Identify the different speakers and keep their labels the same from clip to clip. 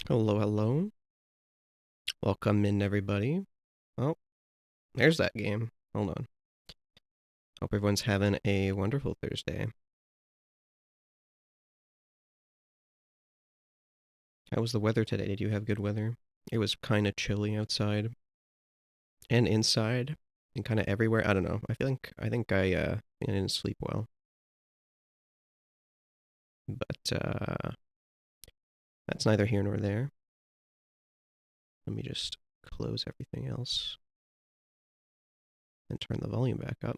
Speaker 1: Hello, hello. Welcome in, everybody. Oh, there's that game. Hold on. Hope everyone's having a wonderful Thursday. How was the weather today? Did you have good weather? It was kind of chilly outside and inside and kind of everywhere. I don't know. I think I didn't sleep well. But that's neither here nor there. Let me just close everything else and turn the volume back up.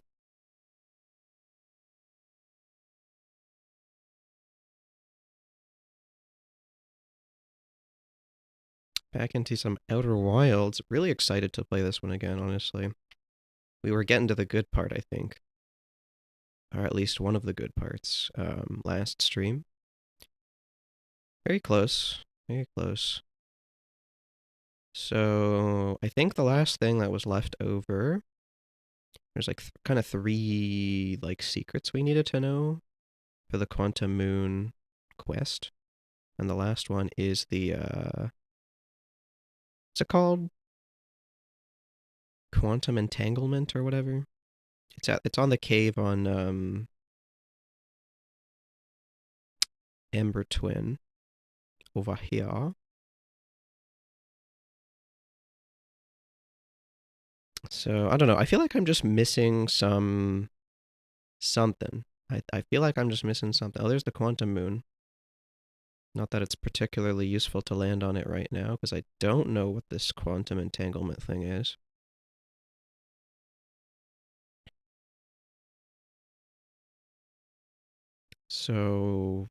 Speaker 1: Back into some Outer Wilds. Really excited to play this one again, honestly. We were getting to the good part, I think. Or at least one of the good parts, last stream. Very close. Very close. So I think the last thing that was left over, there's like kind of three like secrets we needed to know for the Quantum Moon quest. And the last one is the what's it called? Quantum entanglement or whatever. It's on the cave on Ember Twin over here. So I don't know. I feel like I'm just missing something. I feel like I'm just missing something. Oh, there's the quantum moon. Not that it's particularly useful to land on it right now, because I don't know what this quantum entanglement thing is. So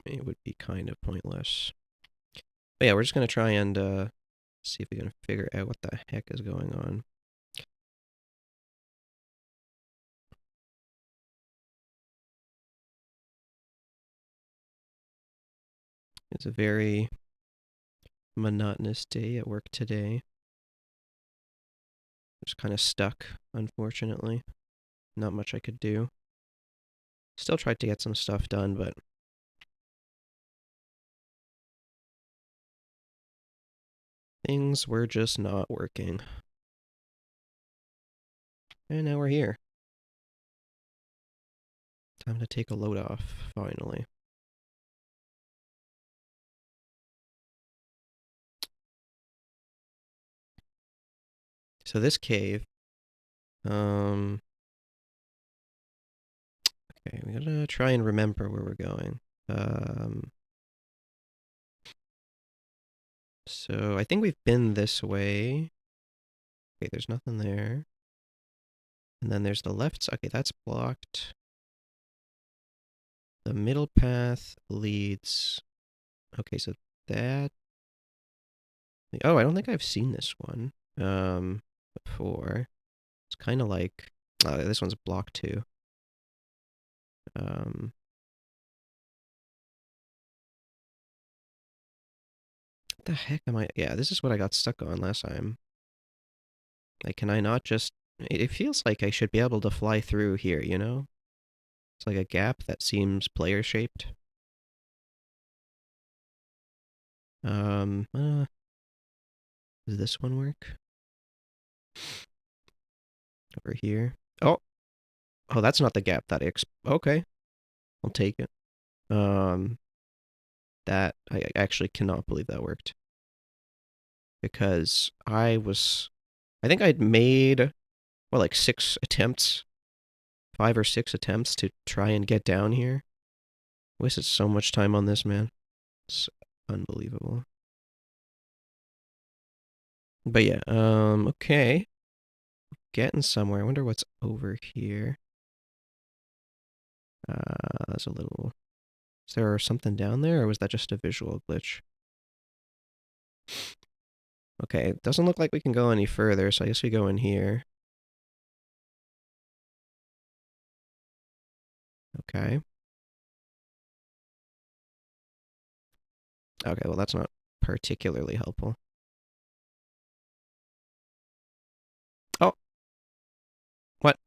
Speaker 1: it would be kind of pointless. But yeah, we're just going to try and see if we can figure out what the heck is going on. It's a very monotonous day at work today. Just kind of stuck, unfortunately. Not much I could do. Still tried to get some stuff done, but things were just not working. And now we're here. Time to take a load off, finally. So this cave, okay, we gotta try and remember where we're going. So I think we've been this way. Okay, there's nothing there. And then there's the left side. Okay, that's blocked. The middle path leads. Okay, so that. Oh, I don't think I've seen this one before. It's kind of like. Oh, this one's blocked too. What the heck am I? Yeah, this is what I got stuck on last time. Like, can I not just. It feels like I should be able to fly through here, you know? It's like a gap that seems player shaped. Does this one work? Over here. Oh, oh, that's not the gap that okay, I'll take it. Um, that I actually cannot believe that worked because I think I'd made like 6 attempts, 5 or 6 attempts to try and get down here. Wasted so much time on this, man. It's unbelievable. But yeah, okay. Getting somewhere. I wonder what's over here. There's a little. Is there something down there, or was that just a visual glitch? Okay, it doesn't look like we can go any further, so I guess we go in here. Okay. Okay, well, that's not particularly helpful. Oh, what?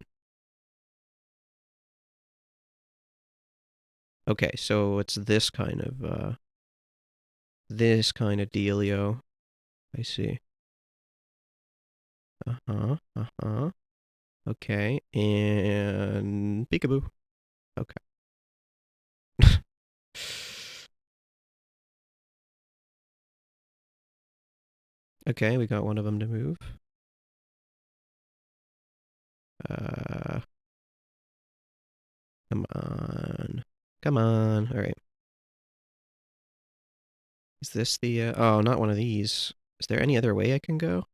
Speaker 1: Okay, so it's this kind of, This kind of dealio. I see. Uh-huh. Uh-huh. Okay. And peekaboo. Okay. Okay, we got one of them to move. Uh, come on. Come on. All right. Is this the, oh, not one of these. Is there any other way I can go?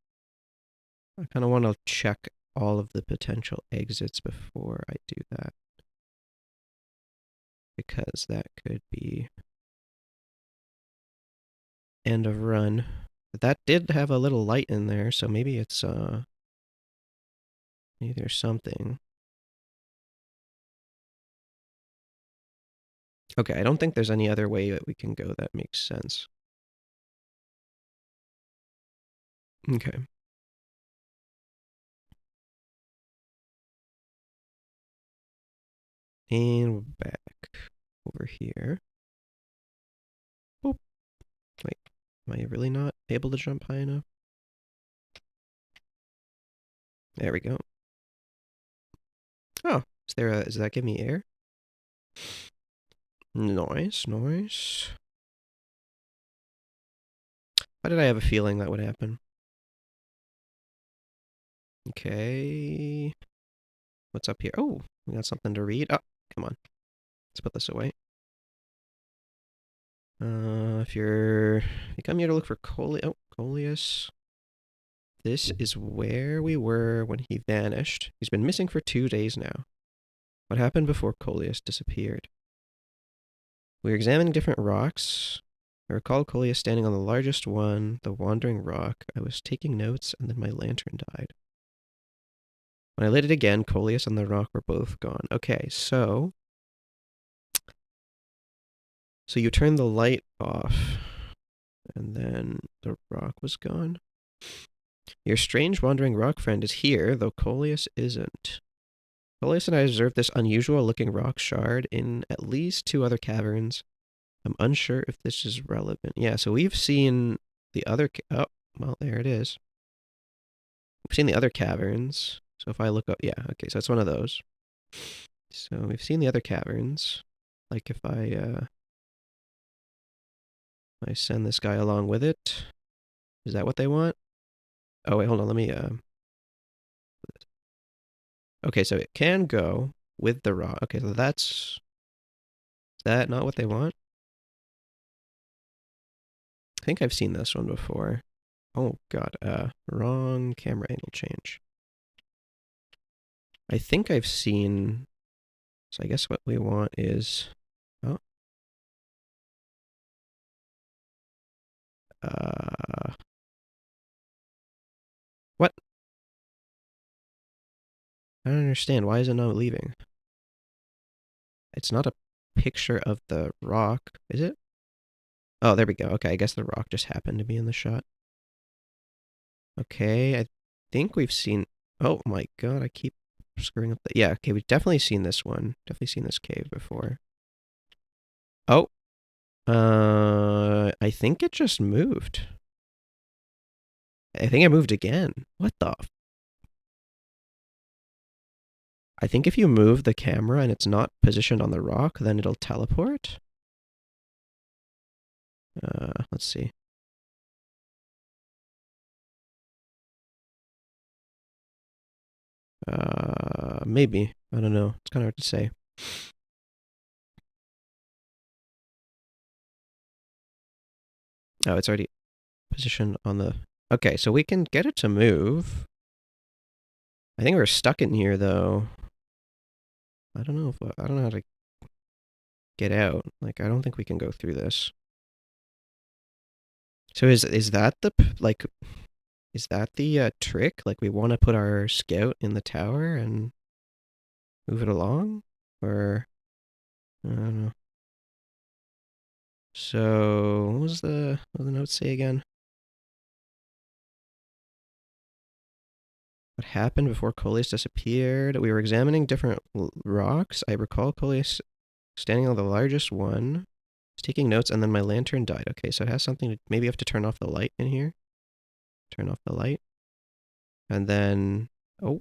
Speaker 1: I kind of want to check all of the potential exits before I do that. Because that could be end of run. But that did have a little light in there, so maybe it's, maybe there's something. Okay, I don't think there's any other way that we can go that makes sense. Okay. And we're back over here. Boop. Wait, am I really not able to jump high enough? There we go. Oh, is there a, does that give me air? Nice, nice. Why did I have a feeling that would happen? Okay. What's up here? Oh, we got something to read. Oh, come on. Let's put this away. If you come here to look for Coleus. This is where we were when he vanished. He's been missing for 2 days now. What happened before Coleus disappeared? We were examining different rocks. I recall Coleus standing on the largest one, the wandering rock. I was taking notes, and then my lantern died. When I lit it again, Coleus and the rock were both gone. Okay, so you turned the light off, and then the rock was gone. Your strange wandering rock friend is here, though Coleus isn't. Coleus and I observed this unusual-looking rock shard in at least 2 other caverns. I'm unsure if this is relevant. Yeah, so we've seen the other... Oh, well, there it is. We've seen the other caverns. So if I look up... Yeah, okay, so it's one of those. So we've seen the other caverns. Like if I send this guy along with it. Is that what they want? Oh, wait, hold on. Let me... Okay, so it can go with the rock. Okay, so that's... Is that not what they want? I think I've seen this one before. Oh, God. Wrong camera angle change. I think I've seen... So I guess what we want is... Oh. What? I don't understand. Why is it not leaving? It's not a picture of the rock, is it? Oh, there we go. Okay, I guess the rock just happened to be in the shot. Okay, I think we've seen... Oh my God, I keep screwing up the... Yeah, okay, we've definitely seen this one. Definitely seen this cave before. Oh. I think it just moved. I think it moved again. What the... I think if you move the camera and it's not positioned on the rock, then it'll teleport. Let's see. Maybe. I don't know. It's kind of hard to say. Oh, it's already positioned on the... Okay, so we can get it to move. I think we're stuck in here, though. I don't know if... I don't know how to get out. Like, I don't think we can go through this. So is that the... Like... Is that the trick? Like, we want to put our scout in the tower and move it along? Or... I don't know. So, what was the notes say again? What happened before Coleus disappeared? We were examining different rocks. I recall Coleus standing on the largest one. It's taking notes, and then my lantern died. Okay, so it has something to... Maybe I have to turn off the light in here. Turn off the light. And then... Oh.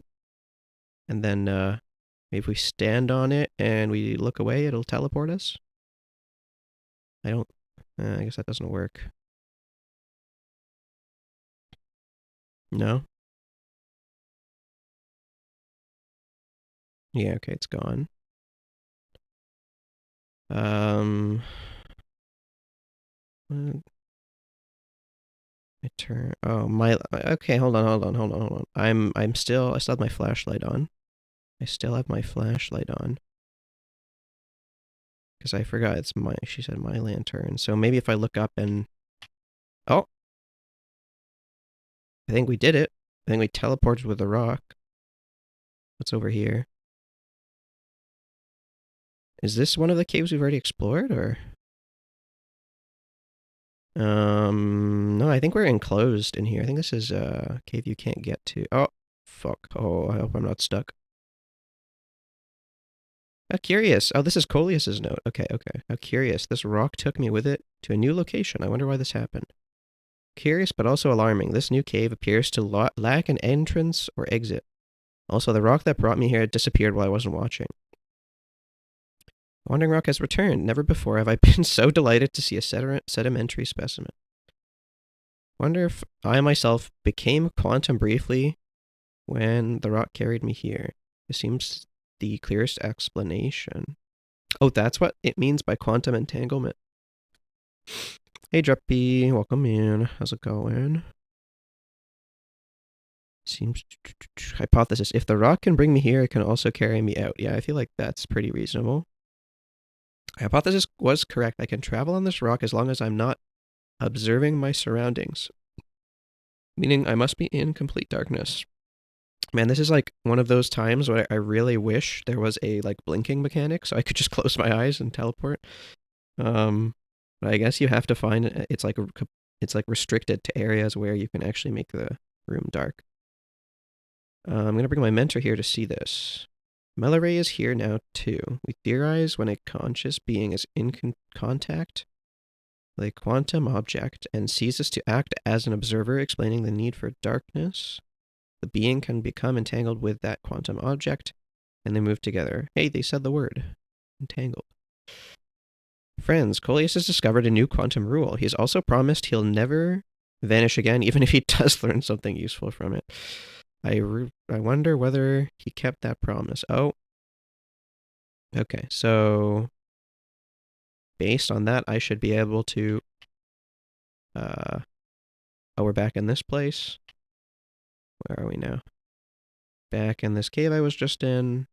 Speaker 1: And then, maybe if we stand on it and we look away, it'll teleport us? I don't... I guess that doesn't work. No? Yeah, okay, it's gone. I turn... Oh, my... Okay, hold on. I still have my flashlight on. I still have my flashlight on. Because I forgot it's my... She said my lantern. So maybe if I look up and... Oh! I think we did it. I think we teleported with the rock. What's over here? Is this one of the caves we've already explored, or...? No, I think we're enclosed in here. I think this is a cave you can't get to. Oh, fuck. Oh, I hope I'm not stuck. How curious. Oh, this is Coleus's note. Okay. How curious. This rock took me with it to a new location. I wonder why this happened. Curious, but also alarming. This new cave appears to lack an entrance or exit. Also, the rock that brought me here disappeared while I wasn't watching. Wandering Rock has returned. Never before have I been so delighted to see a sedimentary specimen. Wonder if I myself became quantum briefly when the rock carried me here. It seems the clearest explanation. Oh, that's what it means by quantum entanglement. Hey, Druppy, welcome in. How's it going? Seems... Hypothesis. If the rock can bring me here, it can also carry me out. Yeah, I feel like that's pretty reasonable. Hypothesis was correct. I can travel on this rock as long as I'm not observing my surroundings. Meaning I must be in complete darkness. Man, this is like one of those times where I really wish there was a like blinking mechanic so I could just close my eyes and teleport. But I guess you have to find it's like restricted to areas where you can actually make the room dark. I'm gonna bring my mentor here to see this. Meleray is here now too. We theorize when a conscious being is in contact with a quantum object and ceases to act as an observer, explaining the need for darkness. The being can become entangled with that quantum object, and they move together. Hey, they said the word. Entangled. Friends, Coleus has discovered a new quantum rule. He has also promised he'll never vanish again, even if he does learn something useful from it. I wonder whether he kept that promise. Oh. Okay, so... Based on that, I should be able to... Oh, we're back in this place. Where are we now? Back in this cave I was just in.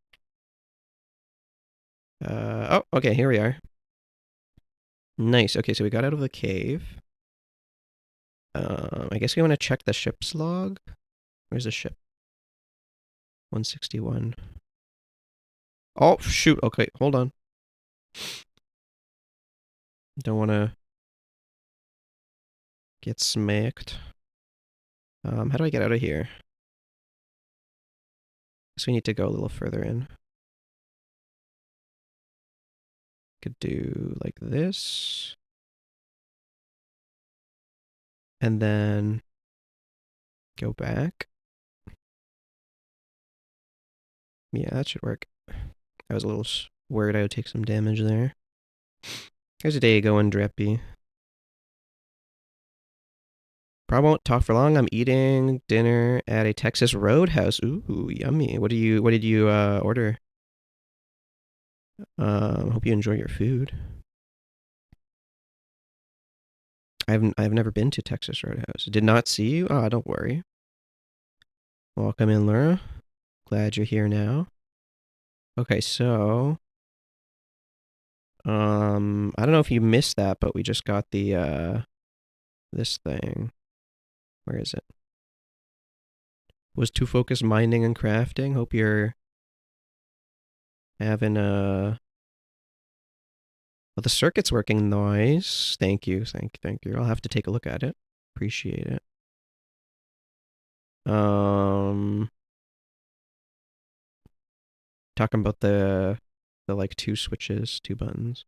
Speaker 1: Oh, okay, here we are. Nice. Okay, so we got out of the cave. I guess we want to check the ship's log. Where's the ship? 161. Oh, shoot. Okay, hold on. Don't want to get smacked. How do I get out of here? Guess we need to go a little further in. Could do like this. And then go back. Yeah, that should work. I was a little worried I would take some damage there. How's your day going, Dreppy? Probably won't talk for long. I'm eating dinner at a Texas Roadhouse. Ooh, yummy. What did you order? Hope you enjoy your food. I've never been to Texas Roadhouse. Did not see you. Ah, don't worry. Welcome in, Laura. Glad you're here now. Okay, so I don't know if you missed that, but we just got the this thing. Where is it? Was too focused mining and crafting. Hope you're having a... Well, the circuit's working nice. Thank you. I'll have to take a look at it. Appreciate it. Talking about the like two switches, two buttons.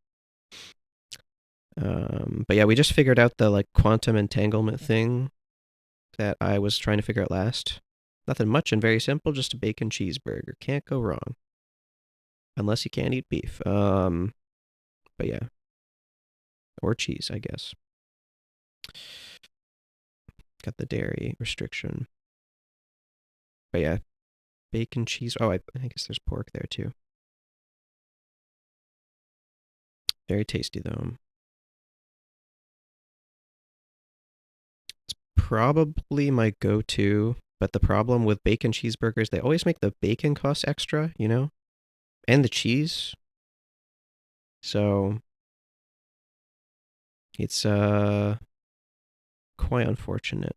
Speaker 1: But yeah, we just figured out the like quantum entanglement thing that I was trying to figure out last. Nothing much and very simple, just a bacon cheeseburger. Can't go wrong. Unless you can't eat beef. But yeah. Or cheese, I guess. Got the dairy restriction. But yeah, bacon, cheese. Oh, I guess there's pork there too. Very tasty though. It's probably my go-to, but the problem with bacon cheeseburgers, they always make the bacon cost extra, you know? And the cheese. So it's quite unfortunate.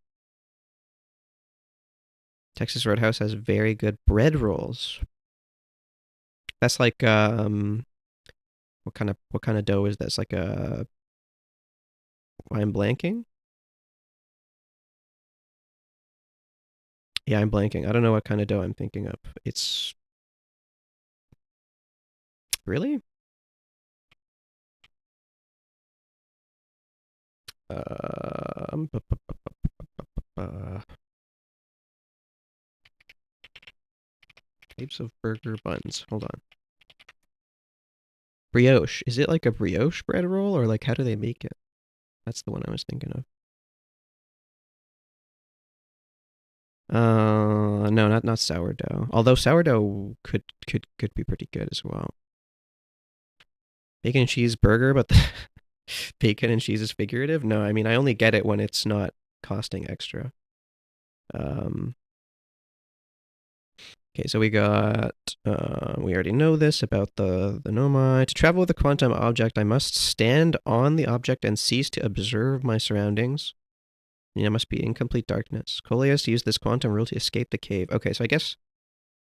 Speaker 1: Texas Roadhouse has very good bread rolls. That's like what kind of dough is that? It's like a I'm blanking. Yeah, I'm blanking. I don't know what kind of dough I'm thinking of. It's really um bu- bu- types of burger buns. Hold on. Brioche. Is it like a brioche bread roll or like how do they make it? That's the one I was thinking of. No, not sourdough. Although sourdough could be pretty good as well. Bacon and cheese burger, but the bacon and cheese is figurative. No, I mean I only get it when it's not costing extra. Um, okay, so we got we already know this about the nomai. To travel with a quantum object, I must stand on the object and cease to observe my surroundings. Yeah, must be in complete darkness. Coleus used this quantum rule to escape the cave. Okay, so I guess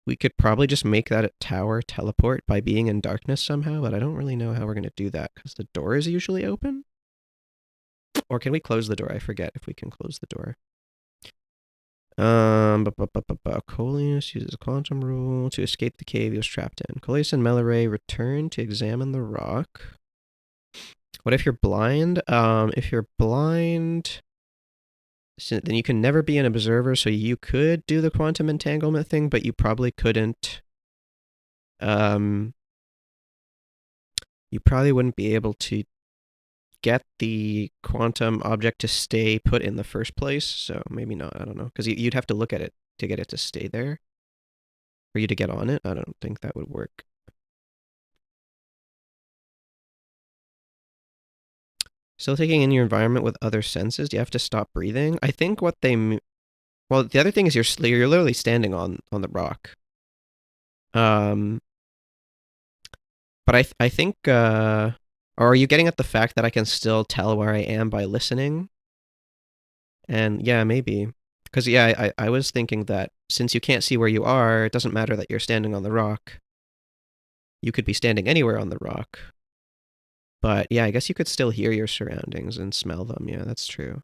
Speaker 1: we could probably just make that a tower teleport by being in darkness somehow, but I don't really know how we're going to do that because the door is usually open. Or can we close the door? I forget if we can close the door. Coleus uses a quantum rule to escape the cave he was trapped in. Coleus and Meleray return to examine the rock. What if you're blind? If you're blind, so then you can never be an observer, so you could do the quantum entanglement thing, but you probably couldn't. Um, you probably wouldn't be able to get the quantum object to stay put in the first place. So maybe not. I don't know, because you'd have to look at it to get it to stay there. For you to get on it, I don't think that would work. Still taking in your environment with other senses. Do you have to stop breathing? I think what they well, the other thing is you're literally standing on the rock. Um, but I think or are you getting at the fact that I can still tell where I am by listening? And yeah, maybe. Because yeah, I was thinking that since you can't see where you are, it doesn't matter that you're standing on the rock. You could be standing anywhere on the rock. But yeah, I guess you could still hear your surroundings and smell them. Yeah, that's true.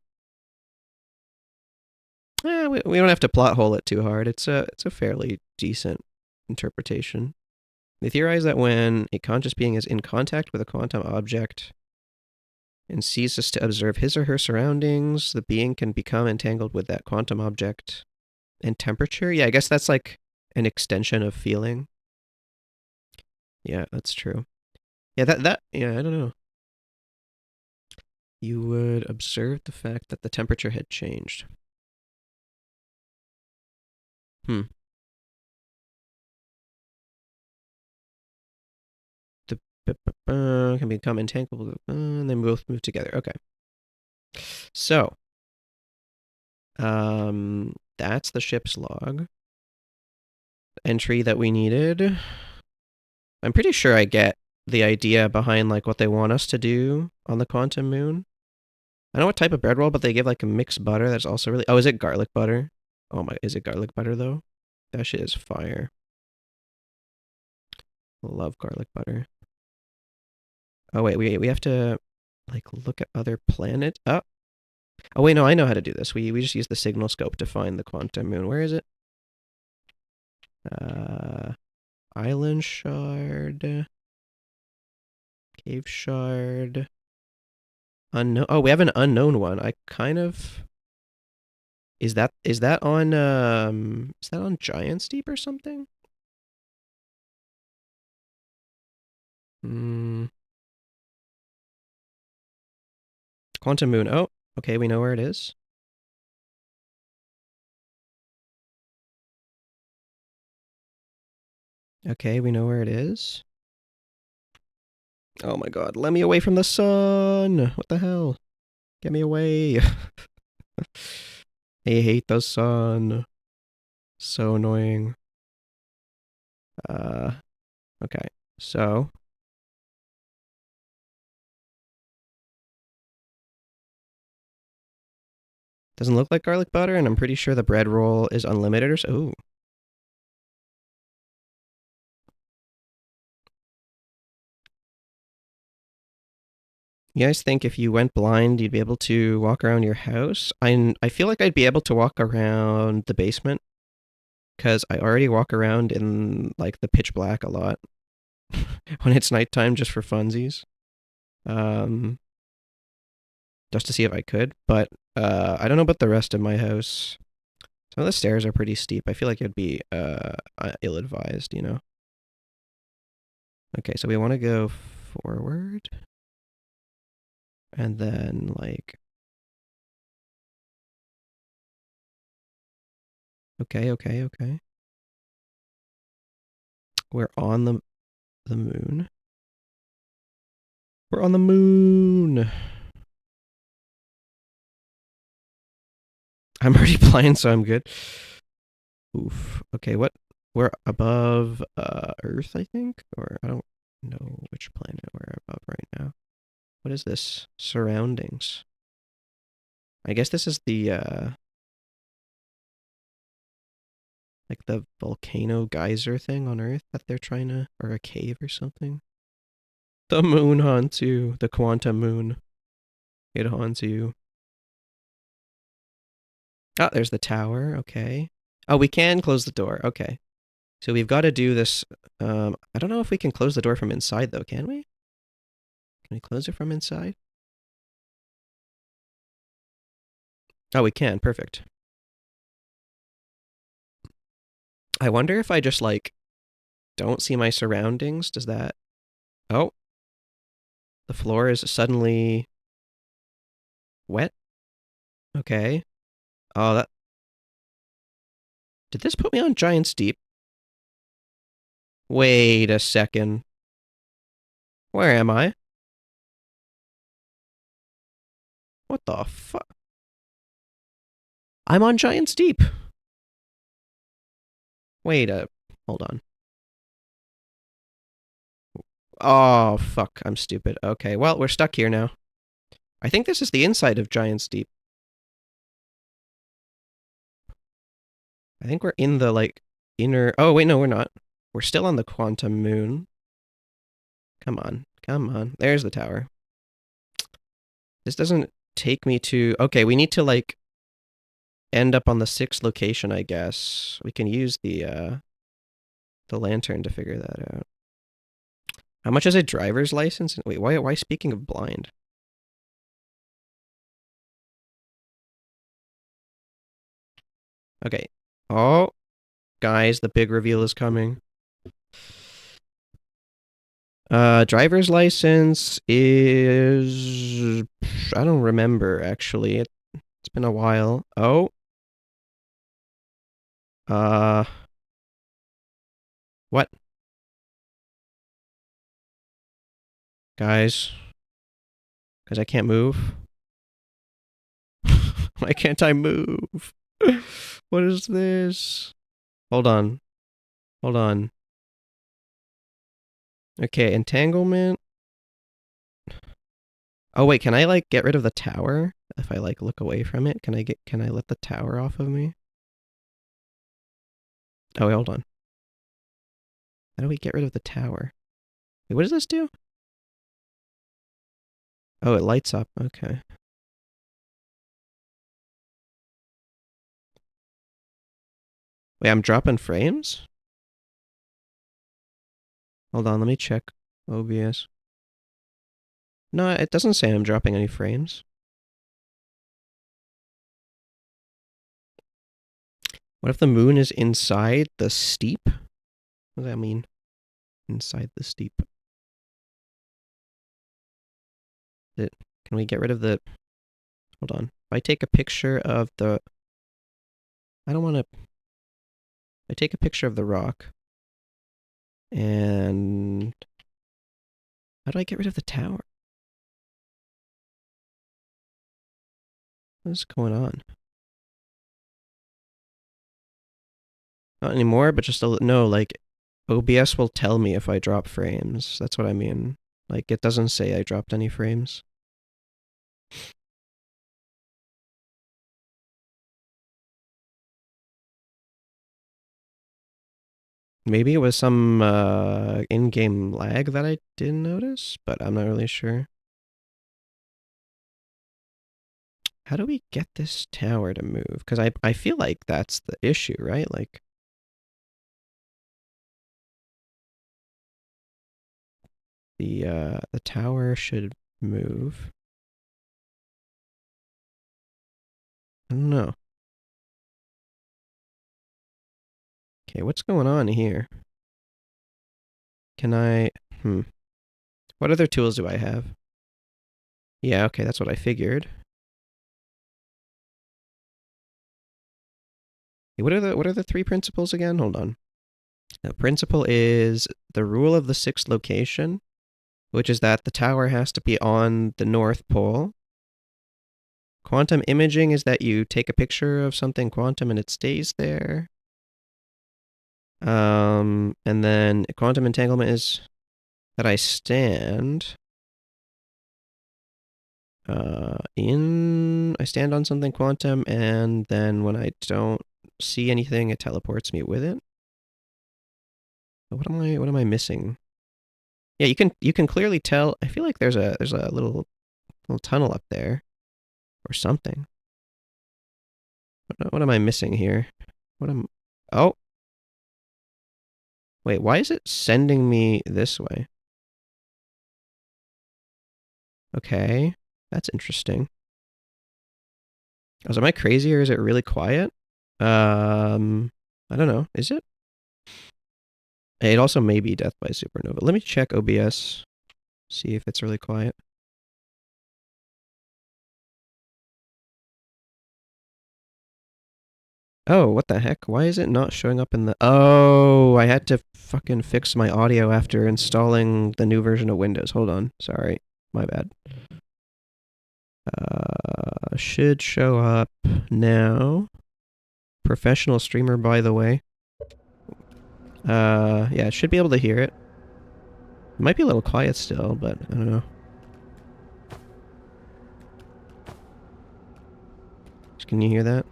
Speaker 1: Yeah, we don't have to plot hole it too hard. It's a fairly decent interpretation. They theorize that when a conscious being is in contact with a quantum object and ceases to observe his or her surroundings, the being can become entangled with that quantum object. And temperature? Yeah, I guess that's like an extension of feeling. Yeah, that's true. Yeah, that yeah, I don't know. You would observe the fact that the temperature had changed. Hmm. The can become entangled and then both move together. Okay. So, that's the ship's log entry that we needed. I'm pretty sure I get the idea behind like what they want us to do on the quantum moon. I know what type of bread roll, but they give like a mixed butter that's also really. Oh, is it garlic butter? Oh my, is it garlic butter though? That shit is fire. Love garlic butter. Oh wait, we have to like look at other planets. Oh wait, no, I know how to do this. We just use the signal scope to find the quantum moon. Where is it? Uh, Island shard, cave shard. Unknown. Oh, we have an unknown one. I kind of. Is that on Giant's Deep or something? Hmm. Quantum Moon. Oh, okay, we know where it is. Okay, we know where it is. Oh my god, let me away from the sun! What the hell? Get me away! I hate the sun. So annoying. Uh, okay. So, doesn't look like garlic butter, and I'm pretty sure the bread roll is unlimited or so. Ooh. You guys think if you went blind, you'd be able to walk around your house? I feel like I'd be able to walk around the basement because I already walk around in like the pitch black a lot when it's nighttime just for funsies. Um, just to see if I could, but I don't know about the rest of my house. Some of the stairs are pretty steep. I feel like it'd be ill-advised, you know. Okay, so we want to go forward and then like okay. We're on the moon. We're on the moon. I'm already playing, so I'm good. Oof. Okay, what? We're above Earth, I think, or I don't know which planet we're above right now. What is this? Surroundings. I guess this is the like the volcano geyser thing on Earth that they're trying to, or a cave or something. The moon haunts you. The quantum moon. It haunts you. Oh, there's the tower. Okay. Oh, we can close the door. Okay. So we've got to do this. I don't know if we can close the door from inside though. Can we? Can we close it from inside? Oh, we can. Perfect. I wonder if I just like don't see my surroundings. Does that? Oh, the floor is suddenly wet. Okay. Oh, that. Did this put me on Giant's Deep? Wait a second. Where am I? What the fuck? I'm on Giant's Deep. Wait a. Hold on. Oh, fuck. I'm stupid. Okay, well, we're stuck here now. I think this is the inside of Giant's Deep. I think we're in the, like, inner. Oh, wait, no, we're not. We're still on the quantum moon. Come on. Come on. There's the tower. This doesn't take me to. Okay, we need to, like, end up on the sixth location, I guess. We can use the lantern to figure that out. How much is a driver's license? Wait, why speaking of blind? Okay. Oh, guys, the big reveal is coming. Driver's license is I don't remember actually. It's been a while. Oh. Uh what? Guys, cuz I can't move. Why can't I move? What is this? Hold on. Hold on. Okay, entanglement. Oh wait, can I like get rid of the tower? If I like look away from it, can I let the tower off of me? Oh wait, hold on. How do we get rid of the tower? Wait, what does this do? Oh, it lights up. Okay. Wait, I'm dropping frames? Hold on, let me check OBS. No, it doesn't say I'm dropping any frames. What if the moon is inside the steep? What does that mean? Inside the steep. Can we get rid of the... Hold on. If I take a picture of the... I don't want to... I take a picture of the rock. And... How do I get rid of the tower? What is going on? Not anymore, but just a... No, like... OBS will tell me if I drop frames. That's what I mean. Like, it doesn't say I dropped any frames. Maybe it was some in-game lag that I didn't notice, but I'm not really sure. How do we get this tower to move? Because I feel like that's the issue, right? Like, the tower should move. I don't know. Okay, what's going on here? Can I... What other tools do I have? Yeah, okay, that's what I figured. Okay, what are the three principles again? Hold on. The principle is the rule of the sixth location, which is that the tower has to be on the North Pole. Quantum imaging is that you take a picture of something quantum and it stays there. And then quantum entanglement is that I stand I stand on something quantum, and then when I don't see anything, it teleports me with it. What am I missing? Yeah, you can clearly tell. I feel like there's a little tunnel up there or something. What am I missing here? Oh. Wait, why is it sending me this way? Okay, that's interesting. Oh, so am I crazy or is it really quiet? I don't know. Is it? It also may be death by supernova. Let me check OBS, see if it's really quiet. Oh, what the heck? Why is it not showing up in the... Oh, I had to fucking fix my audio after installing the new version of Windows. Hold on. Sorry. My bad. Should show up now. Professional streamer, by the way. Yeah, should be able to hear it. It might be a little quiet still, but I don't know. Can you hear that?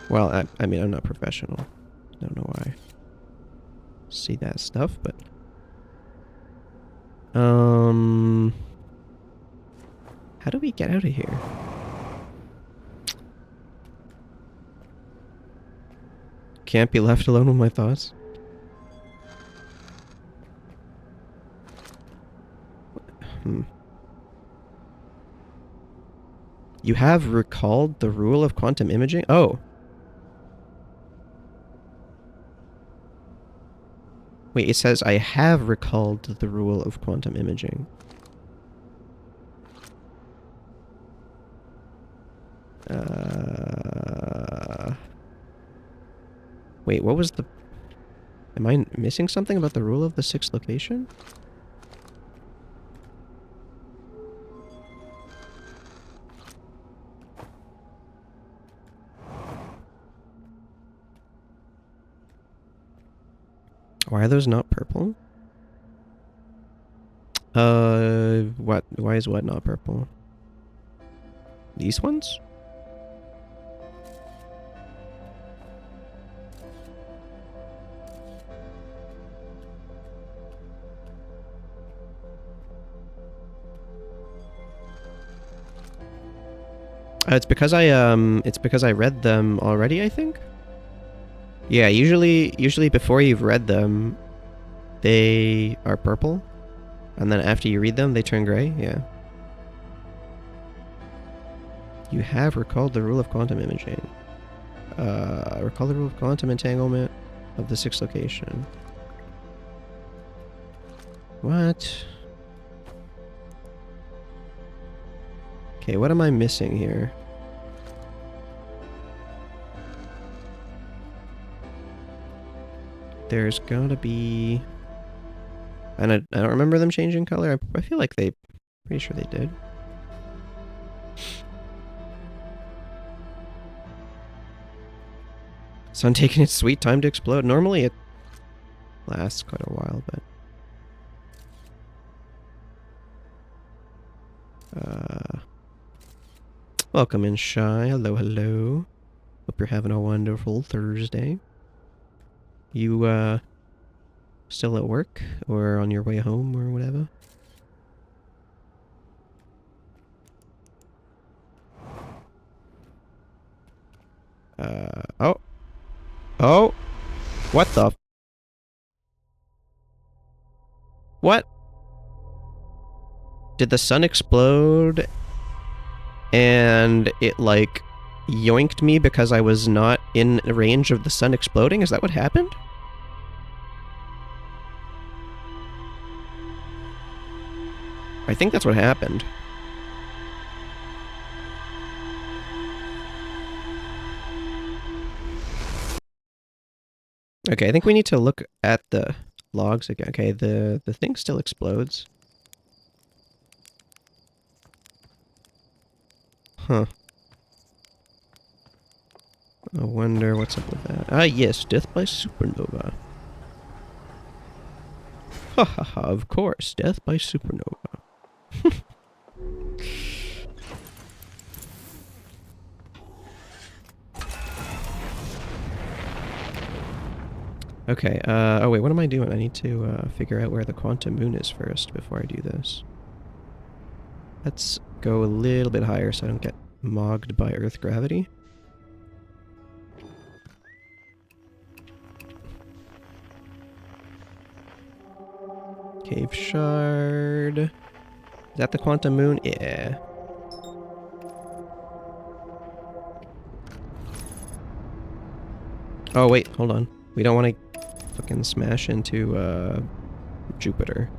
Speaker 1: Well, I mean, I'm not professional. I don't know why I see that stuff, but... How do we get out of here? Can't be left alone with my thoughts. You have recalled the rule of quantum imaging? Oh. Wait, it says I have recalled the rule of quantum imaging. Wait, what was the... Am I missing something about the rule of the sixth location? Why are those not purple? What? Why is what not purple? These ones? It's because I read them already, I think. Yeah, usually before you've read them, They are purple, and then after you read them, they turn gray. Yeah. You have recalled the rule of quantum imaging. Recall the rule of quantum entanglement of the sixth location. What? Okay, what am I missing here? There's gotta be... And I don't remember them changing color. I feel like they... Pretty sure they did. Sun taking its sweet time to explode. Normally it lasts quite a while, but... Welcome in, Shy. Hello, hello. Hope you're having a wonderful Thursday. You, still at work? Or on your way home, or whatever? Oh! Oh! What the... What? Did the sun explode and it, like, yoinked me because I was not in range of the sun exploding? Is that what happened? I think that's what happened. Okay, I think we need to look at the logs again. Okay, the thing still explodes. Huh. I wonder what's up with that. Ah, yes, death by supernova. Ha ha ha, of course, death by supernova. Okay, oh wait, what am I doing? I need to figure out where the quantum moon is first before I do this. Let's go a little bit higher so I don't get mogged by Earth gravity. Cave shard. Is that the quantum moon? Yeah. Oh wait, hold on. We don't want to fucking smash into Jupiter.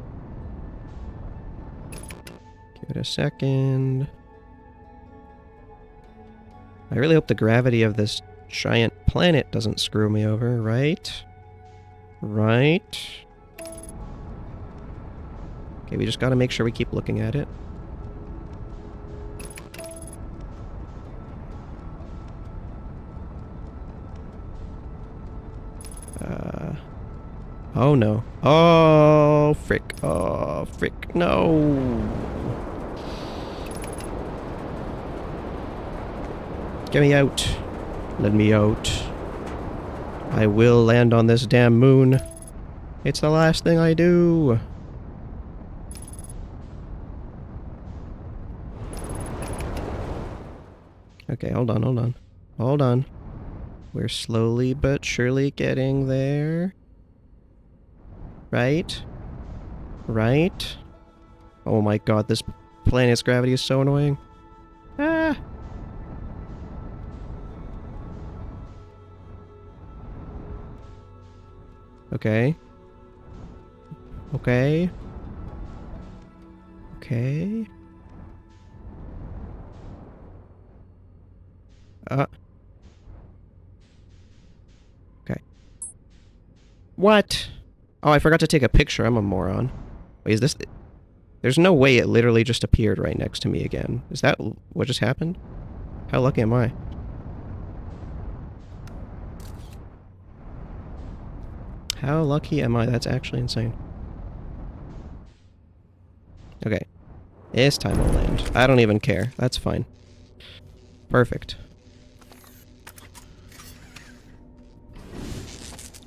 Speaker 1: Give it a second. I really hope the gravity of this giant planet doesn't screw me over, right? Right? Okay, we just gotta make sure we keep looking at it. Oh no. Oh, frick. Oh, frick. No. Get me out. Let me out. I will land on this damn moon. It's the last thing I do. Okay, hold on, hold on. Hold on. We're slowly but surely getting there. Right? Right? Oh my god, this planet's gravity is so annoying. Ah! Okay. Okay. Okay. Okay. What? Oh, I forgot to take a picture. I'm a moron. Wait, is this... There's no way it literally just appeared right next to me again. Is that what just happened? How lucky am I? How lucky am I? That's actually insane. Okay. This time I'll land. I don't even care. That's fine. Perfect.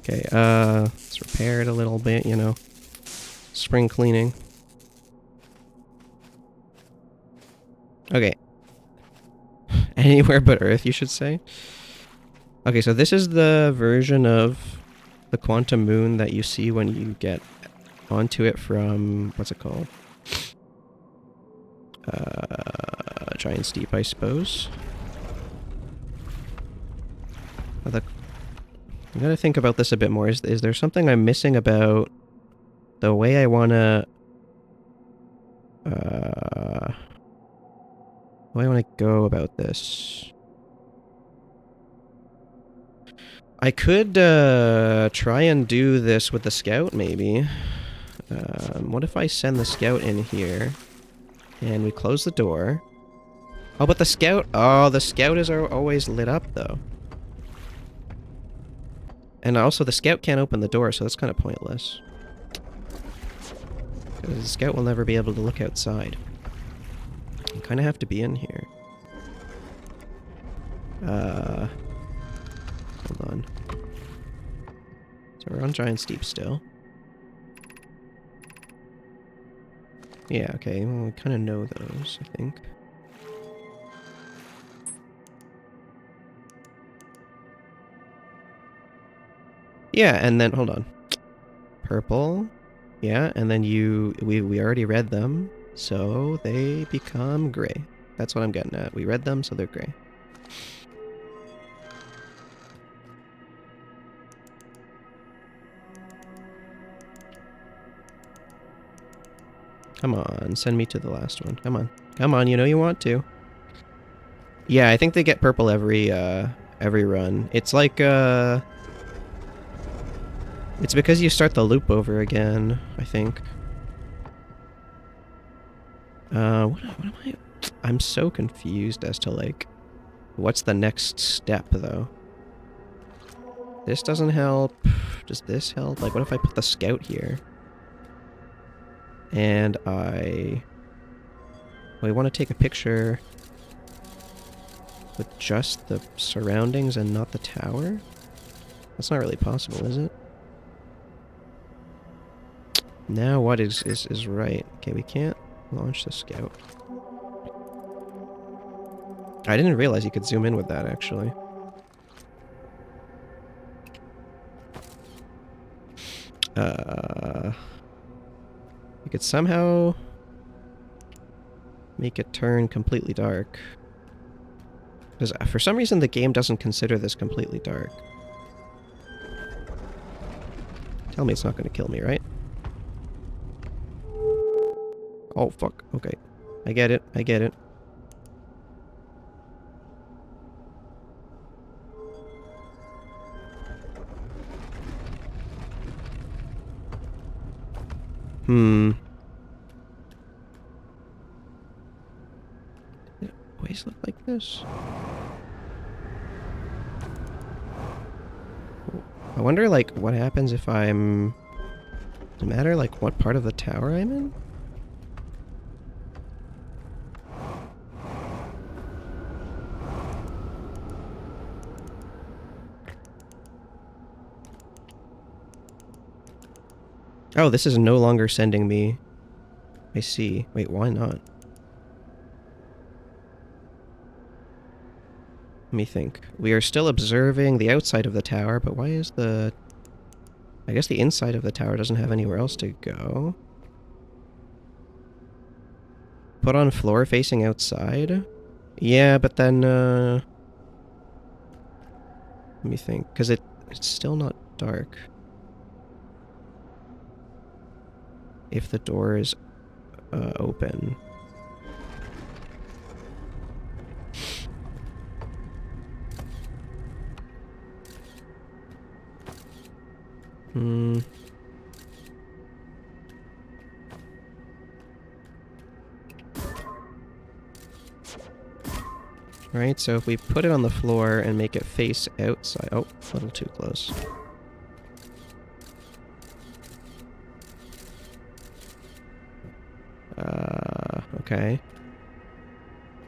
Speaker 1: Okay, let's repair it a little bit, you know. Spring cleaning. Okay. Anywhere but Earth, you should say. Okay, so this is the version of the quantum moon that you see when you get onto it from, what's it called? Giant Steep, I suppose. I gotta think about this a bit more. Is there something I'm missing about the way I wanna... the way I wanna go about this? I could try and do this with the scout, maybe. What if I send the scout in here, and we close the door? Oh, but the scout... Oh, the scout is always lit up, though. And also, the scout can't open the door, so that's kind of pointless. Because the scout will never be able to look outside. You kind of have to be in here. Hold on. So we're on Giant Steep still. Yeah, okay, well, we kind of know those, I think. Yeah, and then, hold on. Purple. Yeah, and then we already read them, so they become gray. That's what I'm getting at. We read them, so they're gray. Come on, send me to the last one. Come on. Come on, you know you want to. Yeah, I think they get purple every run. It's like, it's because you start the loop over again, I think. What am I... I'm so confused as to, like, what's the next step, though? This doesn't help. Does this help? Like, what if I put the scout here? And I want to take a picture with just the surroundings and not the tower? That's not really possible, is it? Now what is right? Okay, we can't launch the scout. I didn't realize you could zoom in with that, actually. You could somehow make it turn completely dark. Because for some reason the game doesn't consider this completely dark. Tell me it's not going to kill me, right? Oh, fuck. Okay. I get it. I get it. Did it always look like this? I wonder, like, what happens if I'm... Does it matter, like, what part of the tower I'm in? Oh, this is no longer sending me... I see. Wait, why not? Let me think. We are still observing the outside of the tower, but why is the... I guess the inside of the tower doesn't have anywhere else to go. Put on floor facing outside? Yeah, but then, let me think. Because it's still not dark. If the door is open. Right, so if we put it on the floor and make it face outside... Oh, a little too close. Okay.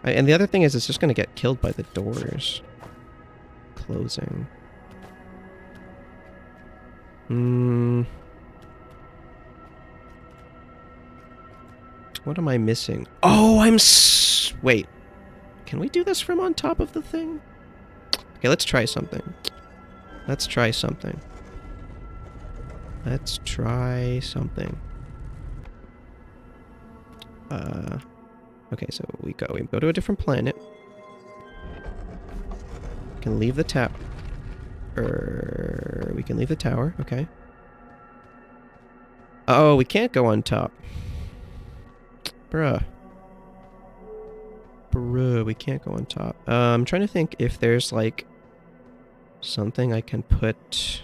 Speaker 1: And the other thing is, it's just going to get killed by the doors closing. What am I missing? Oh, wait. Can we do this from on top of the thing? Okay, let's try something. Let's try something. Let's try something. Okay, so we go to a different planet. We can leave the tower. We can leave the tower, okay. Oh, we can't go on top. Bruh. Bruh, we can't go on top. I'm trying to think if there's, like, something I can put...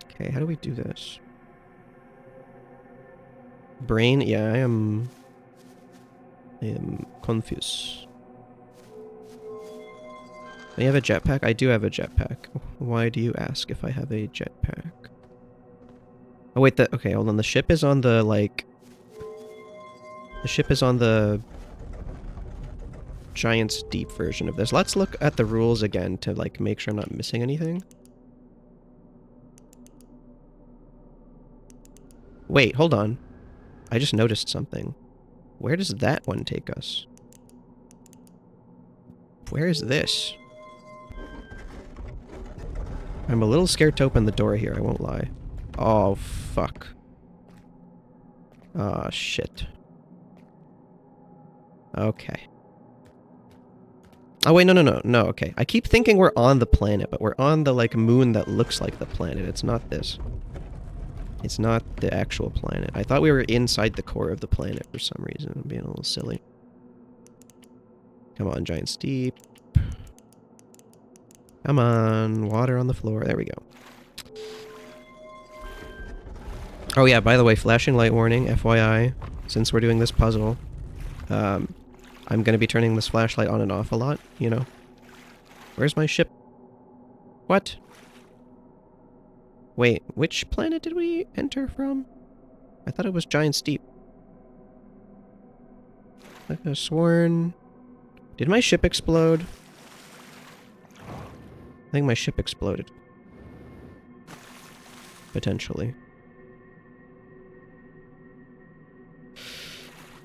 Speaker 1: Okay, how do we do this? Brain? Yeah, I am confused. Do you have a jetpack? I do have a jetpack. Why do you ask if I have a jetpack? Oh wait, okay, hold on. The ship is on the, like... The ship is on the... Giant's Deep version of this. Let's look at the rules again to, like, make sure I'm not missing anything. Wait, hold on. I just noticed something. Where does that one take us? Where is this? I'm a little scared to open the door here, I won't lie. Oh, fuck. Ah, shit. Okay. Oh, wait, no, okay. I keep thinking we're on the planet, but we're on the, like, moon that looks like the planet. It's not this. It's not the actual planet. I thought we were inside the core of the planet for some reason. I'm being a little silly. Come on, Giant's Deep. Come on, water on the floor. There we go. Oh yeah, by the way, flashing light warning, FYI. Since we're doing this puzzle, I'm gonna be turning this flashlight on and off a lot, you know. Where's my ship? What? Wait, which planet did we enter from? I thought it was Giant's Deep. I could have sworn... Did my ship explode? I think my ship exploded. Potentially.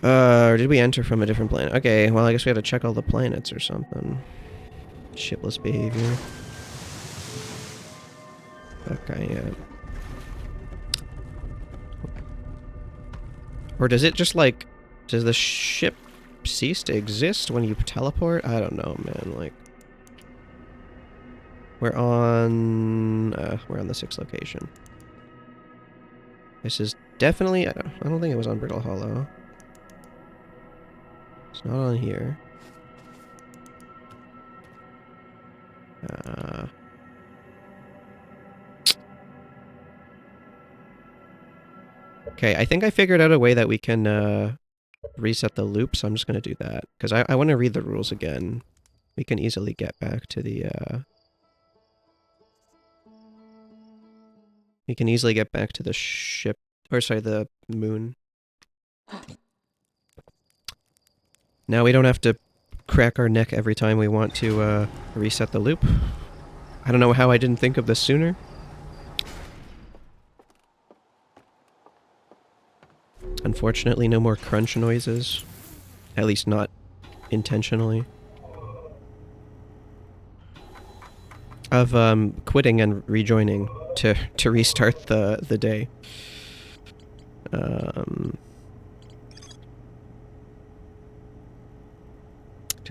Speaker 1: Or did we enter from a different planet? Okay, well I guess we have to check all the planets or something. Shipless behavior. Okay, yeah. Or does it just, like... Does the ship cease to exist when you teleport? I don't know, man, like... We're on the 6th location. This is definitely... I don't think it was on Brittle Hollow. It's not on here. Okay, I think I figured out a way that we can reset the loop, so I'm just going to do that. Because I want to read the rules again. We can easily get back to the... We can easily get back to the ship... Or sorry, the moon. Now we don't have to crack our neck every time we want to reset the loop. I don't know how I didn't think of this sooner. Unfortunately, no more crunch noises. At least not intentionally. Of quitting and rejoining to restart the day. To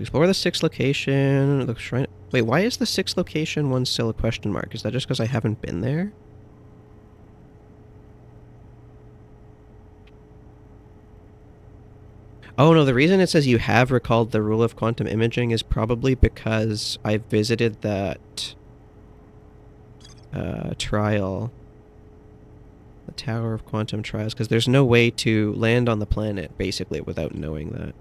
Speaker 1: explore the 6th location, the shrine... Wait, why is the 6th location one still a question mark? Is that just because I haven't been there? Oh no, the reason it says you have recalled the rule of quantum imaging is probably because I visited that trial. The Tower of Quantum Trials, because there's no way to land on the planet, basically, without knowing that.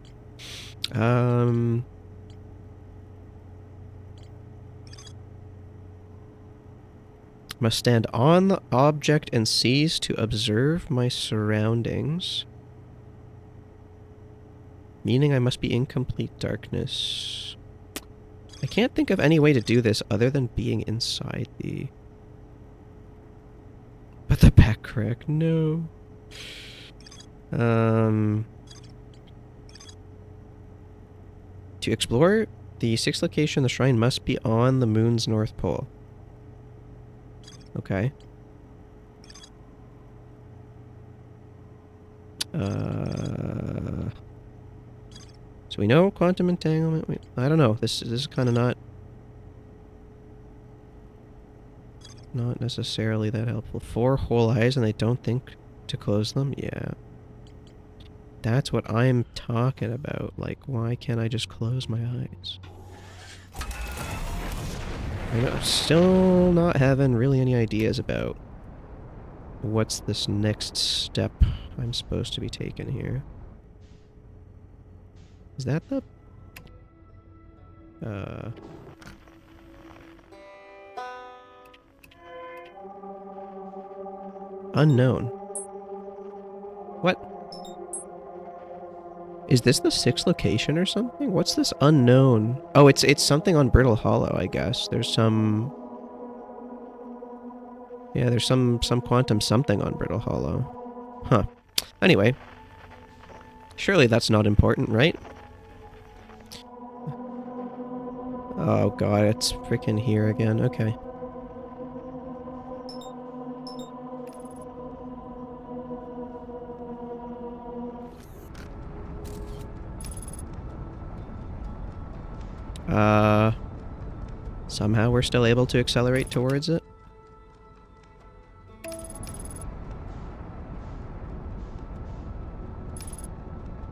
Speaker 1: Must stand on the object and seize to observe my surroundings. Meaning I must be in complete darkness. I can't think of any way to do this other than being inside the... But the back crack, no. To explore the sixth location, the shrine must be on the moon's north pole. Okay. So we know quantum entanglement. I don't know. This is kind of not necessarily that helpful. 4 whole eyes and they don't think to close them? Yeah. That's what I'm talking about. Like, why can't I just close my eyes? I'm still not having really any ideas about what's this next step I'm supposed to be taking here. Is that the... Unknown. What? Is this the 6th location or something? What's this unknown? Oh, it's something on Brittle Hollow, I guess. There's some... Yeah, there's some quantum something on Brittle Hollow. Huh. Anyway. Surely that's not important, right? Oh god, it's freaking here again. Okay. Somehow we're still able to accelerate towards it.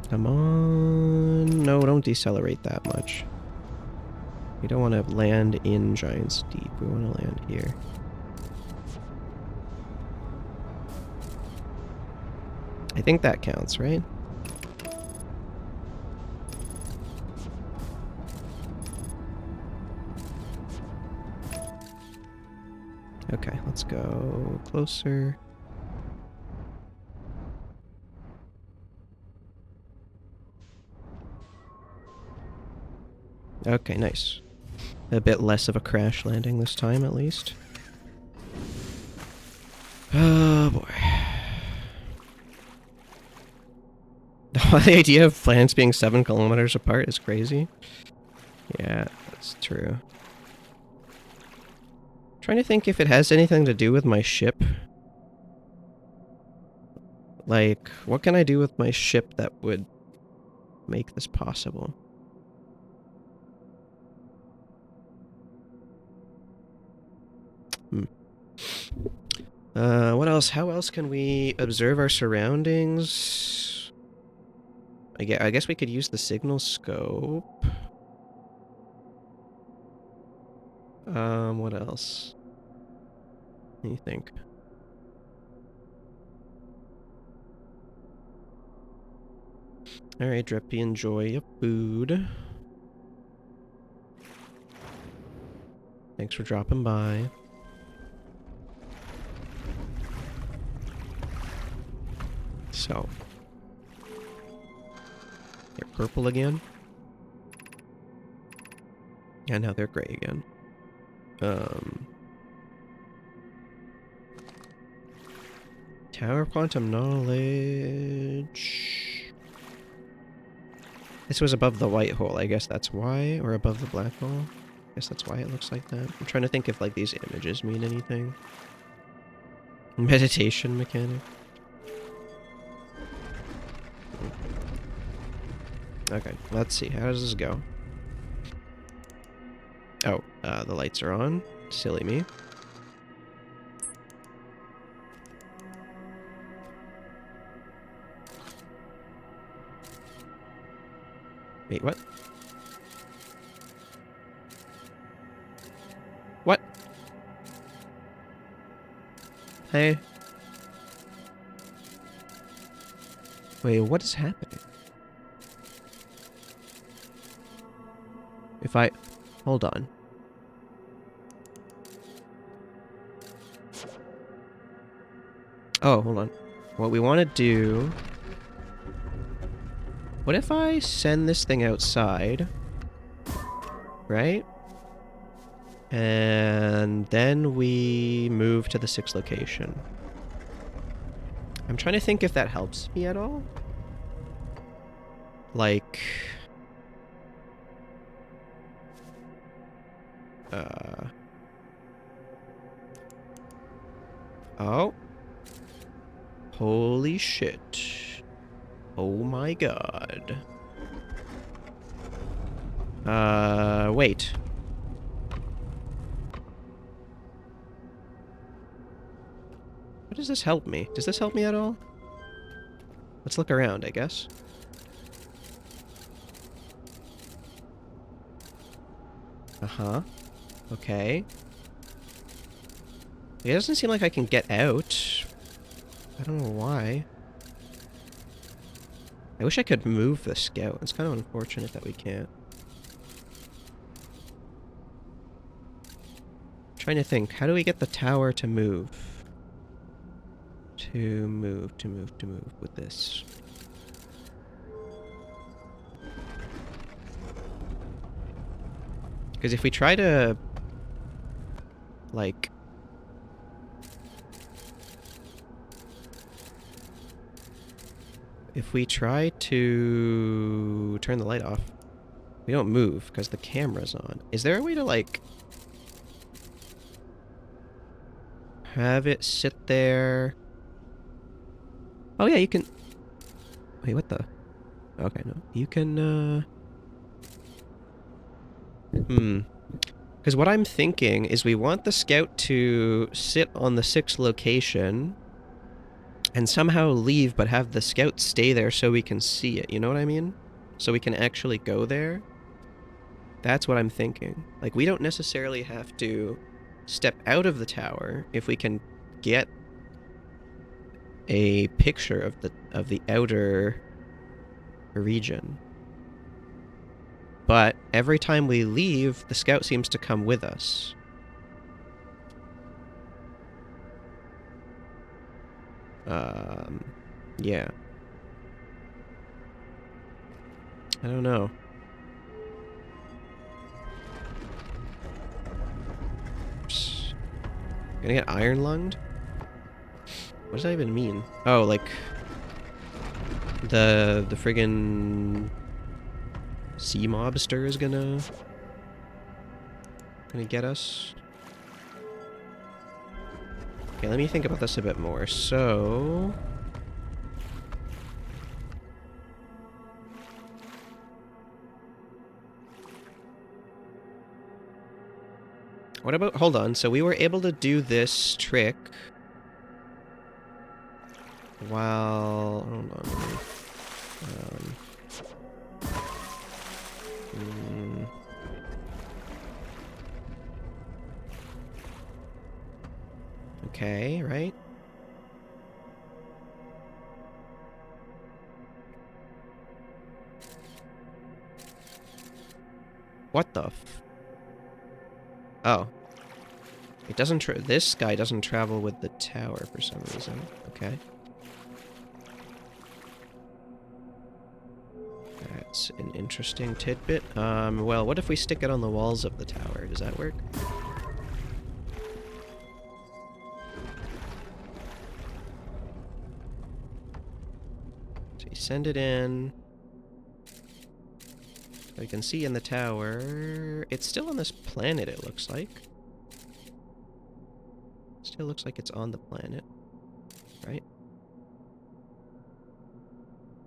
Speaker 1: Come on. No, don't decelerate that much. We don't want to land in Giant's Deep. We want to land here. I think that counts, right? Okay, let's go closer. Okay, nice. A bit less of a crash landing this time, at least. Oh, boy. The idea of planets being 7 kilometers apart is crazy. Yeah, that's true. Trying to think if it has anything to do with my ship. Like, what can I do with my ship that would make this possible? What else? How else can we observe our surroundings? I guess we could use the signal scope. What else? What do you think? Alright, Drippy, enjoy your food. Thanks for dropping by. So. They're purple again. And now they're gray again. Tower of Quantum Knowledge. This was above the white hole, I guess that's why, or above the black hole. I guess that's why it looks like that. I'm trying to think if like these images mean anything. Meditation mechanic. Okay, let's see. How does this go? Oh, the lights are on. Silly me. Wait, what? What? Hey. Wait, what is happening? If I... Hold on. Oh, hold on. What we want to do... What if I send this thing outside? Right? And then we move to the 6th location. I'm trying to think if that helps me at all. Like... Oh. Holy shit. Oh my god. Wait. How does this help me? Does this help me at all? Let's look around, I guess. Uh-huh. Okay. It doesn't seem like I can get out. I don't know why. I wish I could move the scout. It's kind of unfortunate that we can't. Trying to think, how do we get the tower to move? To move with this. Because if we try to, like... If we try to turn the light off, we don't move because the camera's on. Is there a way to, like... have it sit there? Oh yeah, you can... Wait, what the... Okay, no. You can, Because what I'm thinking is we want the scout to sit on the 6th location and somehow leave, but have the scout stay there so we can see it. You know what I mean? So we can actually go there. That's what I'm thinking. Like, we don't necessarily have to step out of the tower if we can get a picture of the outer region. But every time we leave, the scout seems to come with us. Yeah. I don't know. Psst. Gonna get iron lunged? What does that even mean? Oh, like the friggin' sea mobster is gonna get us. Okay, let me think about this a bit more. So what about, hold on, so we were able to do this trick while, hold on, okay, right? What the f... Oh. It doesn't this guy doesn't travel with the tower for some reason. Okay. That's an interesting tidbit. Well, what if we stick it on the walls of the tower? Does that work? So you send it in. So you can see in the tower... It's still on this planet, it looks like. Still looks like it's on the planet. Right?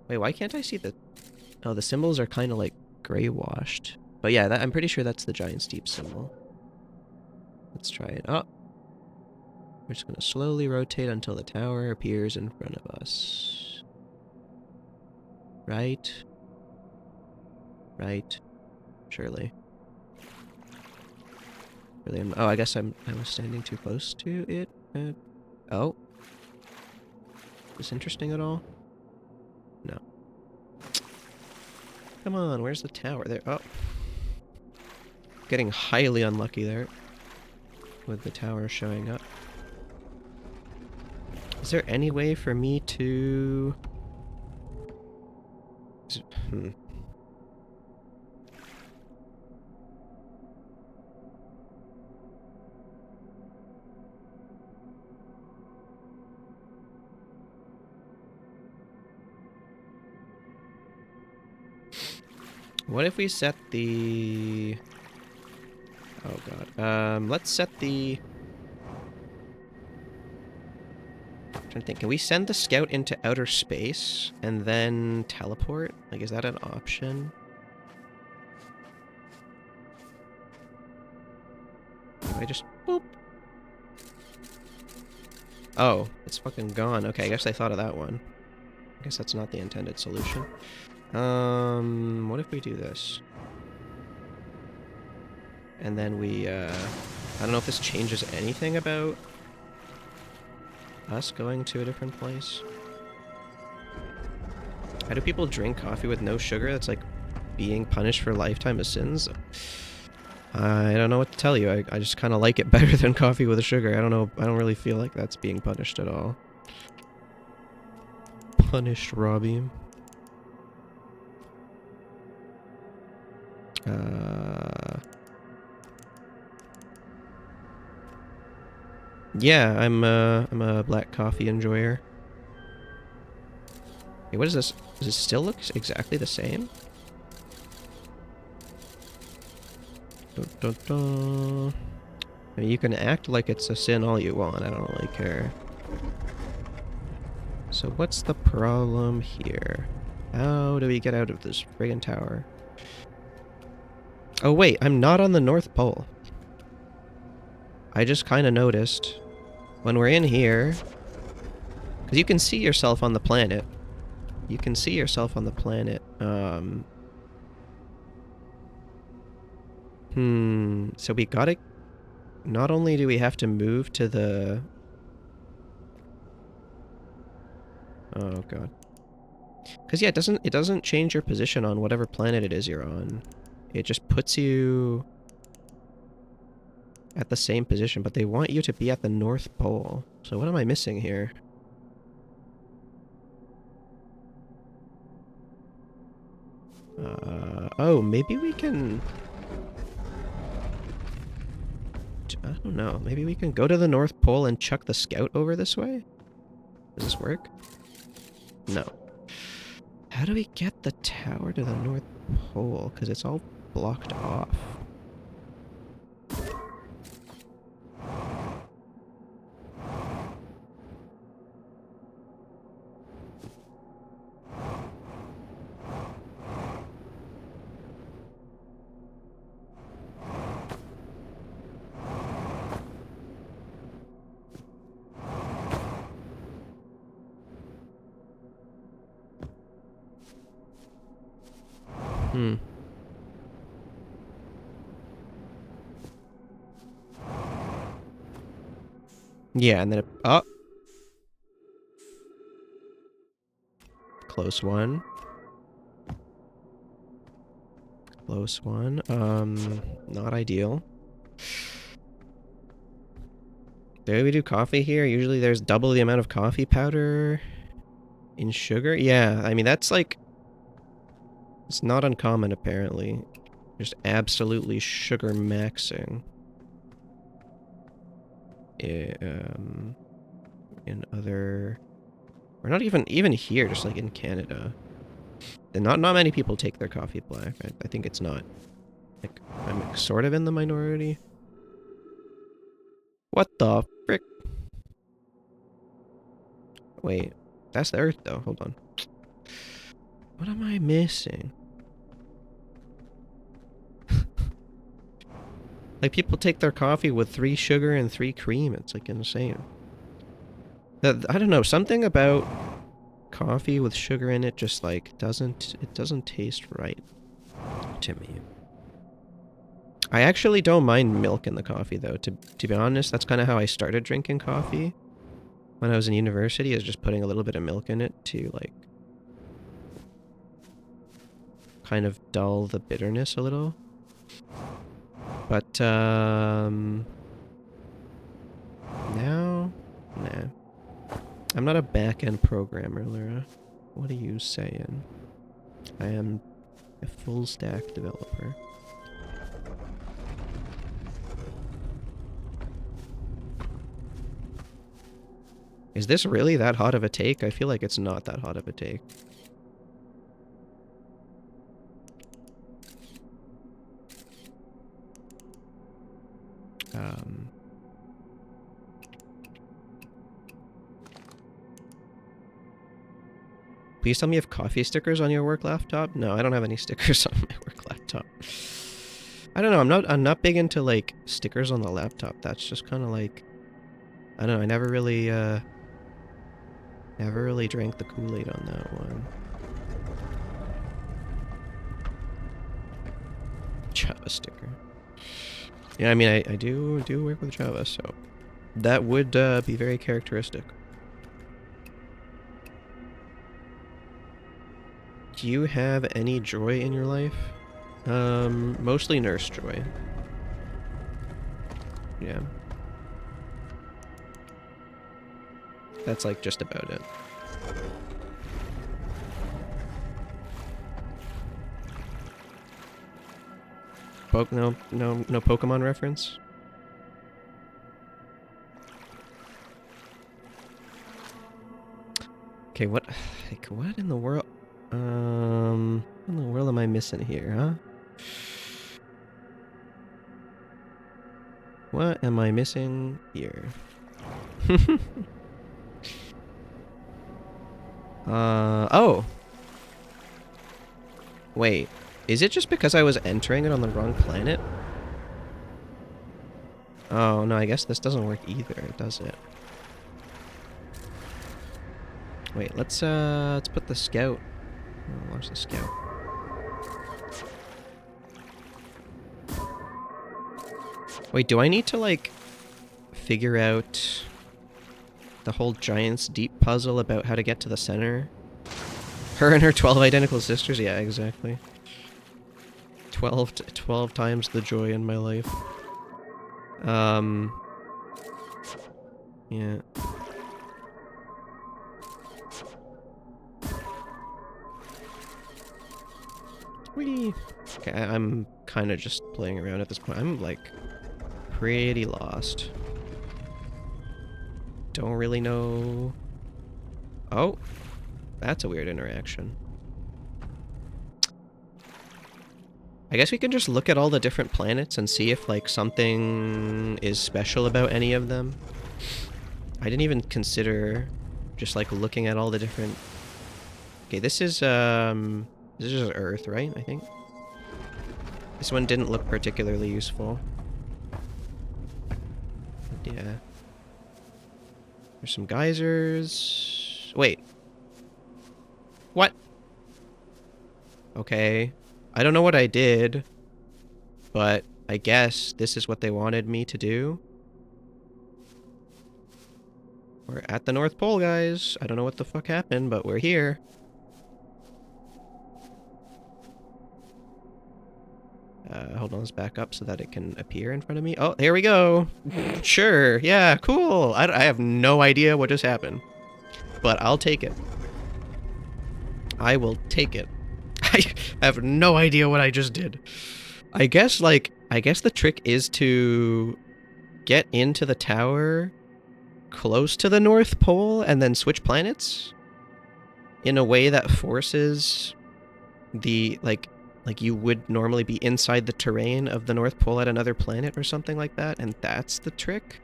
Speaker 1: Wait, why can't I see the... Oh, the symbols are kind of like gray washed. But yeah, I'm pretty sure that's the giant steep symbol. Let's try it. Oh! We're just going to slowly rotate until the tower appears in front of us. Right? Right. Surely. Really, oh, I guess I was standing too close to it. Oh. Is this interesting at all? No. Come on, where's the tower? There. Oh. Getting highly unlucky there. With the tower showing up. Is there any way for me to... What if we set the... Oh god. Let's set the... I'm trying to think. Can we send the scout into outer space and then teleport? Like, is that an option? Can I just... Boop. Oh, it's fucking gone. Okay, I guess I thought of that one. I guess that's not the intended solution. What if we do this? And then we, I don't know if this changes anything about us going to a different place. How do people drink coffee with no sugar? That's like being punished for a lifetime of sins. I don't know what to tell you. I just kind of like it better than coffee with sugar. I don't know. I don't really feel like that's being punished at all. Punished, Robbie. Yeah, I'm a black coffee enjoyer. Hey, what is this? Does it still look exactly the same? Dun, dun, dun. I mean, you can act like it's a sin all you want. I don't really care. So what's the problem here? How do we get out of this friggin' tower? Oh wait, I'm not on the North Pole. I just kind of noticed when we're in here, because you can see yourself on the planet. You can see yourself on the planet. So we gotta... Not only do we have to move to the... Oh god. Because yeah, it doesn't change your position on whatever planet it is you're on. It just puts you at the same position, but they want you to be at the North Pole. So what am I missing here? Oh, maybe we can... I don't know. Maybe we can go to the North Pole and chuck the scout over this way? Does this work? No. How do we get the tower to the North Pole? Because it's all blocked off. Yeah, and then it... Oh! Close one. Close one. Not ideal. The way we do coffee here, usually there's double the amount of coffee powder in sugar. Yeah, I mean, that's like... It's not uncommon, apparently. Just absolutely sugar maxing. In other... Or not even here, just like in Canada. And not many people take their coffee black. I think it's not. Like, I'm sort of in the minority. What the frick? Wait, that's the Earth though. Hold on. What am I missing? Like, people take their coffee with 3 sugar and 3 cream. It's like insane. I don't know, something about coffee with sugar in it just like doesn't taste right to me. I actually don't mind milk in the coffee though. To be honest, that's kind of how I started drinking coffee when I was in university, is just putting a little bit of milk in it to like kind of dull the bitterness a little. But now, nah. I'm not a back-end programmer, Lyra. What are you saying? I am a full-stack developer. Is this really that hot of a take? I feel like it's not that hot of a take. Please tell me you have coffee stickers on your work laptop. No, I don't have any stickers on my work laptop. I don't know. I'm not big into like stickers on the laptop. That's just kind of like, I don't know. I never really drank the Kool-Aid on that one. Java sticker. Yeah, I mean, I do work with Java, so that would be very characteristic. Do you have any joy in your life? Mostly nurse joy. Yeah. That's like just about it. No Pokemon reference? Okay, what in the world? What in the world am I missing here, huh? What am I missing here? Oh! Wait, is it just because I was entering it on the wrong planet? Oh, no, I guess this doesn't work either, does it? Wait, let's put the scout. Oh, launch the scout. Wait, do I need to, like, figure out the whole Giant's Deep puzzle about how to get to the center? Her and her 12 identical sisters? Yeah, exactly. 12 times the joy in my life. Yeah. Whee! Okay, I'm kind of just playing around at this point. I'm, like, pretty lost. Don't really know... Oh! That's a weird interaction. I guess we can just look at all the different planets and see if, like, something is special about any of them. I didn't even consider just, like, looking at all the different... Okay, this is Earth, right? I think. This one didn't look particularly useful. Yeah. There's some geysers. Wait. What? Okay. I don't know what I did, but I guess this is what they wanted me to do. We're at the North Pole, guys. I don't know what the fuck happened, but we're here. Hold on, let's back up so that it can appear in front of me. Oh, here we go. Sure, yeah, cool. I have no idea what just happened, but I'll take it. I will take it. I have no idea what I just did. I guess the trick is to get into the tower close to the North Pole and then switch planets in a way that forces the, like you would normally be inside the terrain of the North Pole at another planet or something like that, and that's the trick?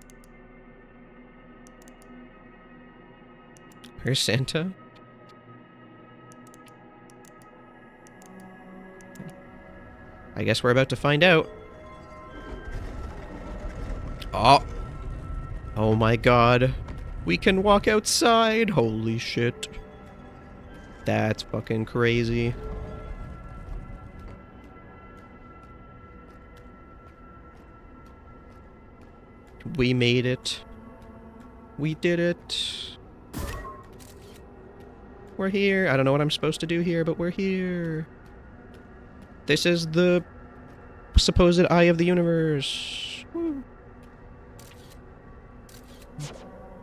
Speaker 1: Where's Santa? I guess we're about to find out. Oh! Oh my god. We can walk outside! Holy shit. That's fucking crazy. We made it. We did it. We're here. I don't know what I'm supposed to do here, but we're here. This is the supposed eye of the universe. Woo.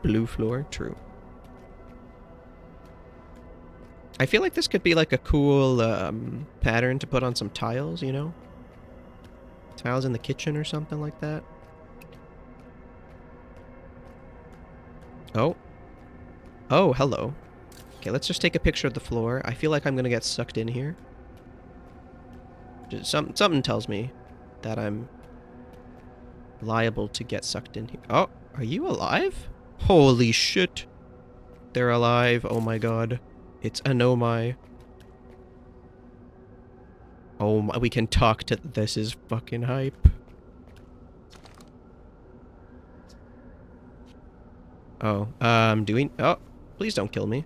Speaker 1: Blue floor, true. I feel like this could be like a cool pattern to put on some tiles, you know? Tiles in the kitchen or something like that. Oh. Oh, hello. Okay, let's just take a picture of the floor. I feel like I'm gonna get sucked in here. Just something tells me that I'm liable to get sucked in here. Oh, are you alive? Holy shit. They're alive. Oh my god. It's Anomai. Oh my, we can talk to... This is fucking hype. Oh, doing... Oh, please don't kill me.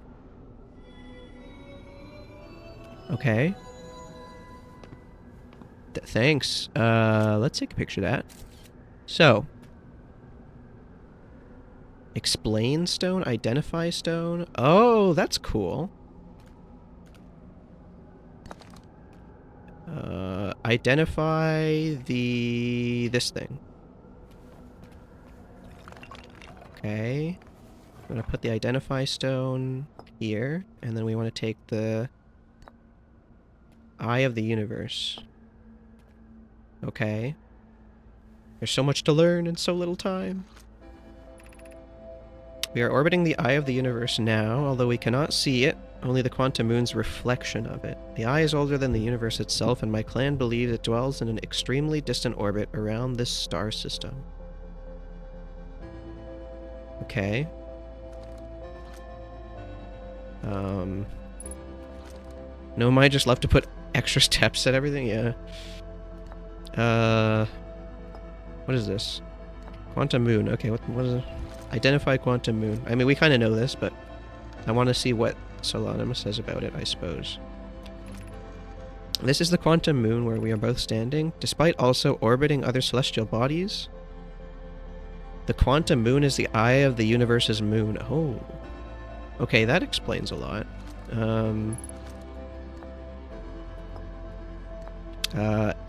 Speaker 1: Okay. Thanks. Let's take a picture of that. So. Explain stone? Identify stone? Oh, that's cool. Identify this thing. Okay. I'm gonna put the identify stone here, and then we want to take the Eye of the Universe. Okay. There's so much to learn in so little time. We are orbiting the Eye of the Universe now, although we cannot see it, only the quantum moon's reflection of it. The Eye is older than the universe itself, and my clan believes it dwells in an extremely distant orbit around this star system. Okay. No, I just love to put extra steps at everything, yeah. What is this? Quantum moon, okay, what is it? Identify quantum moon. I mean, we kind of know this, but I want to see what Solanum says about it, I suppose. This is the quantum moon where we are both standing, despite also orbiting other celestial bodies. The quantum moon is the eye of the universe's moon. Oh. Okay, that explains a lot.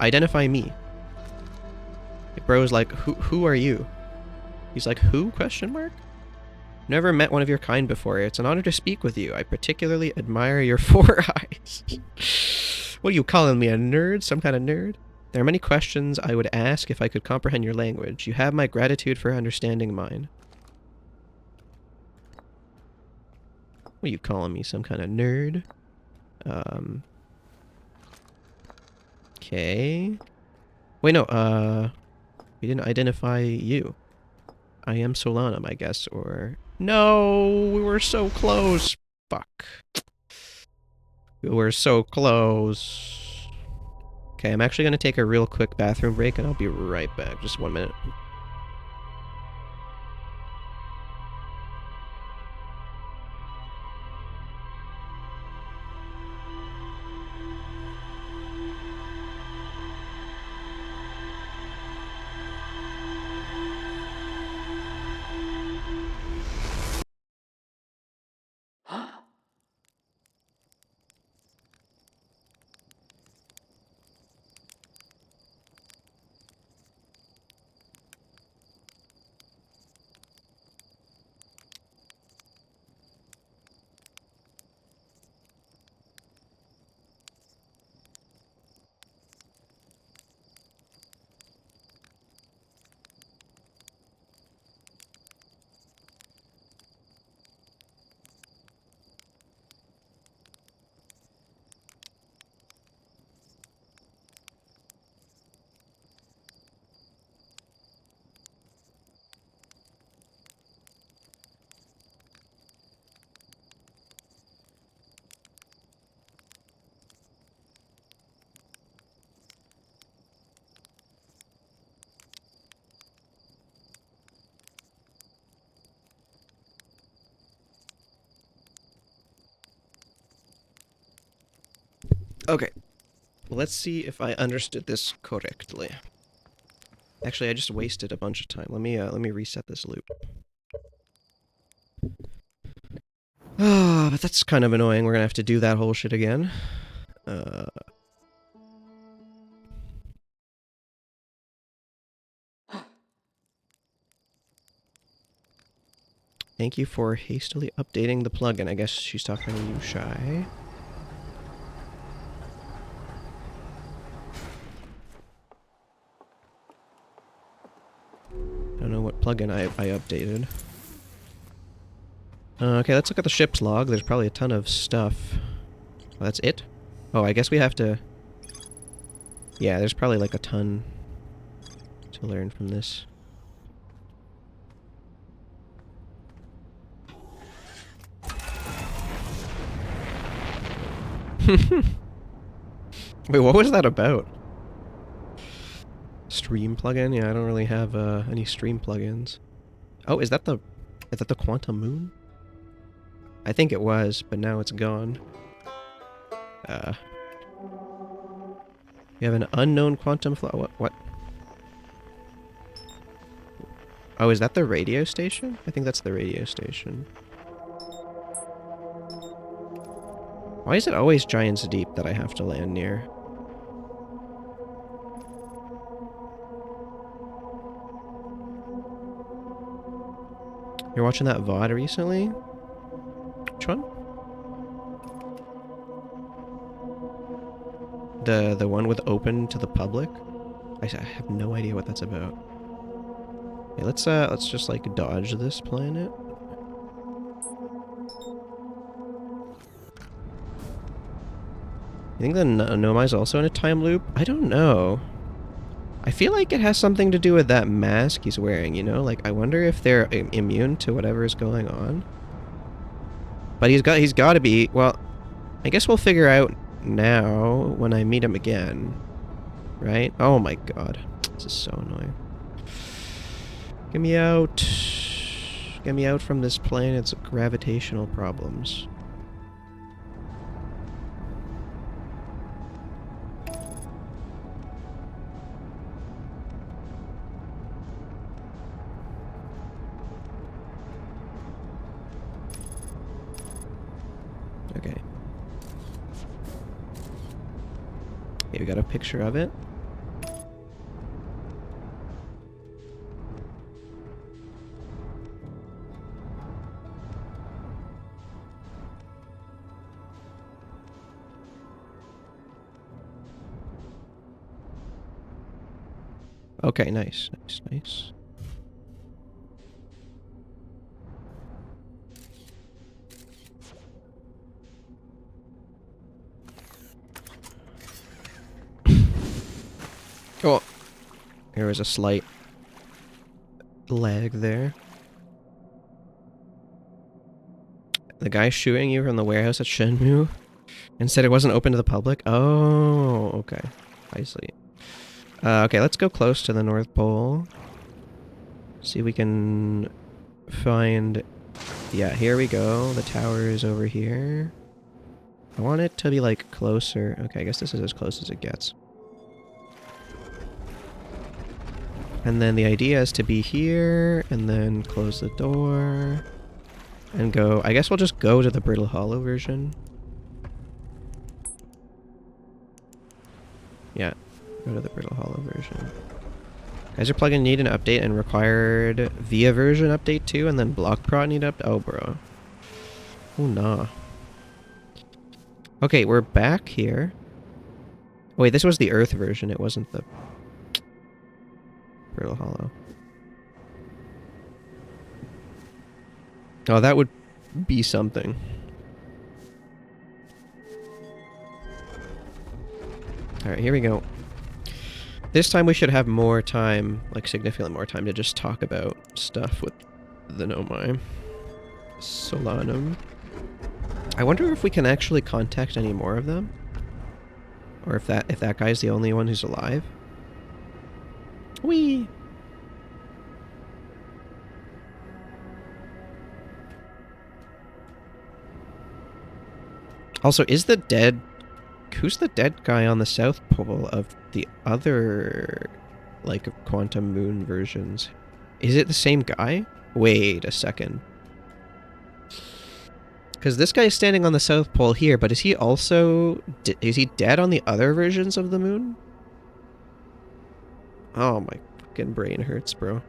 Speaker 1: Identify me. Bro's like, who are you? He's like, who? Question mark? Never met one of your kind before. It's an honor to speak with you. I particularly admire your 4 eyes. What are you calling me, a nerd? Some kind of nerd? There are many questions I would ask if I could comprehend your language. You have my gratitude for understanding mine. What are you calling me, some kind of nerd? Okay. Wait, no, we didn't identify you. I am Solanum, I guess, or... No! We were so close! Fuck. We were so close. Okay, I'm actually gonna take a real quick bathroom break, and I'll be right back. Just 1 minute. Okay. Let's see if I understood this correctly. Actually, I just wasted a bunch of time. Let me reset this loop. Ah, but that's kind of annoying. We're gonna have to do that whole shit again. Thank you for hastily updating the plugin. I guess she's talking to you, Shy. I don't know what plugin I updated. Okay, let's look at the ship's log. There's probably a ton of stuff. Oh, that's it? Oh, I guess we have to... Yeah, there's probably like a ton to learn from this. Wait, what was that about? Stream plugin? Yeah, I don't really have any stream plugins. Oh, is that the quantum moon? I think it was, but now it's gone. You have an unknown quantum flow. What? Oh, is that the radio station? I think that's the radio station. Why is it always Giants Deep that I have to land near? You're watching that VOD recently? Which one? The one with open to the public? I have no idea what that's about. Okay, let's just like dodge this planet. You think the Nomai's also in a time loop? I don't know. I feel like it has something to do with that mask he's wearing, you know? Like, I wonder if they're immune to whatever is going on. But he's got to be... Well, I guess we'll figure out now when I meet him again. Right? Oh my god. This is so annoying. Get me out. Get me out from this planet's gravitational problems. Okay. Okay, we got a picture of it. Okay, nice, nice, nice. Oh, there was a slight lag there. The guy shooting you from the warehouse at Shenmue and said it wasn't open to the public? Oh, okay. I see. Okay, let's go close to the North Pole. See if we can find... Yeah, here we go. The tower is over here. I want it to be, like, closer. Okay, I guess this is as close as it gets. And then the idea is to be here, and then close the door, and go... I guess we'll just go to the Brittle Hollow version. Yeah, go to the Brittle Hollow version. Geyser plugin need an update and required VIA version update too, and then block prot need update. Oh, bro. Oh, nah. Okay, we're back here. Oh, wait, this was the Earth version. It wasn't the Brittle Hollow. Oh, that would be something. Alright, here we go. This time we should have more time, like significantly more time, to just talk about stuff with the Nomai. Solanum. I wonder if we can actually contact any more of them? Or if that guy's the only one who's alive? Whee! Also, is the dead... Who's the dead guy on the South Pole of the other, like, Quantum Moon versions? Is it the same guy? Wait a second. Because this guy is standing on the South Pole here, but is he also... is he dead on the other versions of the moon? Oh, my fucking brain hurts, bro.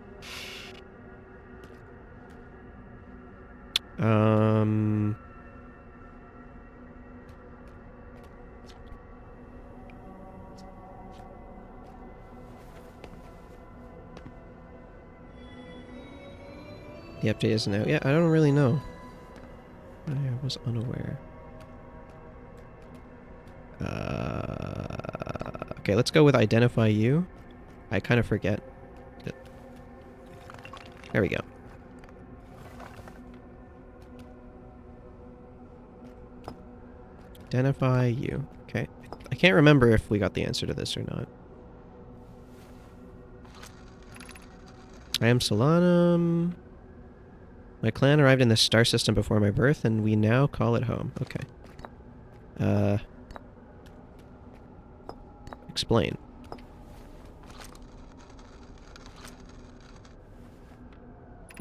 Speaker 1: The update isn't out yet? I don't really know. I was unaware. Okay, let's go with identify you. I kind of forget. There we go. Identify you. Okay. I can't remember if we got the answer to this or not. I am Solanum. My clan arrived in the star system before my birth, and we now call it home. Okay. Explain.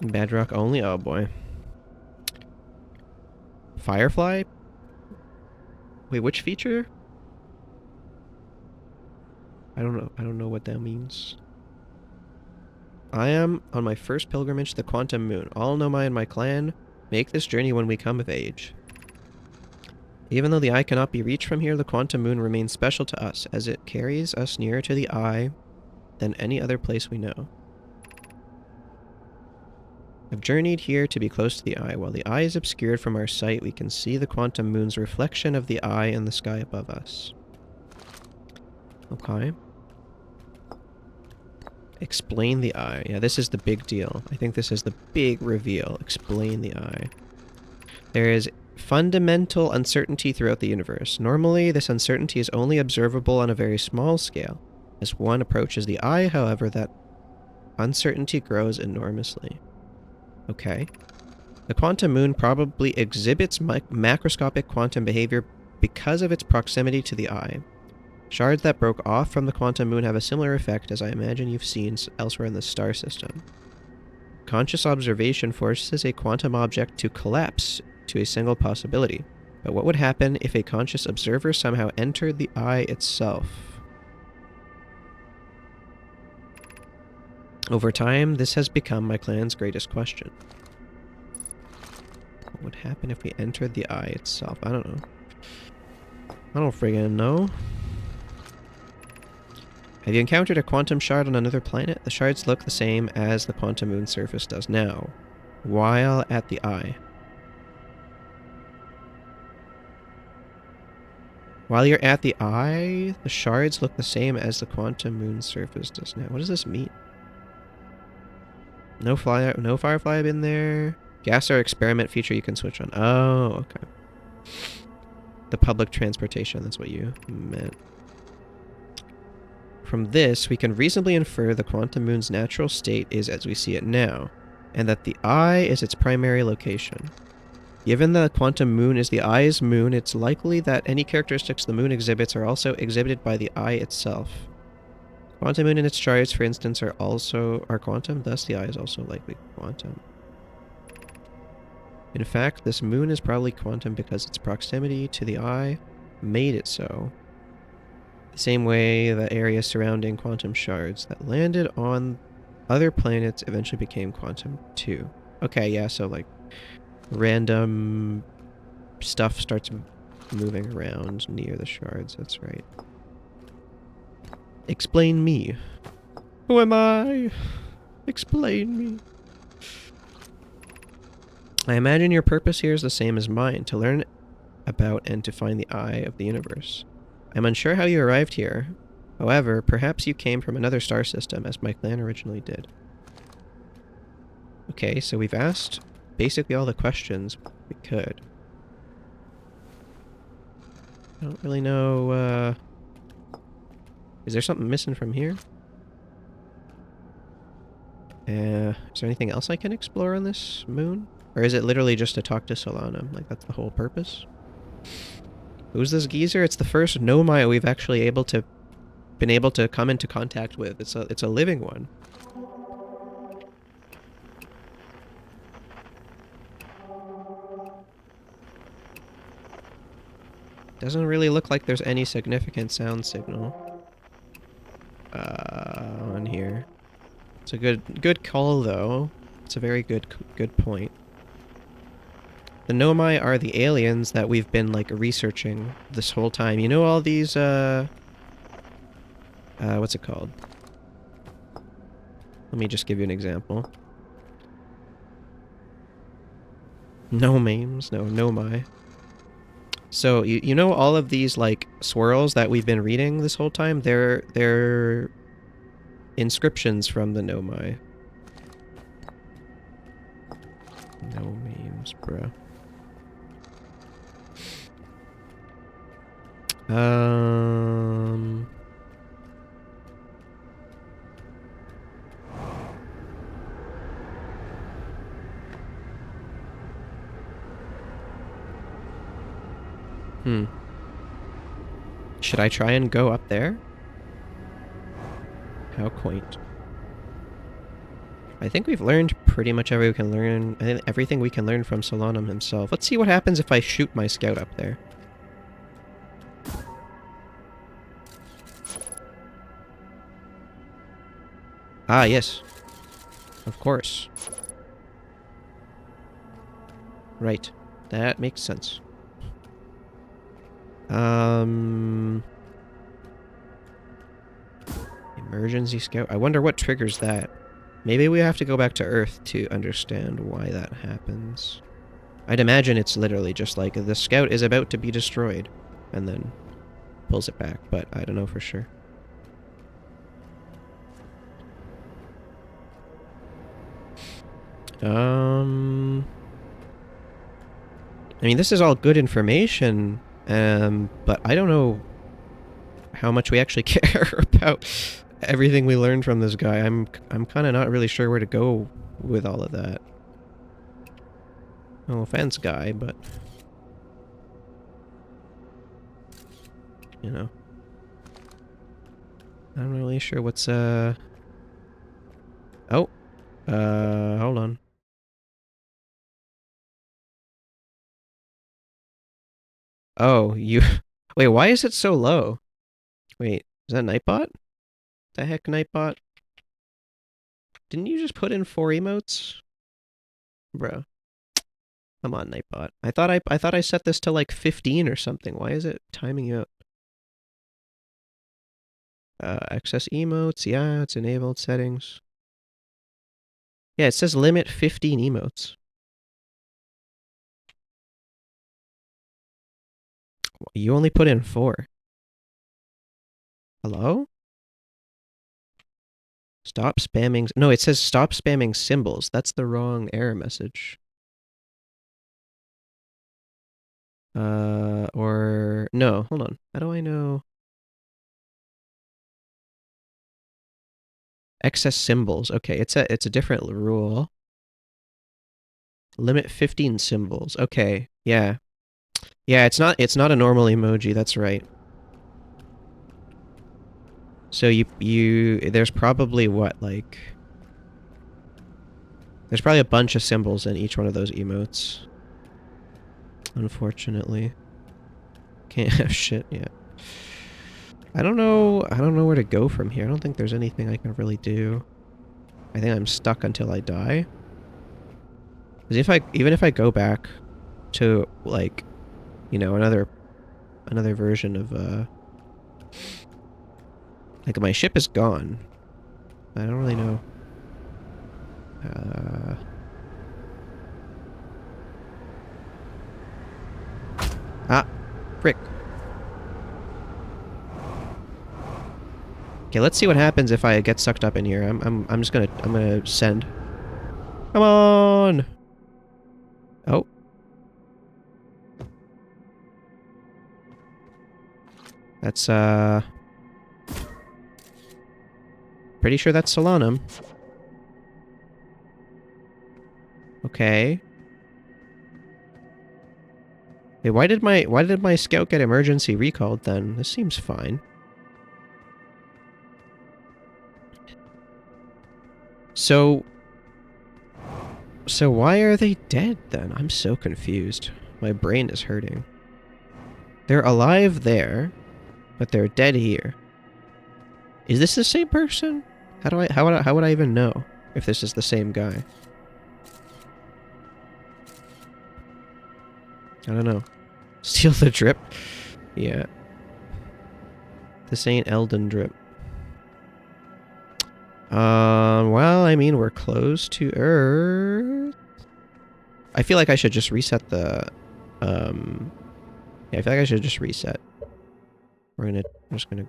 Speaker 1: Bedrock only? Oh boy. Firefly? Wait, which feature? I don't know. I don't know what that means. I am on my first pilgrimage to the Quantum Moon. All Nomai in my clan make this journey when we come of age. Even though the eye cannot be reached from here, the Quantum Moon remains special to us, as it carries us nearer to the eye than any other place we know. I've journeyed here to be close to the eye. While the eye is obscured from our sight, we can see the Quantum Moon's reflection of the eye in the sky above us. Okay. Explain the eye. Yeah, this is the big deal. I think this is the big reveal. Explain the eye. There is fundamental uncertainty throughout the universe. Normally, this uncertainty is only observable on a very small scale. As one approaches the eye, however, that uncertainty grows enormously. Okay. The quantum moon probably exhibits macroscopic quantum behavior because of its proximity to the eye. Shards that broke off from the quantum moon have a similar effect, as I imagine you've seen elsewhere in the star system. Conscious observation forces a quantum object to collapse to a single possibility. But what would happen if a conscious observer somehow entered the eye itself? Over time, this has become my clan's greatest question. What would happen if we entered the eye itself? I don't know. I don't friggin' know. Have you encountered a quantum shard on another planet? The shards look the same as the quantum moon surface does now, while at the eye. While you're at the eye, the shards look the same as the quantum moon surface does now. What does this mean? No firefly in there. Gas or experiment feature you can switch on. Oh, okay. The public transportation, that's what you meant. From this, we can reasonably infer the quantum moon's natural state is as we see it now, and that the eye is its primary location. Given the quantum moon is the eye's moon, it's likely that any characteristics the moon exhibits are also exhibited by the eye itself. Quantum moon and its shards, for instance, are quantum, thus the eye is also likely quantum. In fact, this moon is probably quantum because its proximity to the eye made it so. The same way the area surrounding quantum shards that landed on other planets eventually became quantum too. Okay, yeah, so like random stuff starts moving around near the shards, that's right. Explain me. Who am I? Explain me. I imagine your purpose here is the same as mine, to learn about and to find the eye of the universe. I'm unsure how you arrived here. However, perhaps you came from another star system, as my clan originally did. Okay, so we've asked basically all the questions we could. I don't really know, is there something missing from here? Is there anything else I can explore on this moon? Or is it literally just to talk to Solanum? Like, that's the whole purpose? Who's this geezer? It's the first Nomai we've actually been able to come into contact with. It's a living one. Doesn't really look like there's any significant sound signal on here. It's a good call though. It's a very good point. The Nomai are the aliens that we've been, like, researching this whole time. You know all these, what's it called? Let me just give you an example. Nomames? No, Nomai. So, you know all of these, like, swirls that we've been reading this whole time? They're inscriptions from the Nomai. Nomames, bruh. Um... Hmm. Should I try and go up there? How quaint. I think we've learned pretty much everything we can learn from Solanum himself. Let's see what happens if I shoot my scout up there. Ah, yes. Of course. Right. That makes sense. Emergency scout. I wonder what triggers that. Maybe we have to go back to Earth to understand why that happens. I'd imagine it's literally just like the scout is about to be destroyed and then pulls it back, but I don't know for sure. I mean, this is all good information, but I don't know how much we actually care about everything we learned from this guy. I'm kind of not really sure where to go with all of that. No offense, guy, but you know, I'm not really sure what's oh, hold on. Oh, you wait, why is it so low? Wait, is that Nightbot? The heck, Nightbot? Didn't you just put in 4 emotes? Bro. Come on, Nightbot. I thought I set this to like 15 or something. Why is it timing you out? Access emotes. Yeah, it's enabled settings. Yeah, it says limit 15 emotes. You only put in 4. Hello? Stop spamming. No, it says stop spamming symbols. That's the wrong error message. Or no, hold on. How do I know? Excess symbols. Okay, it's a different rule. Limit 15 symbols. Okay, yeah. Yeah, it's not a normal emoji, that's right. So there's probably what, like there's probably a bunch of symbols in each one of those emotes. Unfortunately. Can't have shit yet. I don't know where to go from here. I don't think there's anything I can really do. I think I'm stuck until I die. Because even if I go back to like, you know, another version of like my ship is gone. I don't really know. Ah, frick. Okay, let's see what happens if I get sucked up in here. I'm gonna send. Come on. Oh. That's pretty sure that's Solanum. Okay. Hey, why did my scout get emergency recalled then? This seems fine. So why are they dead then? I'm so confused. My brain is hurting. They're alive there, but they're dead here. Is this the same person? How would I even know if this is the same guy? I don't know. Steal the drip? Yeah. This ain't Elden drip. Well, I mean, we're close to Earth. I feel like I should just reset the, yeah, I feel like I should just reset. I'm just gonna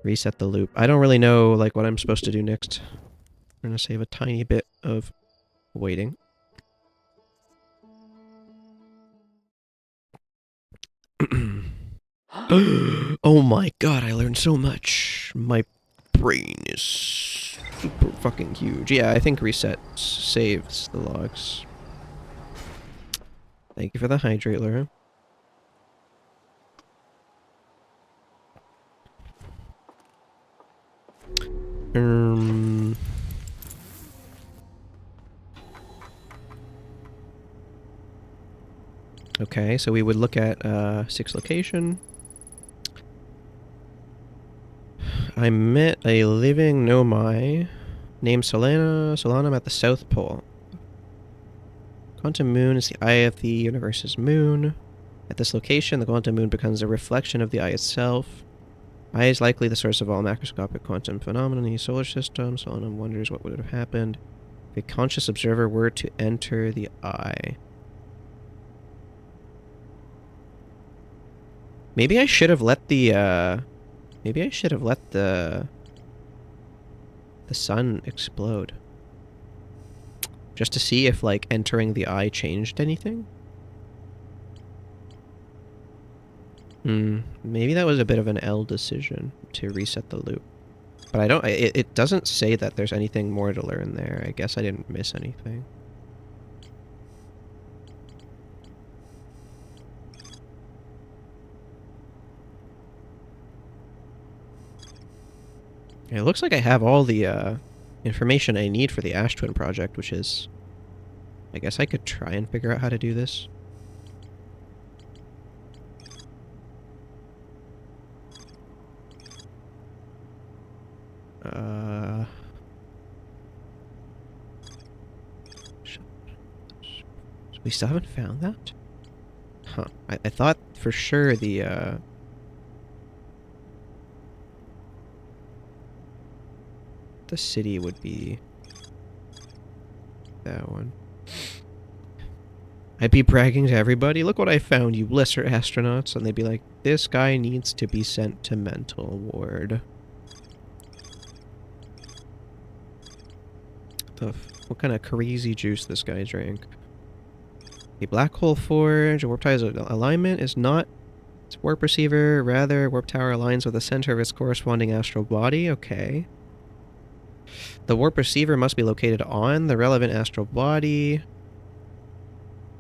Speaker 1: reset the loop. I don't really know, like, what I'm supposed to do next. I'm gonna save a tiny bit of waiting. Oh my god, I learned so much. My brain is super fucking huge. Yeah, I think reset saves the logs. Thank you for the hydrate, Laura. Okay, so we would look at 6 location. I met a living nomai named Solanum at the South Pole. Quantum moon is the eye of the universe's moon. At this location, the quantum moon becomes a reflection of the eye itself. Eye is likely the source of all macroscopic quantum phenomena in the solar system. Solanum wonders what would have happened if a conscious observer were to enter the eye. Maybe I should have let the sun explode. Just to see if, like, entering the eye changed anything? Maybe that was a bit of an L decision to reset the loop. But I don't... It doesn't say that there's anything more to learn there. I guess I didn't miss anything. It looks like I have all the information I need for the Ash Twin project, which is... I guess I could try and figure out how to do this. We still haven't found that? Huh. I thought for sure the city would be that one. I'd be bragging to everybody, look what I found, you lesser astronauts, and they'd be like, this guy needs to be sent to mental ward. What kind of crazy juice this guy drank? A black hole forge, a warp tire's alignment is not its warp receiver, rather warp tower aligns with the center of its corresponding astral body, okay. The warp receiver must be located on the relevant astral body.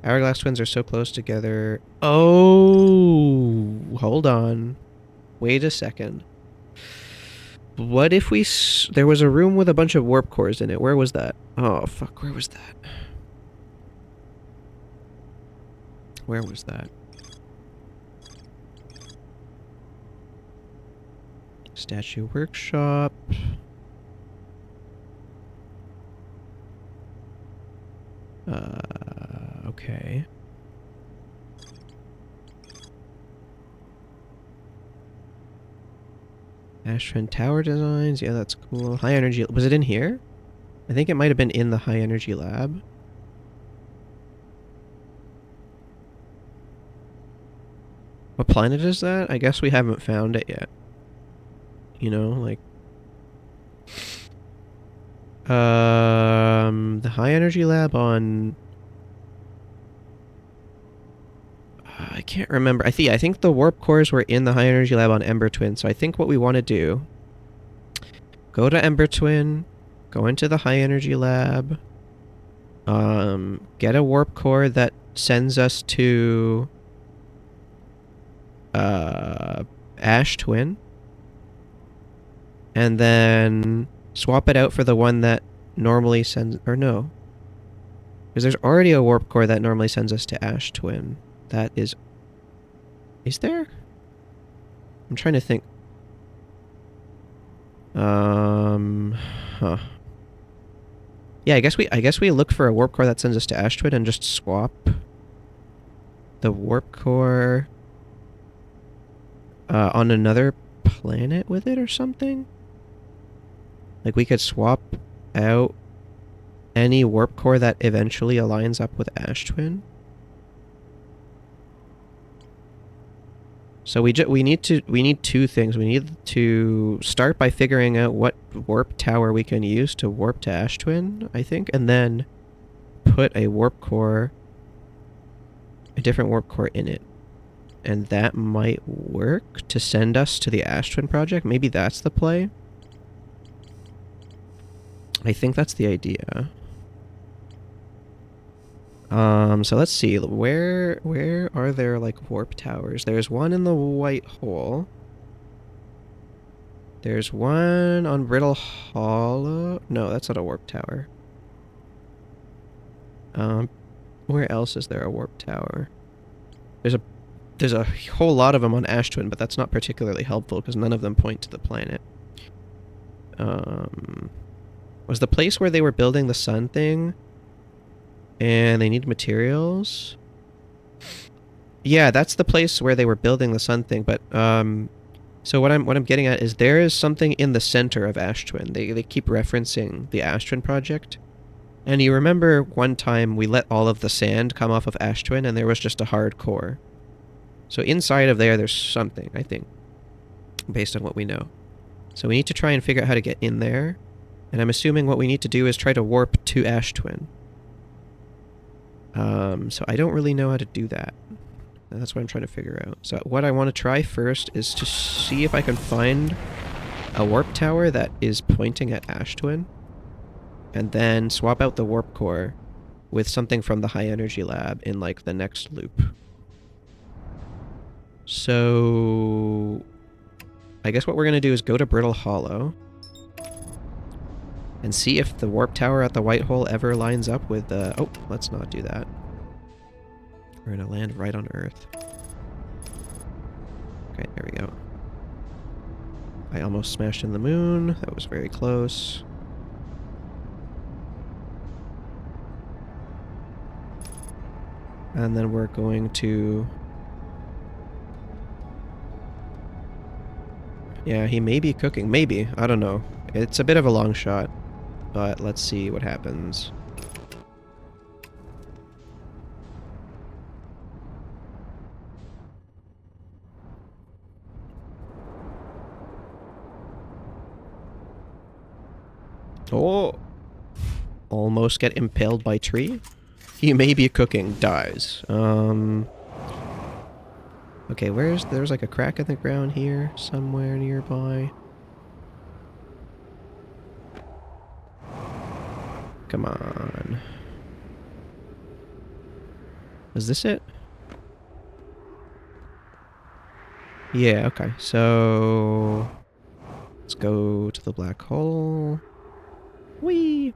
Speaker 1: Hourglass twins are so close together. Oh, hold on. Wait a second. What if we... There was a room with a bunch of warp cores in it. Where was that? Oh, fuck. Where was that? Where was that? Statue workshop. Okay. Ashtrend tower designs. Yeah, that's cool. High energy. Was it in here? I think it might have been in the high energy lab. What planet is that? I guess we haven't found it yet. You know, like... the high energy lab on... I can't remember. I think the warp cores were in the high energy lab on Ember Twin, so I think what we want to do... Go to Ember Twin, go into the high energy lab, get a warp core that sends us to... Ash Twin, and then swap it out for the one that normally sends... Or no. Because there's already a warp core that normally sends us to Ash Twin. That is... Is there? I'm trying to think. Huh. Yeah, I guess we look for a warp core that sends us to Ash Twin and just swap the warp core on another planet with it or something? Like, we could swap out any warp core that eventually aligns up with Ash Twin. So we need two things. We need to start by figuring out what warp tower we can use to warp to Ash Twin, I think, and then put a warp core, a different warp core in it. And that might work to send us to the Ash Twin project. Maybe that's the play. I think that's the idea. So let's see. Where are there, like, warp towers? There's one in the White Hole. There's one on Brittle Hollow. No, that's not a warp tower. Where else is there a warp tower? There's a whole lot of them on Ash Twin, but that's not particularly helpful because none of them point to the planet. Was the place where they were building the sun thing and they need materials? Yeah, that's the place where they were building the sun thing, but so what I'm getting at is there is something in the center of Ash Twin. They keep referencing the Ash Twin project. And you remember one time we let all of the sand come off of Ash Twin and there was just a hard core. So inside of there's something, I think, based on what we know. So we need to try and figure out how to get in there. And I'm assuming what we need to do is try to warp to Ash Twin. So I don't really know how to do that. And that's what I'm trying to figure out. So what I want to try first is to see if I can find a warp tower that is pointing at Ash Twin. And then swap out the warp core with something from the high energy lab in, like, the next loop. So I guess what we're going to do is go to Brittle Hollow and see if the warp tower at the White Hole ever lines up with the... Oh, let's not do that. We're going to land right on Earth. Okay, there we go. I almost smashed in the moon. That was very close. And then we're going to... Yeah, he may be cooking. Maybe. I don't know. It's a bit of a long shot. But let's see what happens. Oh! Almost get impaled by tree. He may be cooking. Dies. Okay, there's like a crack in the ground here, somewhere nearby. Come on. Was this it? Yeah, okay. So let's go to the black hole. Whee!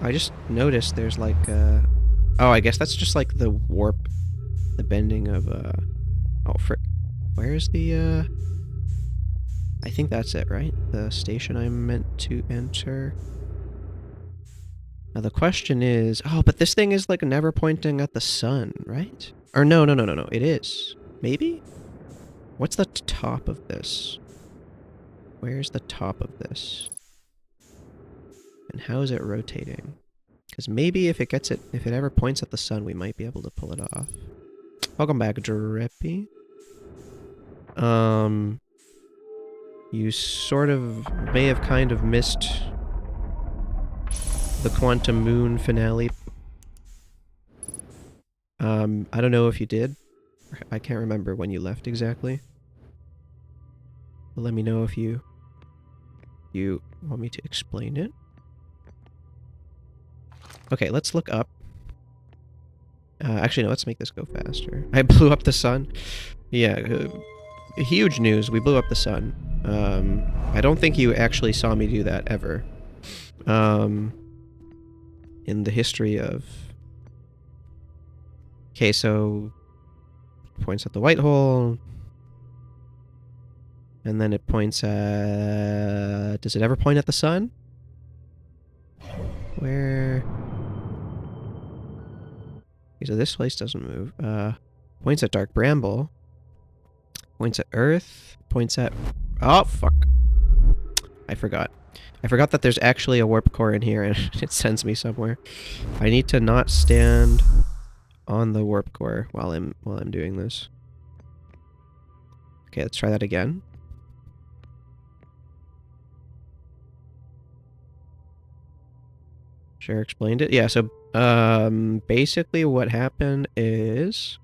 Speaker 1: I just noticed there's like oh, I guess that's just like the warp, the bending of oh frick. Where's the I think that's it, right? The station I'm meant to enter. Now the question is, oh, but this thing is like never pointing at the sun, right? Or no, it is. Maybe? What's the top of this? Where's the top of this? And how is it rotating? Because maybe if it ever points at the sun, we might be able to pull it off. Welcome back, Drippy. You sort of may have kind of missed the Quantum Moon finale. I don't know if you did. I can't remember when you left exactly. But let me know if you want me to explain it. Okay, let's look up. Actually, no, let's make this go faster. I blew up the sun. Yeah, huge news. We blew up the sun. I don't think you actually saw me do that ever. In the history of... Okay, so... Points at the white hole. And then it points at... Does it ever point at the sun? Where... Okay, so this place doesn't move. Points at Dark Bramble. Points at Earth. Points at... Oh, fuck. I forgot. I forgot that there's actually a warp core in here and it sends me somewhere. I need to not stand on the warp core while I'm doing this. Okay, let's try that again. Cher explained it. Yeah, so basically what happened is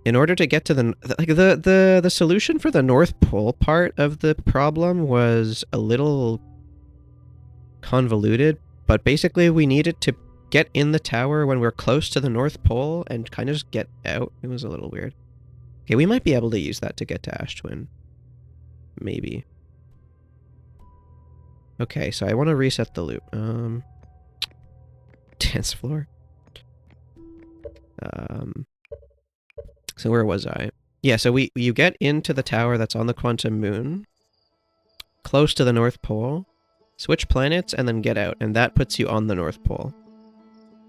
Speaker 1: in order to get to the solution for the North Pole part of the problem was a little convoluted, but basically we needed to get in the tower when we're close to the North Pole and kind of just get out. It was a little weird. Okay, we might be able to use that to get to Ash Twin. Maybe. Okay, so I want to reset the loop. Dance floor. So where was I? Yeah, so you get into the tower that's on the quantum moon, close to the North Pole, switch planets, and then get out, and that puts you on the North Pole.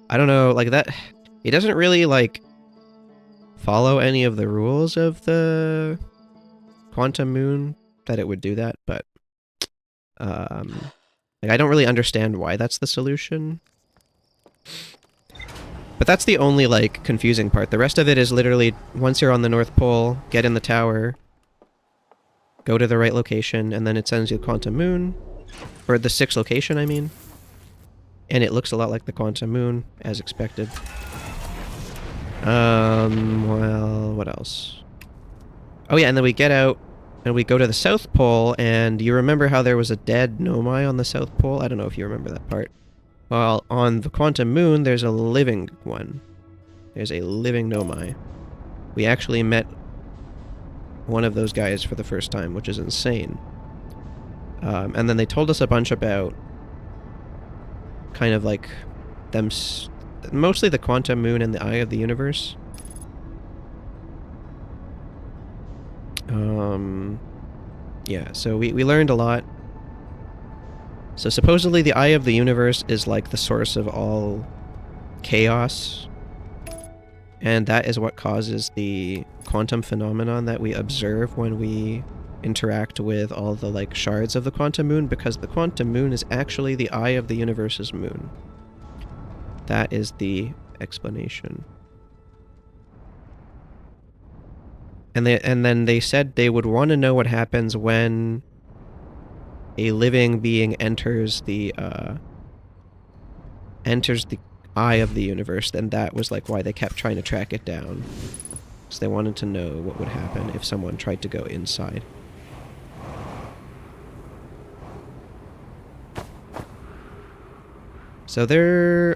Speaker 1: I don't know, like that... It doesn't really, like, follow any of the rules of the quantum moon that it would do that, but... like, I don't really understand why that's the solution. But that's the only, like, confusing part. The rest of it is literally, once you're on the North Pole, get in the tower, go to the right location, and then it sends you the quantum moon. Or the 6th location, I mean. And it looks a lot like the quantum moon, as expected. Well, what else? Oh yeah, and then we get out, and we go to the South Pole, and you remember how there was a dead Nomai on the South Pole? I don't know if you remember that part. Well, on the quantum moon, there's a living one. There's a living Nomai. We actually met one of those guys for the first time, which is insane. And then they told us a bunch about kind of like them, mostly the quantum moon and the eye of the universe. Yeah, so we learned a lot. So supposedly the eye of the universe is like the source of all chaos. And that is what causes the quantum phenomenon that we observe when we interact with all the like shards of the quantum moon, because the quantum moon is actually the eye of the universe's moon. That is the explanation. And then they said they would want to know what happens when a living being enters the eye of the universe. Then that was like why they kept trying to track it down, because they wanted to know what would happen if someone tried to go inside. So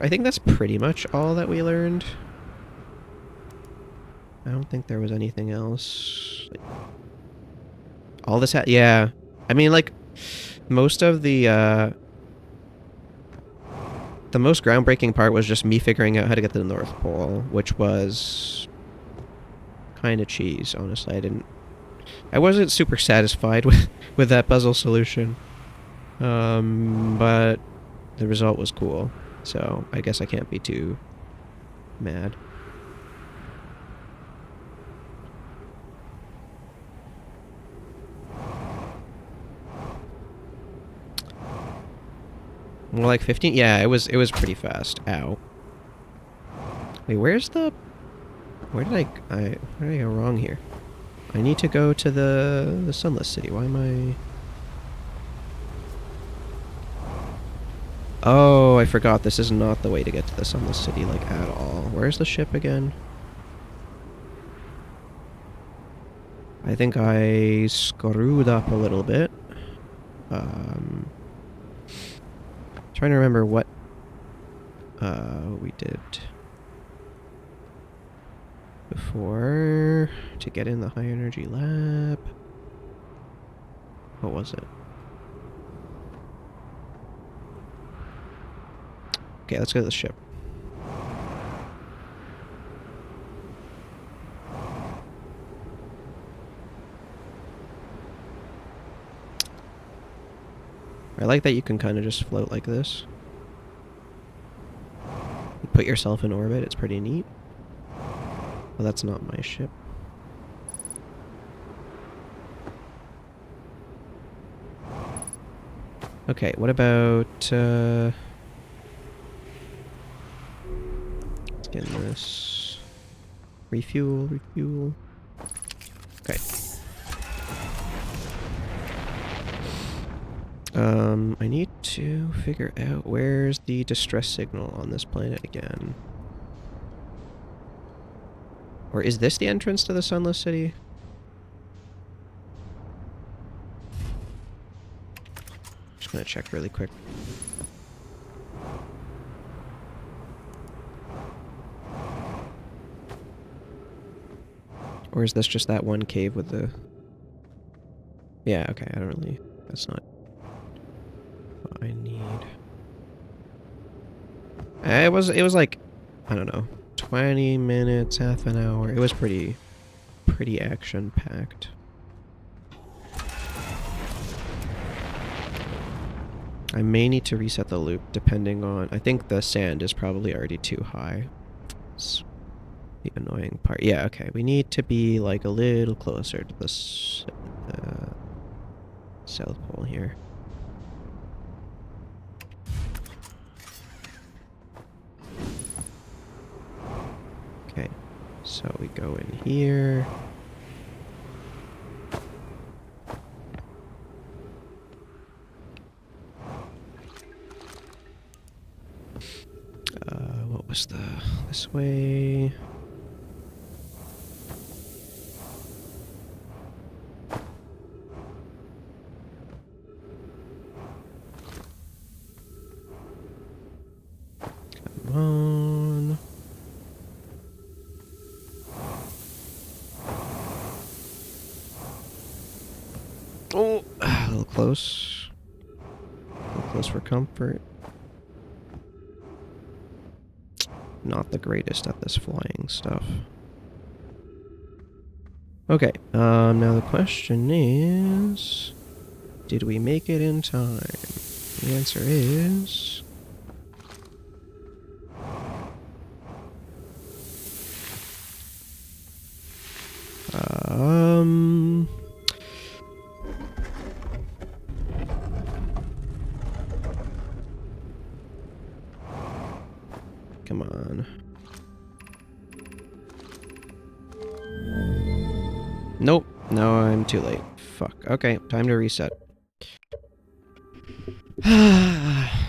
Speaker 1: I think that's pretty much all that we learned. I don't think there was anything else. Like, all this yeah. I mean, like, most of the most groundbreaking part was just me figuring out how to get to the North Pole, which was kind of cheese, honestly. I wasn't super satisfied with that puzzle solution. But the result was cool, so I guess I can't be too mad. More like 15? Yeah, it was pretty fast. Ow. Wait, where did I go wrong here? I need to go to the Sunless City. Why am I... Oh, I forgot. This is not the way to get to the Sunless City, like, at all. Where's the ship again? I think I screwed up a little bit. Trying to remember what we did before to get in the high energy lab. What was it? Okay, let's go to the ship. I like that you can kind of just float like this. You put yourself in orbit, it's pretty neat. Well, that's not my ship. Okay, what about, let's get in this. Refuel. Okay. I need to figure out where's the distress signal on this planet again. Or is this the entrance to the Sunless City? Just gonna check really quick. Or is this just that one cave with the... Yeah, okay, I don't really... That's not what I need. It was like, I don't know, 20 minutes, half an hour. It was pretty action-packed. I may need to reset the loop depending on... I think the sand is probably already too high. It's the annoying part. Yeah, okay. We need to be like a little closer to the South Pole here. Okay, so we go in here. What was this way? Come on. Oh, a little close. A little close for comfort. Not the greatest at this flying stuff. Okay, now the question is... Did we make it in time? The answer is... Come on. Nope. No, I'm too late. Fuck. Okay, time to reset.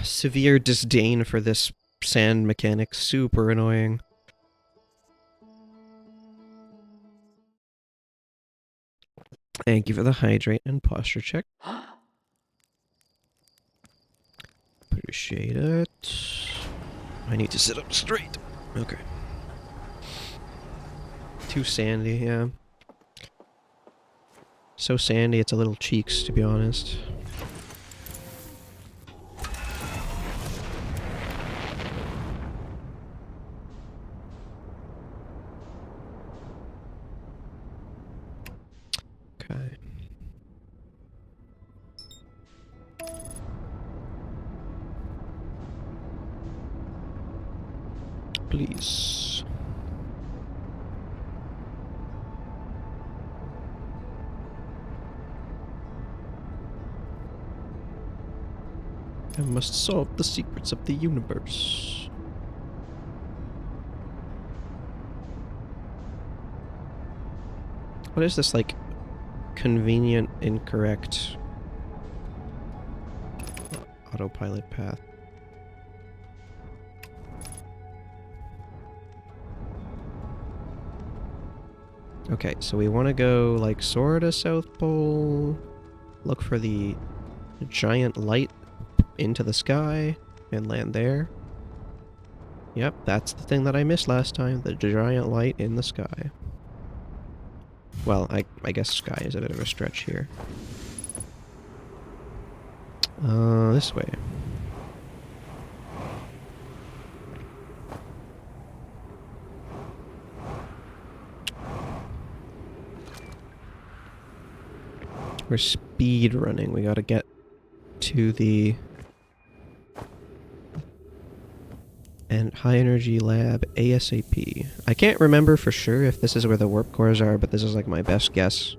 Speaker 1: Severe disdain for this sand mechanic. Super annoying. Thank you for the hydrate and posture check. Appreciate it. I need to sit up straight. Okay. Too sandy, yeah. So sandy, it's a little cheeks, to be honest. Okay. Please. I must solve the secrets of the universe. What is this, like, convenient, incorrect autopilot path? Okay, so we want to go, like, sorta South Pole, look for the giant light into the sky, and land there. Yep, that's the thing that I missed last time, the giant light in the sky. Well, I guess sky is a bit of a stretch here. This way. We're speed running. We gotta get to the high energy lab ASAP. I can't remember for sure if this is where the warp cores are, but this is like my best guess.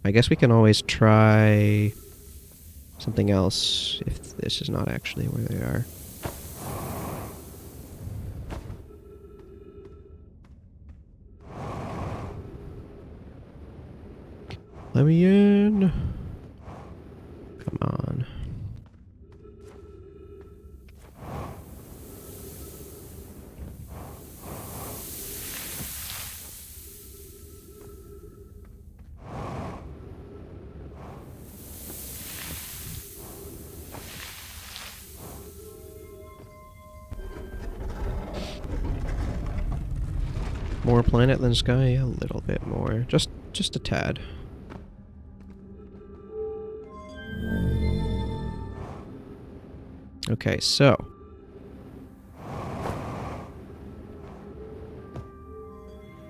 Speaker 1: I guess we can always try something else if this is not actually where they are. Let me in. on. Come on. More planet than sky? A little bit more. Just a tad. Okay, so.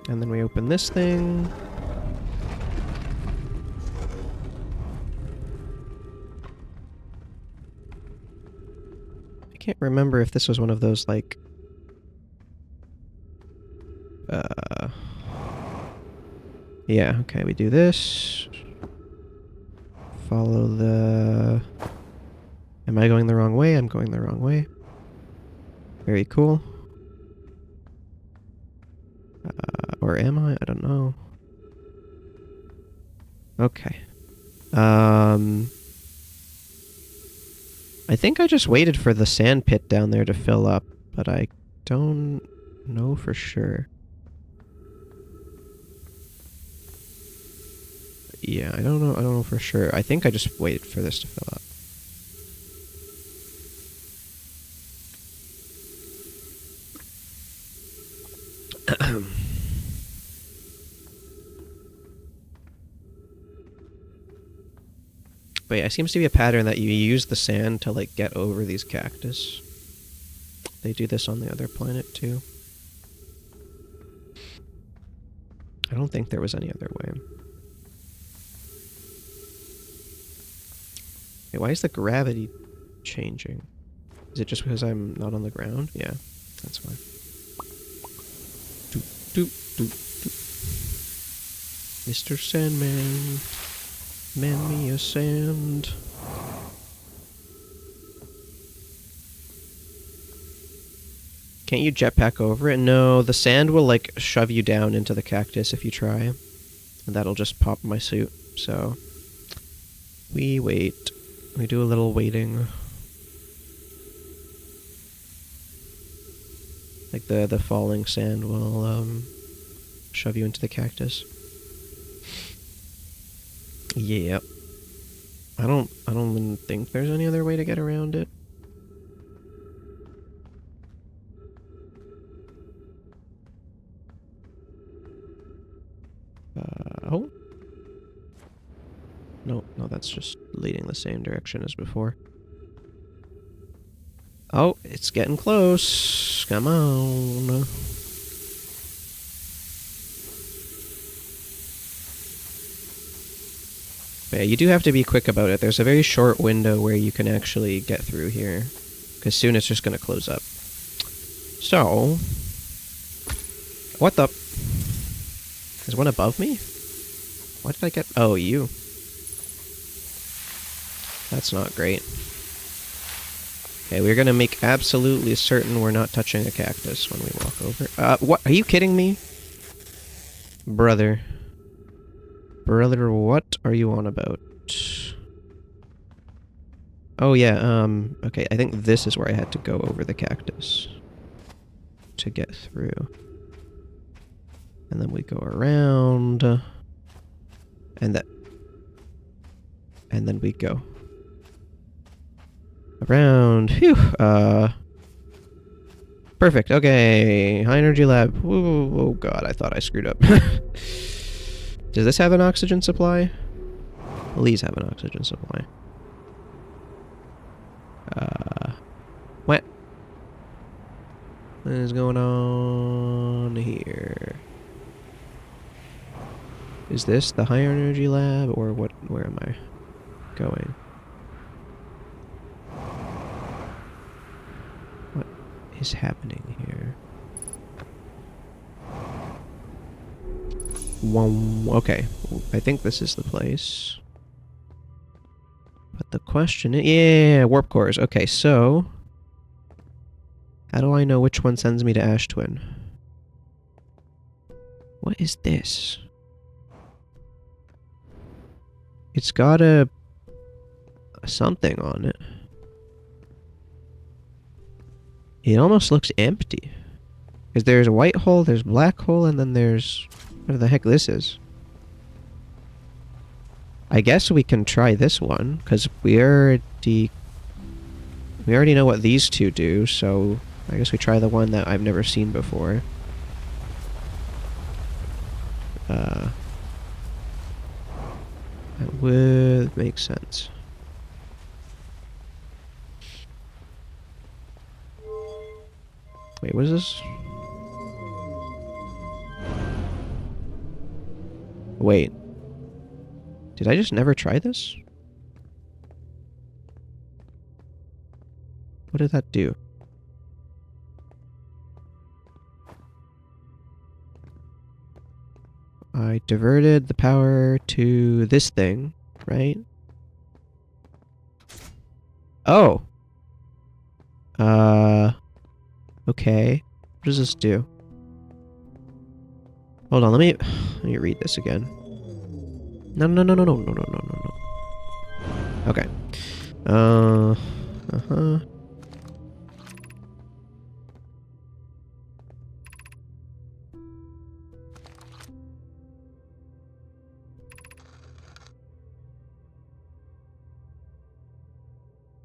Speaker 1: And then we open this thing. I can't remember if this was one of those, like... Yeah, okay, we do this. Follow the... Am I going the wrong way? I'm going the wrong way. Very cool. Or am I? I don't know. Okay. I think I just waited for the sand pit down there to fill up, but I don't know for sure. Yeah, I don't know for sure. I think I just waited for this to fill up. But yeah, it seems to be a pattern that you use the sand to, like, get over these cactus. They do this on the other planet, too. I don't think there was any other way. Hey, why is the gravity changing? Is it just because I'm not on the ground? Yeah, that's why. Doop, doop, doop, doop. Mr. Sandman, man me a sand. Can't you jetpack over it? No, the sand will, like, shove you down into the cactus if you try. And that'll just pop my suit, so... We wait. We do a little waiting. Like the falling sand will shove you into the cactus. Yep. I don't even think there's any other way to get around it. Oh. No, that's just leading the same direction as before. Oh, it's getting close. Come on. But yeah, you do have to be quick about it. There's a very short window where you can actually get through here. Because soon it's just going to close up. So... What the... Is one above me? Why did I get... Oh, you. That's not great. Okay, we're gonna make absolutely certain we're not touching a cactus when we walk over. What? Are you kidding me? Brother. Brother, what are you on about? Oh, yeah, okay, I think this is where I had to go over the cactus to get through. And then we go around. And then we go around. Phew. Perfect. Okay. High energy lab. Whoa, oh god, I thought I screwed up. Does this have an oxygen supply? Please have an oxygen supply. What? What is going on here? Is this the higher energy lab, or what? Where am I going? What is happening here? Okay, I think this is the place. But the question is... Yeah, warp cores. Okay, so... How do I know which one sends me to Ash Twin? What is this? It's got a something on it. It almost looks empty. Because there's a white hole, there's black hole, and then there's... What the heck this is? I guess we can try this one, because we already know what these two do, so I guess we try the one that I've never seen before. That would make sense. Wait, what is this? Wait. Did I just never try this? What did that do? I diverted the power to this thing, right? Oh! Okay. What does this do? Hold on, let me read this again. No. Okay. Uh-huh.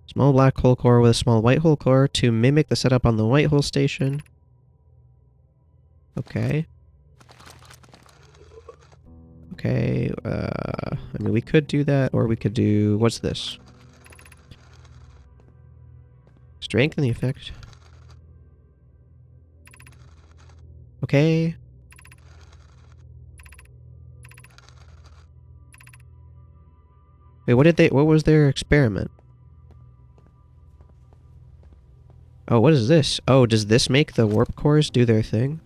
Speaker 1: Small black hole core with a small white hole core to mimic the setup on the white hole station. Okay. Okay, I mean, we could do that, or we could do... What's this? Strengthen the effect. Okay. Wait, what was their experiment? Oh, what is this? Oh, does this make the warp cores do their thing?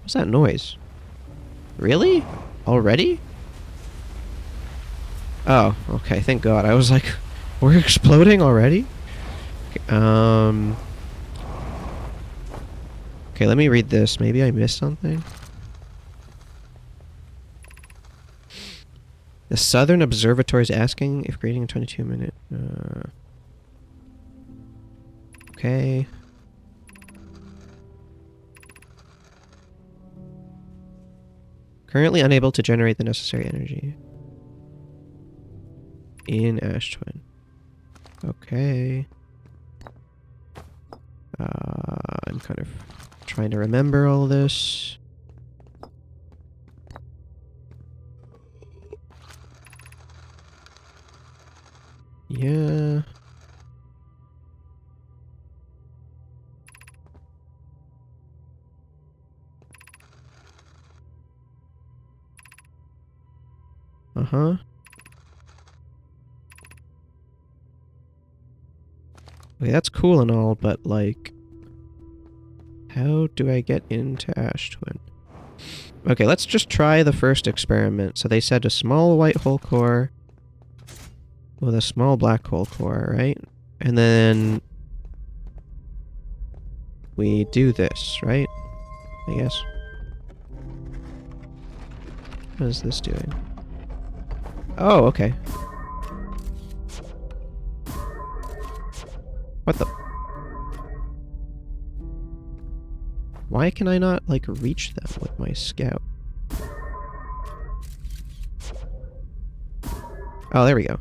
Speaker 1: What's that noise? Really? Already? Oh, okay, thank God. I was like, we're exploding already? Okay, okay, let me read this. Maybe I missed something. The Southern Observatory is asking if creating a 22-minute... okay. Currently unable to generate the necessary energy. In Ash Twin. Okay. I'm kind of trying to remember all this. Yeah. Uh-huh. Okay, that's cool and all, but, like... How do I get into Ash Twin? Okay, let's just try the first experiment. So they said a small white hole core with a small black hole core, right? And then... we do this, right? I guess. What is this doing? Oh, okay. What the... Why can I not, like, reach them with my scout? Oh, there we go.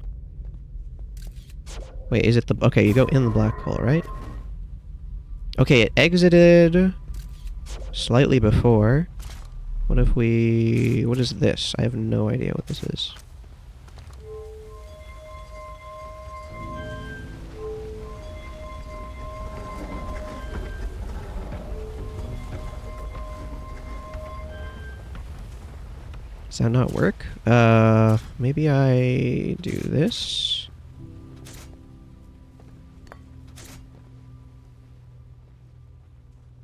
Speaker 1: Wait, is it the... Okay, you go in the black hole, right? Okay, it exited slightly before. What if we... What is this? I have no idea what this is. Does that not work? Maybe I do this?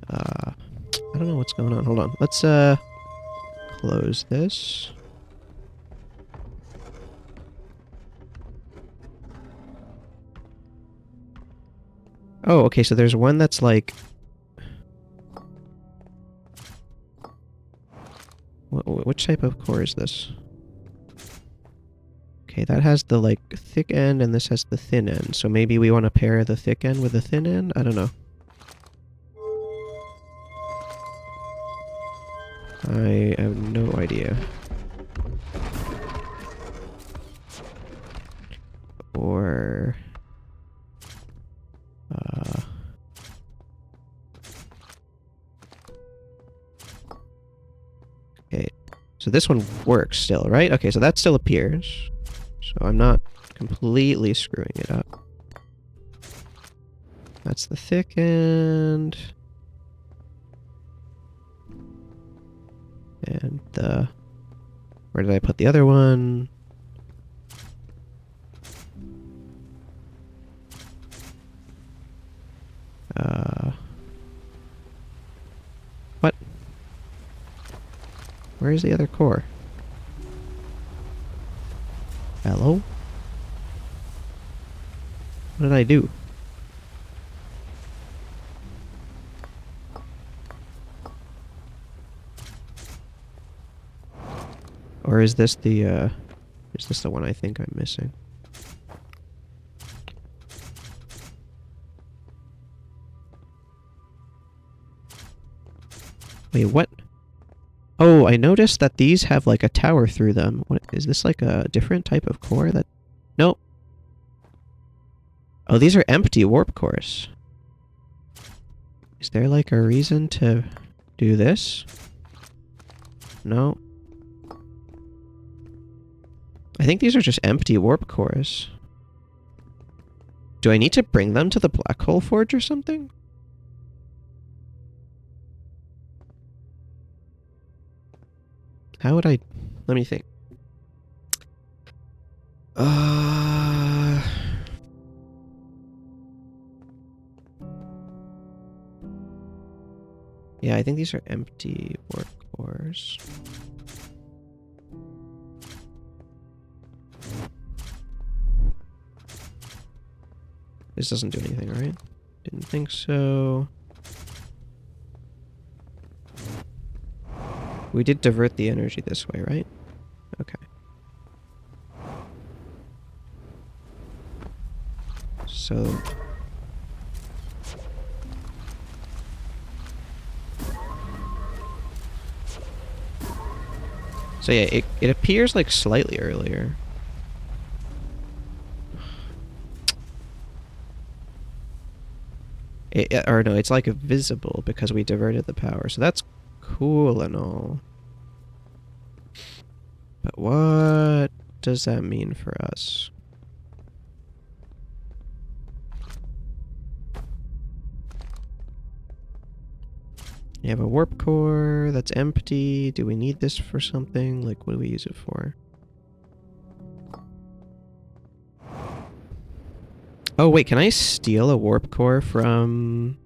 Speaker 1: I don't know what's going on. Hold on. Let's, close this. Oh, okay, so there's one that's like... Which type of core is this? Okay, that has the, like, thick end, and this has the thin end. So maybe we want to pair the thick end with the thin end? I don't know. I have no idea. Or... okay, so this one works still, right? Okay, so that still appears. So I'm not completely screwing it up. That's the thick end. And the... where did I put the other one? What? Where is the other core? Hello? What did I do? Or is this the one I think I'm missing? Wait, what? Oh, I noticed that these have like a tower through them. What is this, like a different type of core that... Nope. Oh, these are empty warp cores. Is there like a reason to do this? No. I think these are just empty warp cores. Do I need to bring them to the black hole forge or something? How would I... let me think. Yeah, I think these are empty warp cores. This doesn't do anything, right? Didn't think so. We did divert the energy this way, right? Okay. So... so yeah, it appears like slightly earlier. Or no, it's like visible because we diverted the power. So that's cool and all. But what does that mean for us? You have a warp core that's empty. Do we need this for something? Like, what do we use it for? Oh, wait, can I steal a warp core from...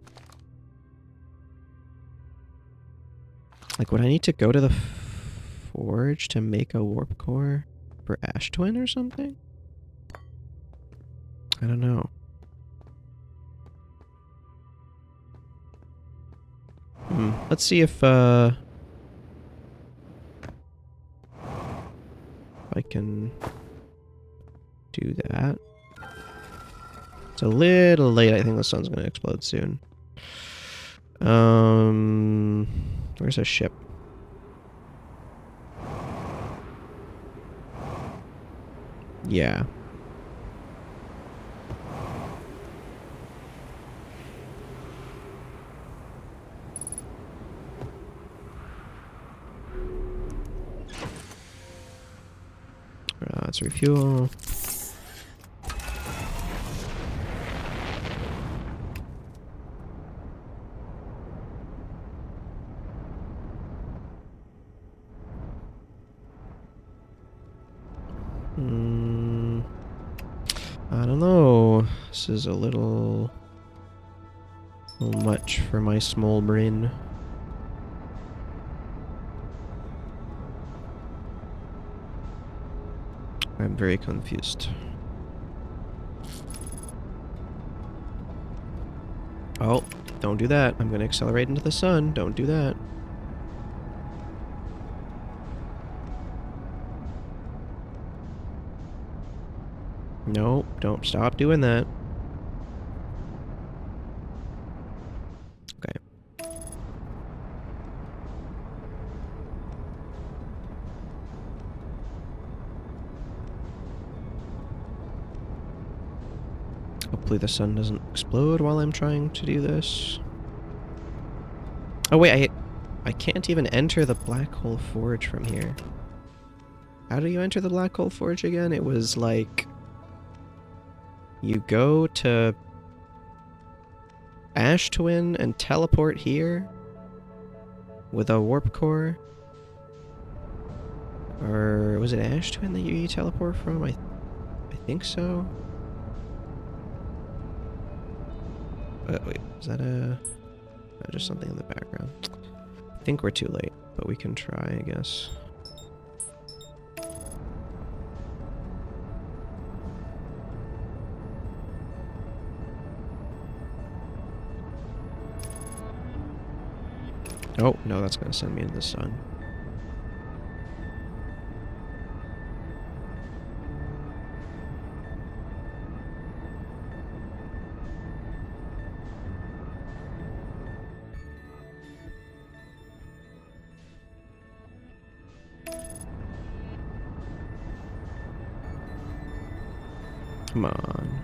Speaker 1: like, would I need to go to the forge to make a warp core for Ash Twin or something? I don't know. Let's see if I can do that. It's a little late. I think the sun's gonna explode soon. Where's our ship? Yeah. Let's refuel. I don't know. This is a little much for my small brain. I'm very confused. Oh, don't do that. I'm gonna accelerate into the sun. Don't do that. No, don't stop doing that. Okay. Hopefully the sun doesn't explode while I'm trying to do this. Oh wait, I can't even enter the black hole forge from here. How do you enter the black hole forge again? It was like... You go to Ash Twin and teleport here with a warp core. Or was it Ash Twin that you teleport from? I think so. Wait, is that a... just something in the background. I think we're too late, but we can try, I guess. Oh, no, that's gonna send me into the sun. Come on.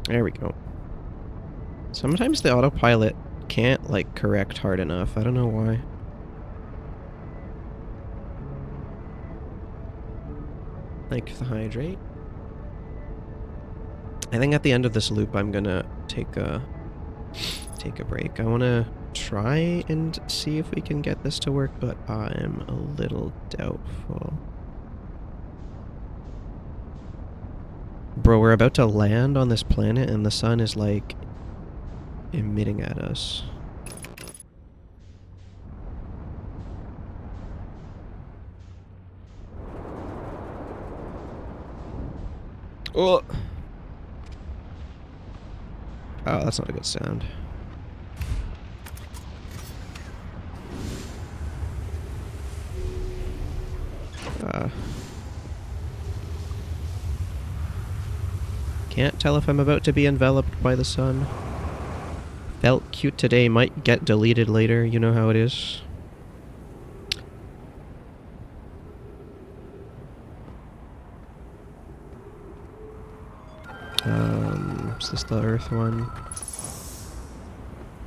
Speaker 1: There we go. Sometimes the autopilot can't, like, correct hard enough. I don't know why. Like the hydrate. I think at the end of this loop I'm gonna take a break. I wanna try and see if we can get this to work, but I'm a little doubtful. Bro, we're about to land on this planet and the sun is like emitting at us. Oh, that's not a good sound. Can't tell if I'm about to be enveloped by the sun. Felt cute today, might get deleted later, you know how it is. Is this the Earth one?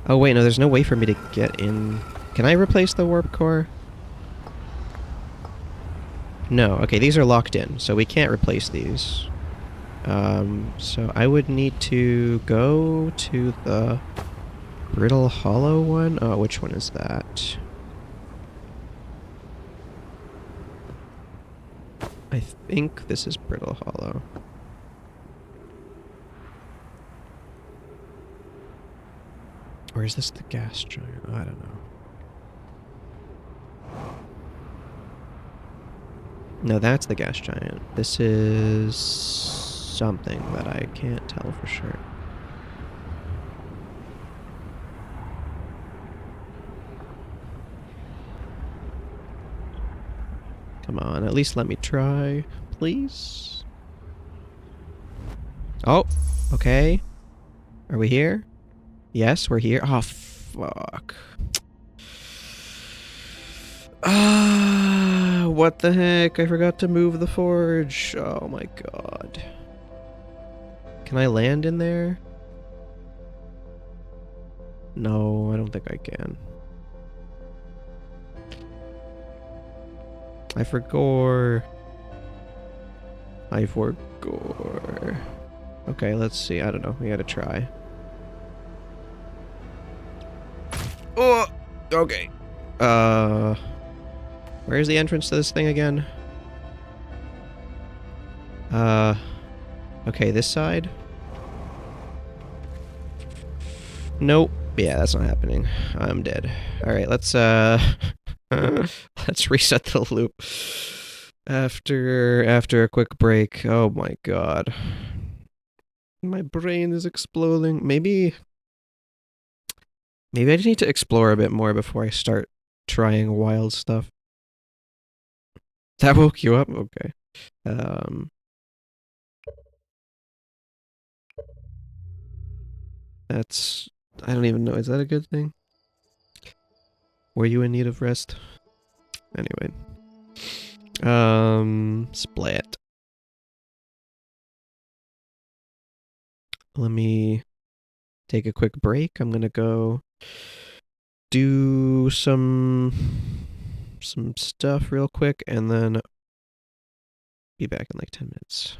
Speaker 1: Oh wait, no, there's no way for me to get in. Can I replace the warp core? No, okay, these are locked in, so we can't replace these. So I would need to go to the Brittle Hollow one? Oh, which one is that? I think this is Brittle Hollow. Or is this the gas giant? I don't know. No, that's the gas giant. This is something that I can't tell for sure. Come on, at least let me try, please. Oh, okay. Are we here? Yes, we're here. Oh, fuck. Ah, what the heck? I forgot to move the forge. Oh my god. Can I land in there? No, I don't think I can. I forgot. Okay, let's see. I don't know. We gotta try. Oh, okay. Where's the entrance to this thing again? Okay, this side? Nope. Yeah, that's not happening. I'm dead. Alright, let's, let's reset the loop. After a quick break. Oh my god. My brain is exploding. Maybe I just need to explore a bit more before I start trying wild stuff. That woke you up? Okay. Um that's I don't even know. Is that a good thing? Were you in need of rest? Anyway. Splat. Let me take a quick break. I'm gonna go do some stuff real quick and then be back in like 10 minutes.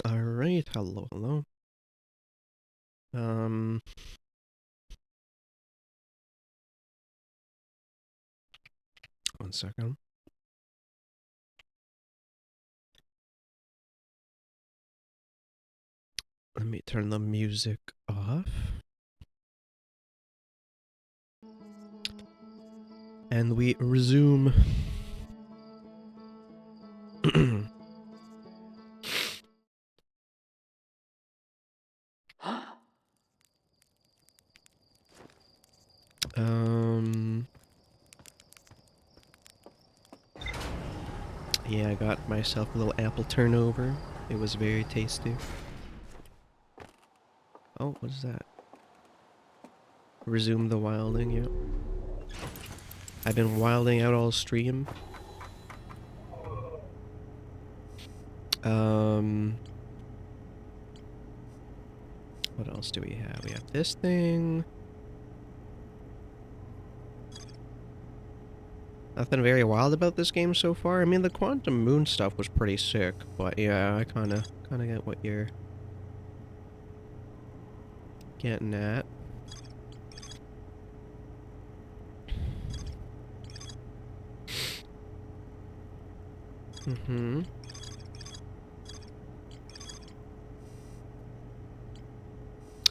Speaker 1: Alright, hello, hello. One second. Let me turn the music off. And we resume. Yeah, I got myself a little apple turnover. It was very tasty. Oh, what is that? Resume the wilding, yep. I've been wilding out all stream. What else do we have? We have this thing. Nothing very wild about this game so far. I mean, the Quantum Moon stuff was pretty sick, but yeah, I kind of get what you're getting at. Mm-hmm.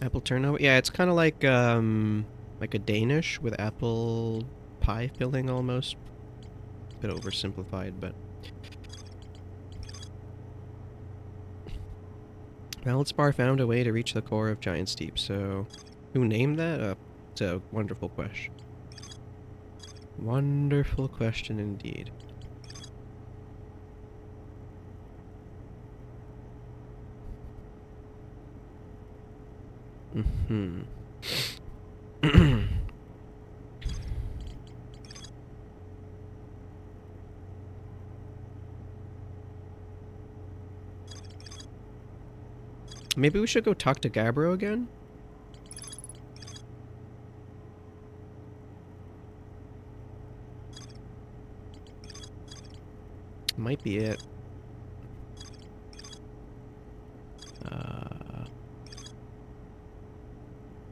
Speaker 1: Apple turnover? Yeah, it's kind of like a Danish with apple pie filling almost. A bit oversimplified, but... Feldspar found a way to reach the core of Giant's Deep, so... Who named that? It's a wonderful question. Wonderful question indeed. Mm-hmm. Maybe we should go talk to Gabbro again? Might be it.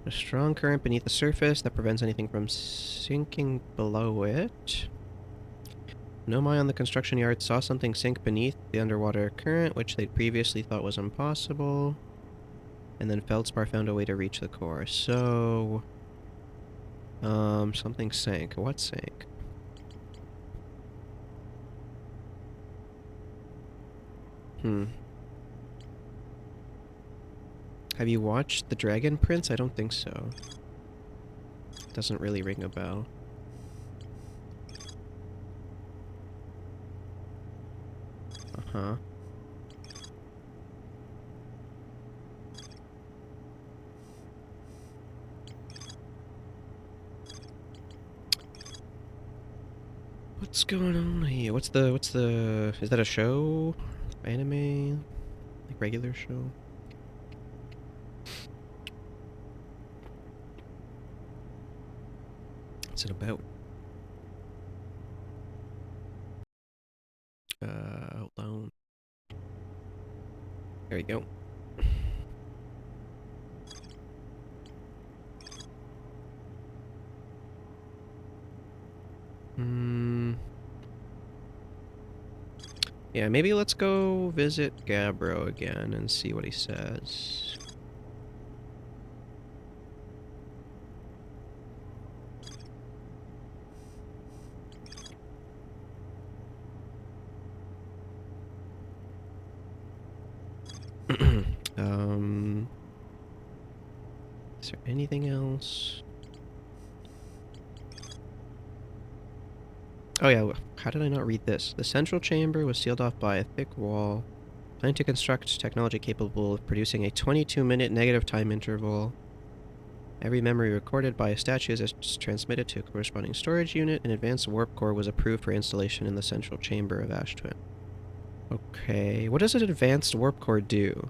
Speaker 1: A strong current beneath the surface that prevents anything from sinking below it. Nomai on the construction yard saw something sink beneath the underwater current, which they previously thought was impossible. And then Feldspar found a way to reach the core. So... something sank. What sank? Have you watched The Dragon Prince? I don't think so. Doesn't really ring a bell. Uh-huh. What's going on here? What's the... Is that a show? Anime? Like regular show? What's it about? Outbound. There you go. Yeah, maybe let's go visit Gabbro again and see what he says. Is there anything else? Oh yeah, how did I not read this? The central chamber was sealed off by a thick wall. Planning to construct technology capable of producing a 22-minute negative time interval. Every memory recorded by a statue is transmitted to a corresponding storage unit. An advanced warp core was approved for installation in the central chamber of Ash Twin. Okay, what does an advanced warp core do?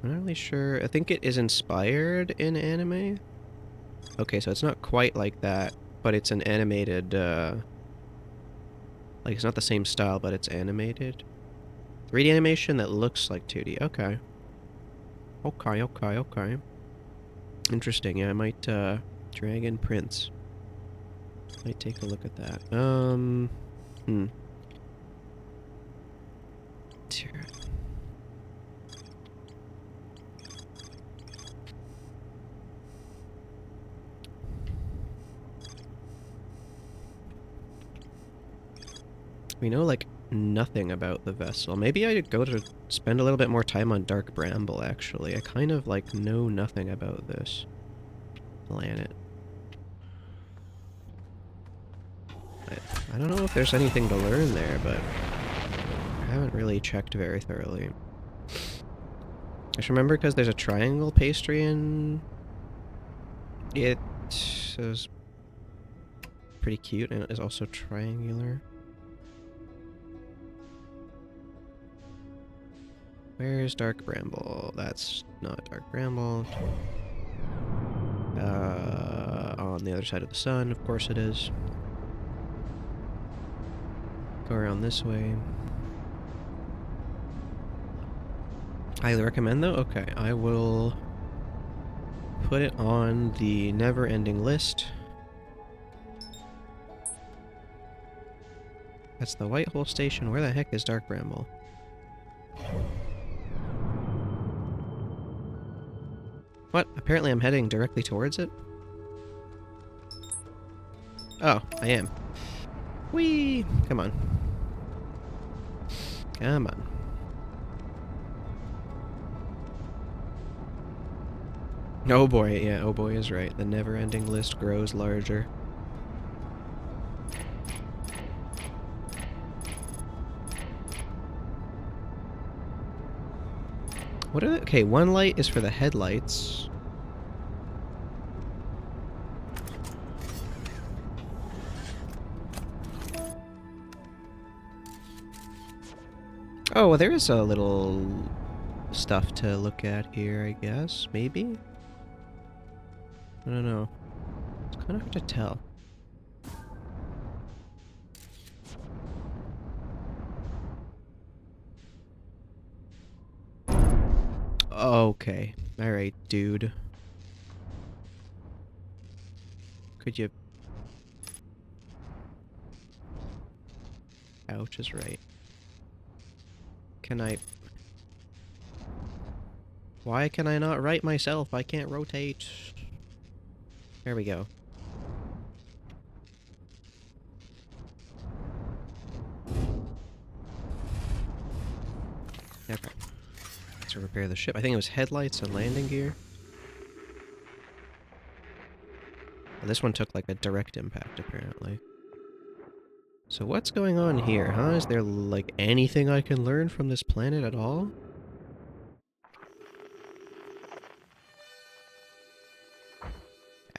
Speaker 1: I'm not really sure. I think it is inspired in anime. Okay, so it's not quite like that, but it's an animated, Like, it's not the same style, but it's animated. 3D animation that looks like 2D. Okay. Okay. Interesting. Yeah, I might, Dragon Prince. Might take a look at that. We know, like, nothing about the vessel. Maybe I go to spend a little bit more time on Dark Bramble, actually. I kind of, like, know nothing about this planet. I don't know if there's anything to learn there, but I haven't really checked very thoroughly. I just remember because there's a triangle pastry in it. Is pretty cute, and it is also triangular. Where's Dark Bramble? That's not Dark Bramble. On the other side of the sun, of course it is. Go around this way. Highly recommend, though? Okay, I will put it on the never-ending list. That's the White Hole Station. Where the heck is Dark Bramble? What? Apparently I'm heading directly towards it? Oh, I am. Whee! Come on. Come on. Oh boy, yeah, oh boy is right. The never-ending list grows larger. What are the... Okay, one light is for the headlights. Oh, well, there is a little stuff to look at here, I guess. Maybe? I don't know. It's kind of hard to tell. Okay. Alright, dude. Could you... Ouch is right. Can I... Why can I not right myself? I can't rotate. There we go. Okay. Let's repair the ship. I think it was headlights and landing gear. Well, this one took like a direct impact, apparently. So what's going on here, huh? Is there like anything I can learn from this planet at all?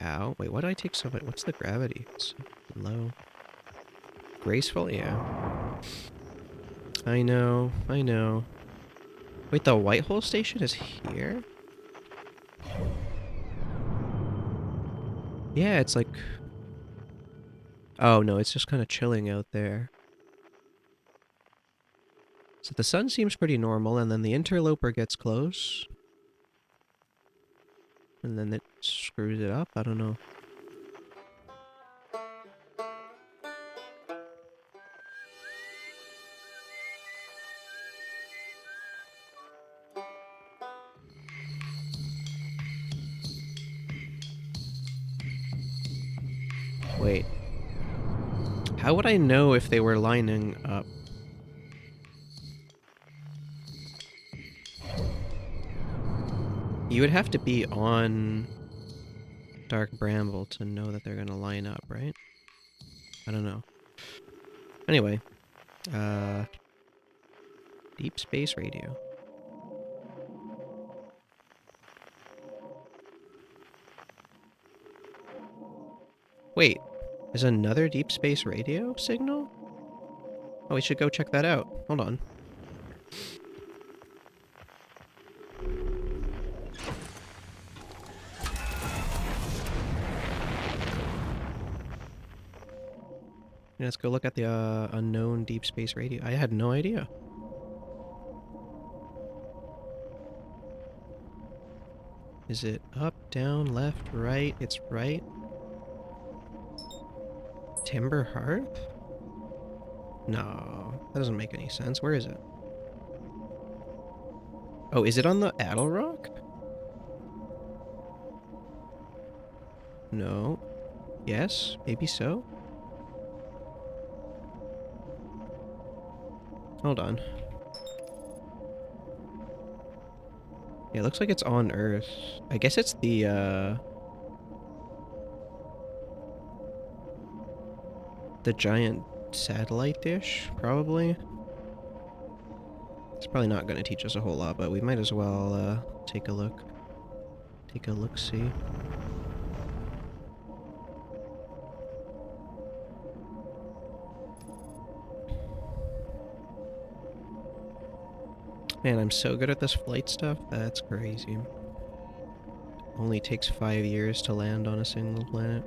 Speaker 1: Ow. Wait, why did I take so much? What's the gravity? It's low. Graceful? Yeah. I know. Wait, the White Hole Station is here? Yeah, it's like... Oh, no, it's just kind of chilling out there. So the sun seems pretty normal, and then the interloper gets close. And then it screws it up? I don't know. Wait. How would I know if they were lining up? You would have to be on Dark Bramble to know that they're gonna line up, right? I don't know. Anyway. Deep space radio. Wait. There's another deep space radio signal? Oh, we should go check that out. Hold on. Let's go look at the unknown deep space radio. I had no idea. Is it up, down, left, right? It's right. Timber Hearth? No, that doesn't make any sense. Where is it? Oh, is it on the Addle Rock? No. Yes, maybe so. Hold on. Yeah, it looks like it's on Earth. I guess it's the giant satellite dish, probably. It's probably not going to teach us a whole lot, but we might as well take a look. Take a look-see. Man, I'm so good at this flight stuff. That's crazy. Only takes 5 years to land on a single planet.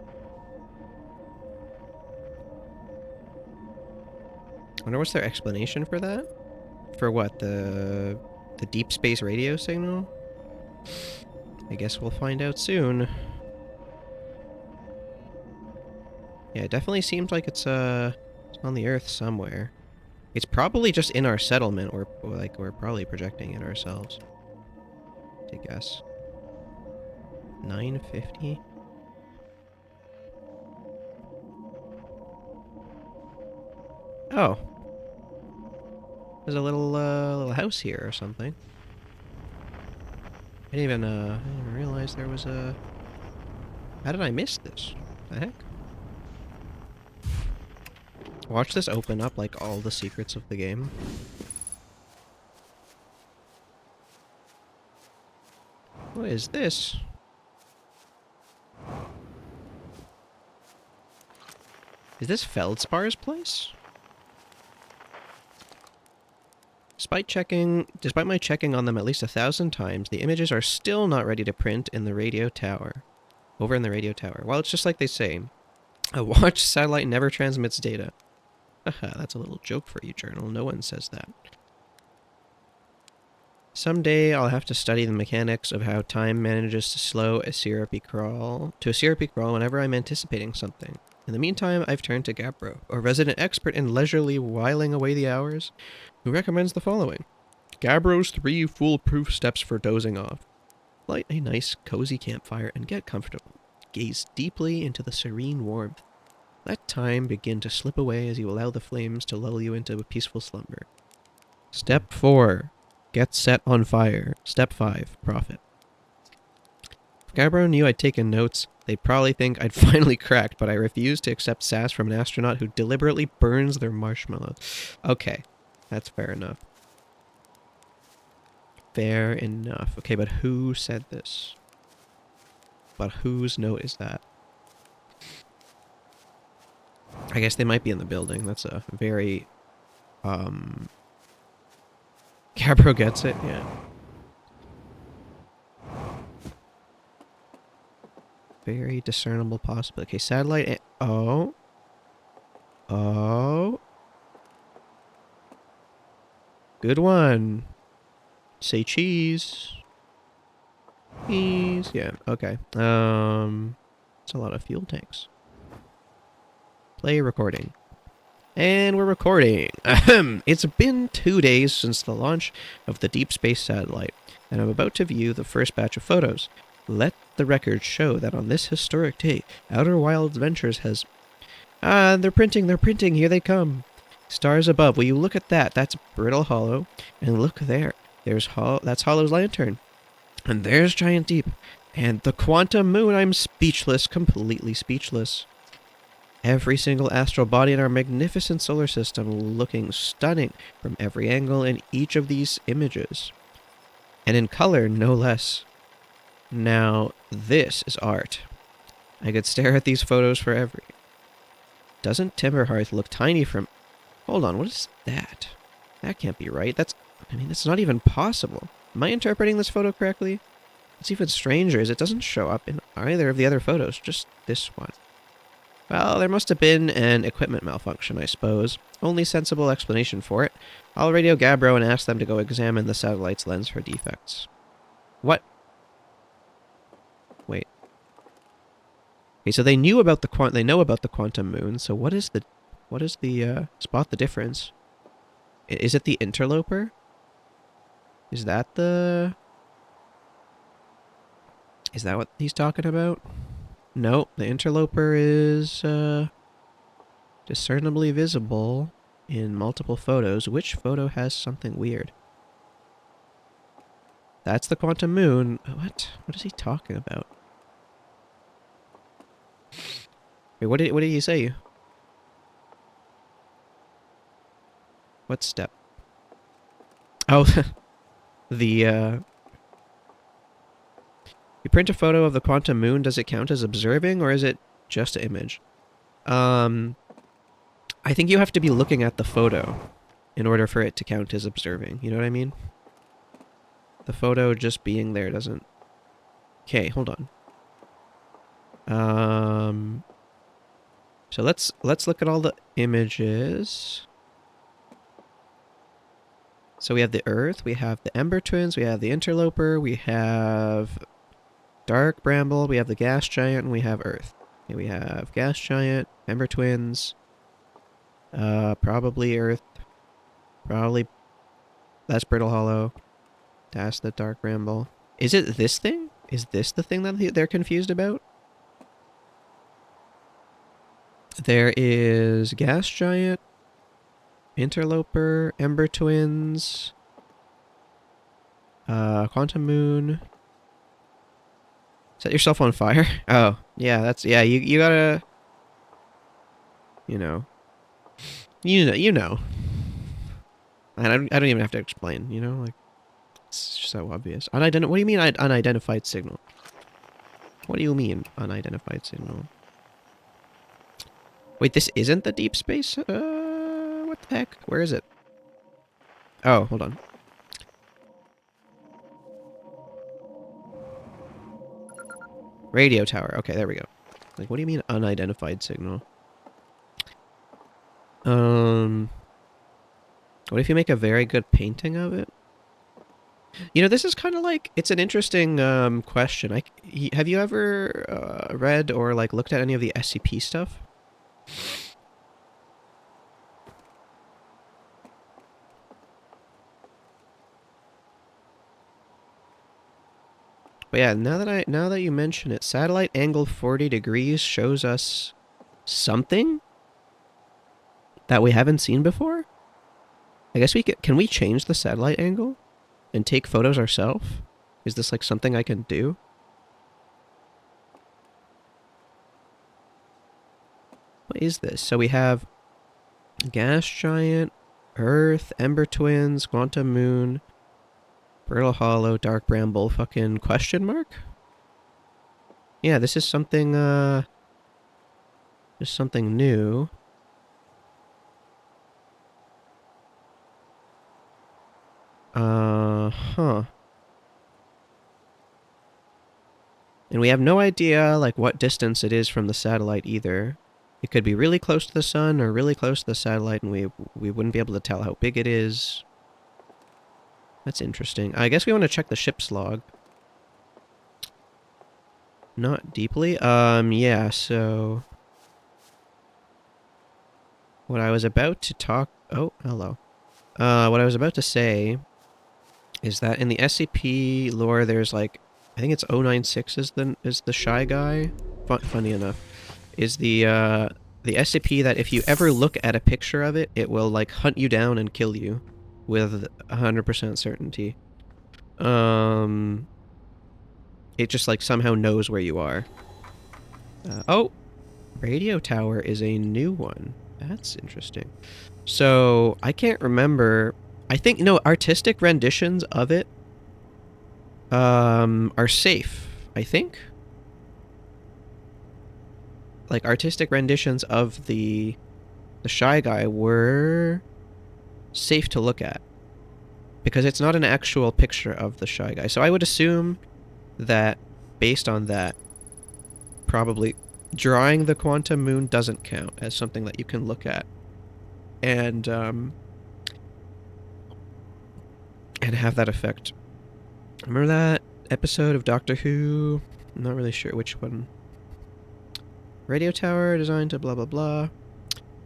Speaker 1: I wonder what's their explanation for that? For what, the deep space radio signal? I guess we'll find out soon. Yeah, it definitely seems like it's on the Earth somewhere. It's probably just in our settlement, or like we're probably projecting it ourselves. To guess. 950? Oh. There's a little house here or something. I didn't even realize there was a... How did I miss this? The heck? Watch this open up like all the secrets of the game. What is this? Is this Feldspar's place? Despite my checking on them at least 1,000 times, the images are still not ready to print in the radio tower. Over in the radio tower. Well, it's just like they say. A watch satellite never transmits data. Haha, that's a little joke for you, Journal. No one says that. Someday I'll have to study the mechanics of how time manages to slow a syrupy crawl whenever I'm anticipating something. In the meantime, I've turned to Gabbro, a resident expert in leisurely whiling away the hours, who recommends the following. Gabbro's 3 foolproof steps for dozing off. Light a nice, cozy campfire and get comfortable. Gaze deeply into the serene warmth. Let time begin to slip away as you allow the flames to lull you into a peaceful slumber. Step 4. Get set on fire. Step 5. Profit. If Gabbro knew I'd taken notes, they'd probably think I'd finally cracked, but I refuse to accept sass from an astronaut who deliberately burns their marshmallows. Okay, that's fair enough. Fair enough. Okay, but who said this? But whose note is that? I guess they might be in the building. That's a very... Gabbro gets it, yeah. Very discernible possibility. Okay, satellite... Oh. Oh. Good one. Say cheese. Cheese. Yeah, okay. It's a lot of fuel tanks. Play recording. And we're recording. Ahem. It's been 2 days since the launch of the deep space satellite, and I'm about to view the first batch of photos. Let the record show that on this historic day, Outer Wilds Ventures has... they're printing, here they come. Stars above, will you look at that? That's Brittle Hollow. And look there, that's Hollow's lantern. And there's Giant Deep. And the Quantum Moon, I'm speechless, completely speechless. Every single astral body in our magnificent solar system looking stunning from every angle in each of these images. And in color, no less. Now, this is art. I could stare at these photos forever. Doesn't Timber Hearth look tiny from... Hold on, what is that? That can't be right. That's not even possible. Am I interpreting this photo correctly? What's even stranger is it doesn't show up in either of the other photos, just this one. Well, there must have been an equipment malfunction, I suppose. Only sensible explanation for it. I'll radio Gabbro and ask them to go examine the satellite's lens for defects. What? Wait. Okay, so they know about the quantum moon. So what is the spot the difference? Is it the interloper? Is that what he's talking about? No, the interloper is discernibly visible in multiple photos. Which photo has something weird? That's the quantum moon. What? What is he talking about? Wait, what did he say? What step? Oh, the you print a photo of the quantum moon, does it count as observing, or is it just an image? I think you have to be looking at the photo in order for it to count as observing. You know what I mean? The photo just being there doesn't... Okay, hold on. So let's look at all the images. So we have the Earth, we have the Ember Twins, we have the Interloper, we have Dark Bramble, we have the Gas Giant, and we have Earth. Okay, we have Gas Giant, Ember Twins, probably Earth, probably... That's Brittle Hollow. That's the Dark Bramble. Is it this thing? Is this the thing that they're confused about? There is Gas Giant, Interloper, Ember Twins, Quantum Moon. Set yourself on fire? Oh, yeah, that's... Yeah, you gotta... You know. You know. And I don't even have to explain, you know? Like, it's so obvious. What do you mean unidentified signal? What do you mean unidentified signal? Wait, this isn't the deep space? What the heck? Where is it? Oh, hold on. Radio tower. Okay, there we go. Like, what do you mean unidentified signal? What if you make a very good painting of it? You know, this is kind of like... It's an interesting question. Have you ever read or, like, looked at any of the SCP stuff? But yeah, now that you mention it, satellite angle 40 degrees shows us something that we haven't seen before? I guess can we change the satellite angle and take photos ourselves? Is this like something I can do? What is this? So we have Gas Giant, Earth, Ember Twins, Quantum Moon, Brittle Hollow, Dark Bramble, fucking question mark? Yeah, this is something, just something new. Huh. And we have no idea, like, what distance it is from the satellite either. It could be really close to the sun or really close to the satellite, and we wouldn't be able to tell how big it is. That's interesting. I guess we want to check the ship's log. Not deeply. Yeah, so... What I was about to talk... Oh, hello. What I was about to say is that in the SCP lore, there's like... I think it's 096 is the shy guy. Funny enough. Is the SCP that if you ever look at a picture of it, it will, like, hunt you down and kill you. With 100% certainty. It just, like, somehow knows where you are. Oh! Radio tower is a new one. That's interesting. So, I can't remember... I think, no, artistic renditions of it are safe, I think. Like, artistic renditions of the shy guy were safe to look at. Because it's not an actual picture of the shy guy. So I would assume that, based on that, probably drawing the quantum moon doesn't count as something that you can look at and have that effect. Remember that episode of Doctor Who? I'm not really sure which one. Radio tower designed to blah blah blah.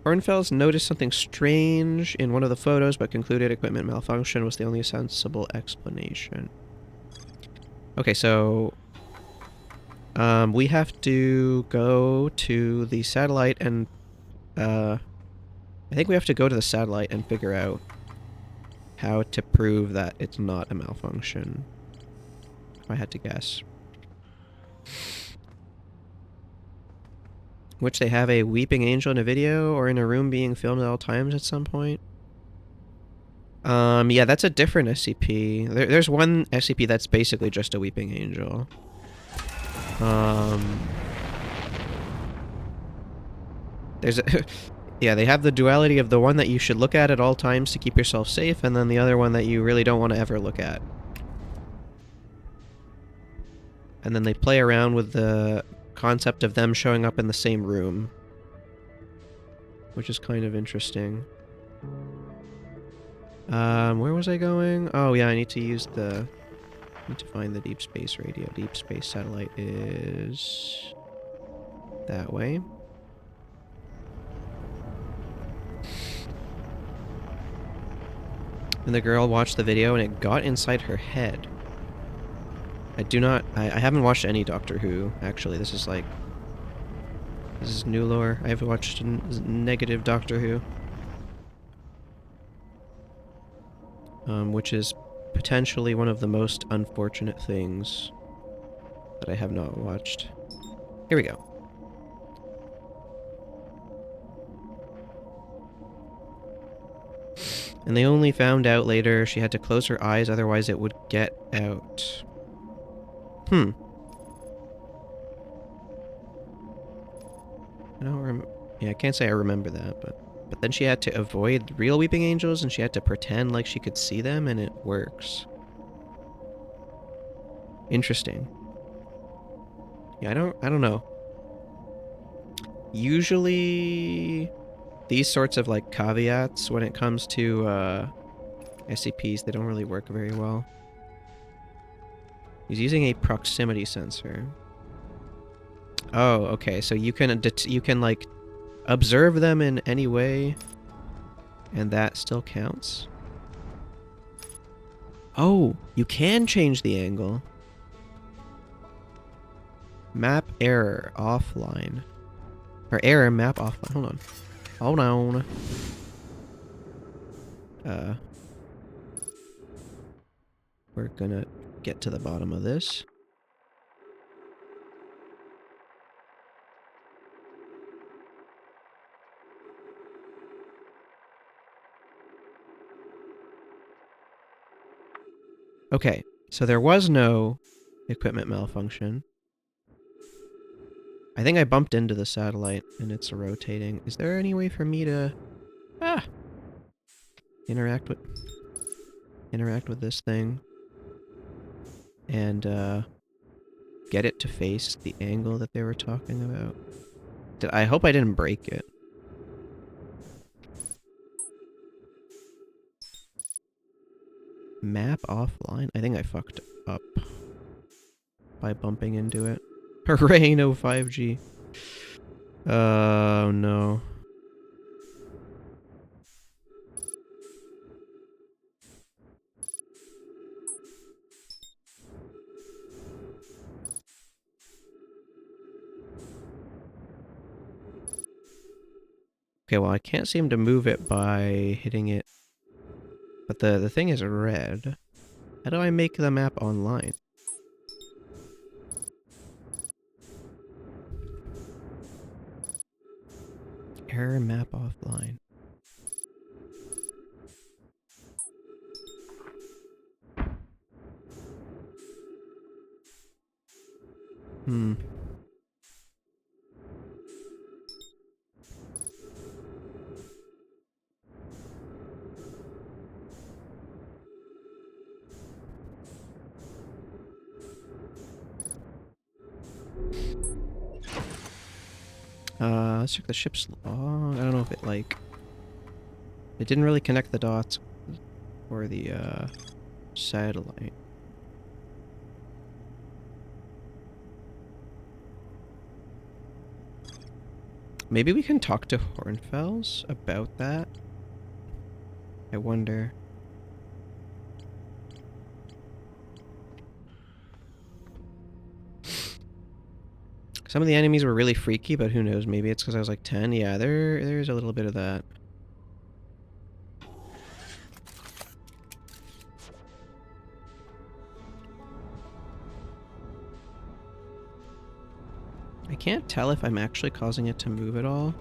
Speaker 1: Hornfels noticed something strange in one of the photos, but concluded equipment malfunction was the only sensible explanation. Okay, so we have to go to the satellite and I think we have to go to the satellite and figure out how to prove that it's not a malfunction. If I had to guess. Which they have a weeping angel in a video or in a room being filmed at all times at some point. Yeah, that's a different SCP. There's one SCP that's basically just a weeping angel. There's a yeah, they have the duality of the one that you should look at all times to keep yourself safe, and then the other one that you really don't want to ever look at. And then they play around with the concept of them showing up in the same room, which is kind of interesting. Where was I going? Oh yeah, I need to use the... I need to find the deep space radio. Deep space satellite is... that way. And the girl watched the video and it got inside her head. I haven't watched any Doctor Who, actually. This is like... this is new lore. I haven't watched negative Doctor Who. Which is potentially one of the most unfortunate things that I have not watched. Here we go. And they only found out later she had to close her eyes, otherwise it would get out. Yeah, I can't say I remember that, but then she had to avoid real weeping angels and she had to pretend like she could see them, and it works. Interesting. Yeah, I don't know. Usually these sorts of like caveats when it comes to SCPs, they don't really work very well. He's using a proximity sensor. Oh, okay. So you can like observe them in any way, and that still counts. Oh, you can change the angle. Map error offline. Or error map offline. Hold on. Hold on. We're gonna get to the bottom of this. Okay, so there was no equipment malfunction. I think I bumped into the satellite and it's rotating. Is there any way for me to interact with this thing and get it to face the angle that they were talking about? I hope I didn't break it. Map offline? I think I fucked up by bumping into it. Hooray, no 5G. Oh, no. Okay, well, I can't seem to move it by hitting it. But the thing is red. How do I make the map online? Error map offline. Let's check the ship's log. I don't know if it, like... It didn't really connect the dots for the, satellite. Maybe we can talk to Hornfels about that? I wonder. Some of the enemies were really freaky, but who knows? Maybe it's because I was like 10. Yeah, there's a little bit of that. I can't tell if I'm actually causing it to move at all.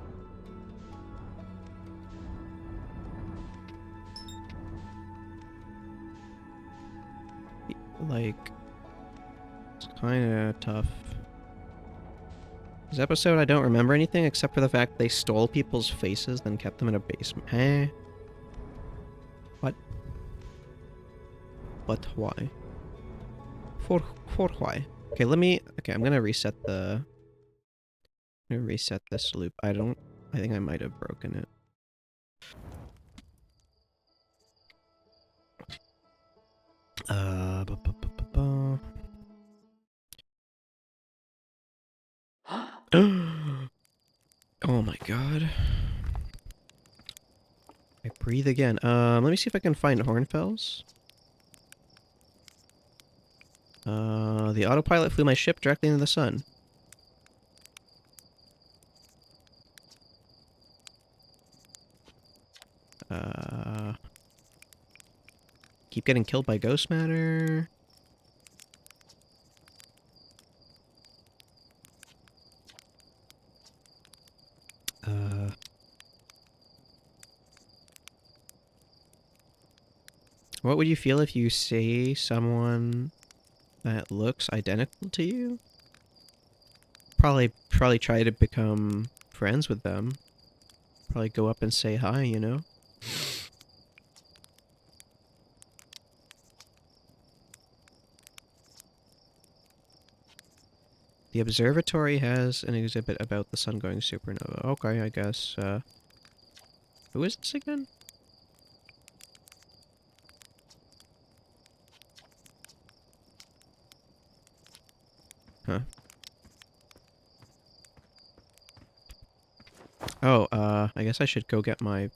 Speaker 1: Like, it's kind of tough. This episode, I don't remember anything except for the fact they stole people's faces, then kept them in a basement. Huh? What? But why? For why? Okay, okay, I'm gonna reset the... I'm gonna reset this loop. I think I might have broken it. Ba, ba, ba, ba, ba. Oh my god. I breathe again. Let me see if I can find Hornfels. The autopilot flew my ship directly into the sun. Keep getting killed by ghost matter. What would you feel if you see someone that looks identical to you? Probably try to become friends with them. Probably go up and say hi, you know? The observatory has an exhibit about the sun going supernova. Okay, I guess, who is this again? Huh. Oh, I guess I should go get my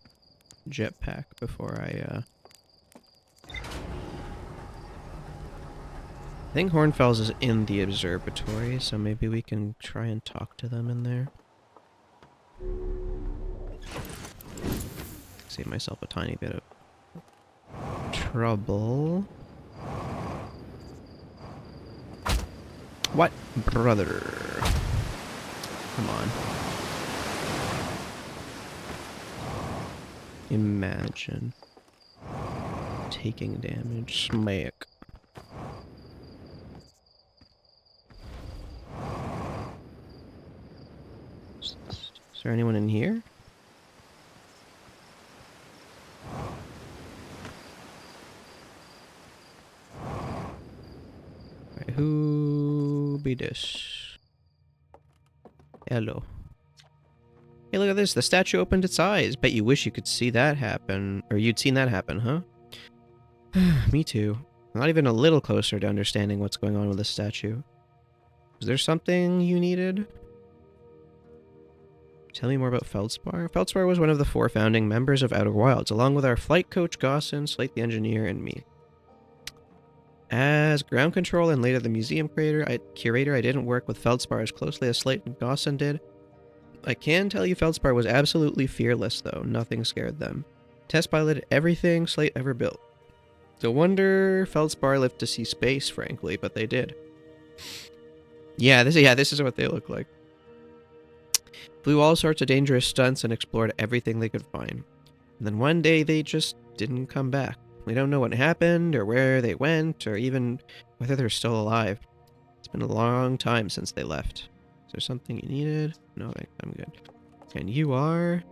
Speaker 1: jetpack before I think Hornfels is in the observatory, so maybe we can try and talk to them in there. Save myself a tiny bit of trouble. What? Brother. Come on. Imagine taking damage. Smack. Is there anyone in here? Right, who be this? Hello. Hey, look at this. The statue opened its eyes. Bet you wish you could see that happen. Or you'd seen that happen, huh? Me too. I'm not even a little closer to understanding what's going on with the statue. Is there something you needed? Tell me more about Feldspar. Feldspar was one of the 4 founding members of Outer Wilds, along with our flight coach Gossin, Slate the engineer, and me. As ground control and later the museum curator, I didn't work with Feldspar as closely as Slate and Gossin did. I can tell you Feldspar was absolutely fearless, though. Nothing scared them. Test piloted everything Slate ever built. No wonder Feldspar lived to see space, frankly, but they did. Yeah, this is what they look like. Flew all sorts of dangerous stunts and explored everything they could find. And then one day they just didn't come back. We don't know what happened, or where they went, or even whether they're still alive. It's been a long time since they left. Is there something you needed? No, I'm good. And you are...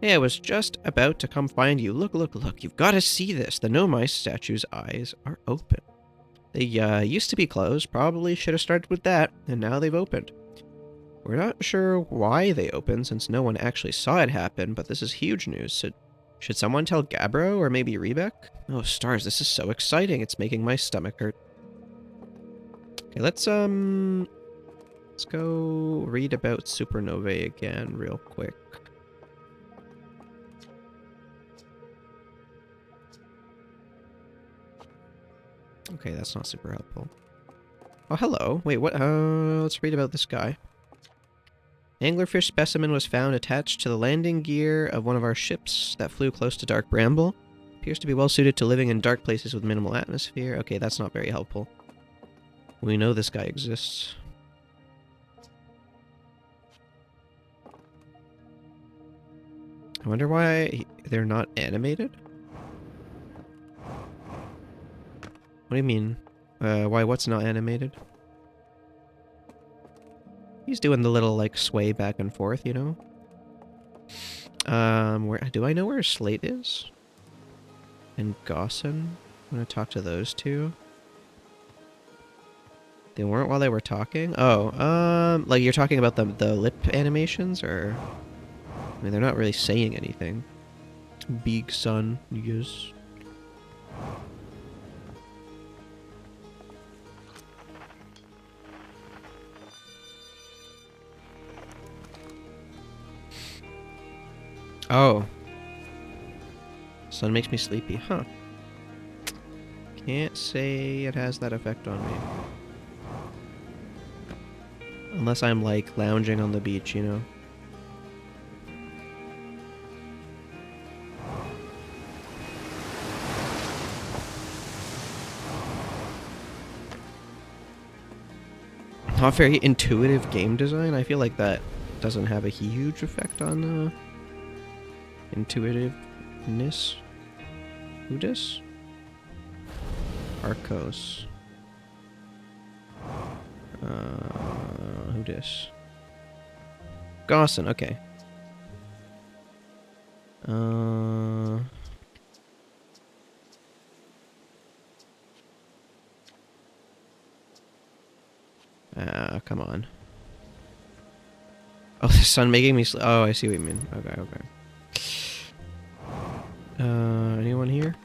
Speaker 1: Hey, I was just about to come find you. Look, look, look. You've got to see this. The Nomice statue's eyes are open. They used to be closed. Probably should have started with that, and now they've opened. We're not sure why they opened since no one actually saw it happen, but this is huge news. Should someone tell Gabbro or maybe Rebec? Oh, stars, this is so exciting. It's making my stomach hurt. Okay, let's go read about supernovae again real quick. Okay, that's not super helpful. Oh, hello. Wait, what? Let's read about this guy. Anglerfish specimen was found attached to the landing gear of one of our ships that flew close to Dark Bramble. Appears to be well suited to living in dark places with minimal atmosphere. Okay, that's not very helpful. We know this guy exists. I wonder why they're not animated? What do you mean? Why what's not animated? He's doing the little, like, sway back and forth, you know? Where do I know where Slate is? And Gosson? I'm gonna talk to those two. They weren't while they were talking? Oh, like you're talking about the lip animations, or? I mean, they're not really saying anything. Big son, yes. Oh. Sun makes me sleepy, huh? Can't say it has that effect on me. Unless I'm, like, lounging on the beach, you know? Not very intuitive game design. I feel like that doesn't have a huge effect on intuitiveness. Who dis? Arcos. Who dis? Gosson, okay. Come on. Oh, the sun making me sleep. Oh, I see what you mean. Okay, okay. Anyone here?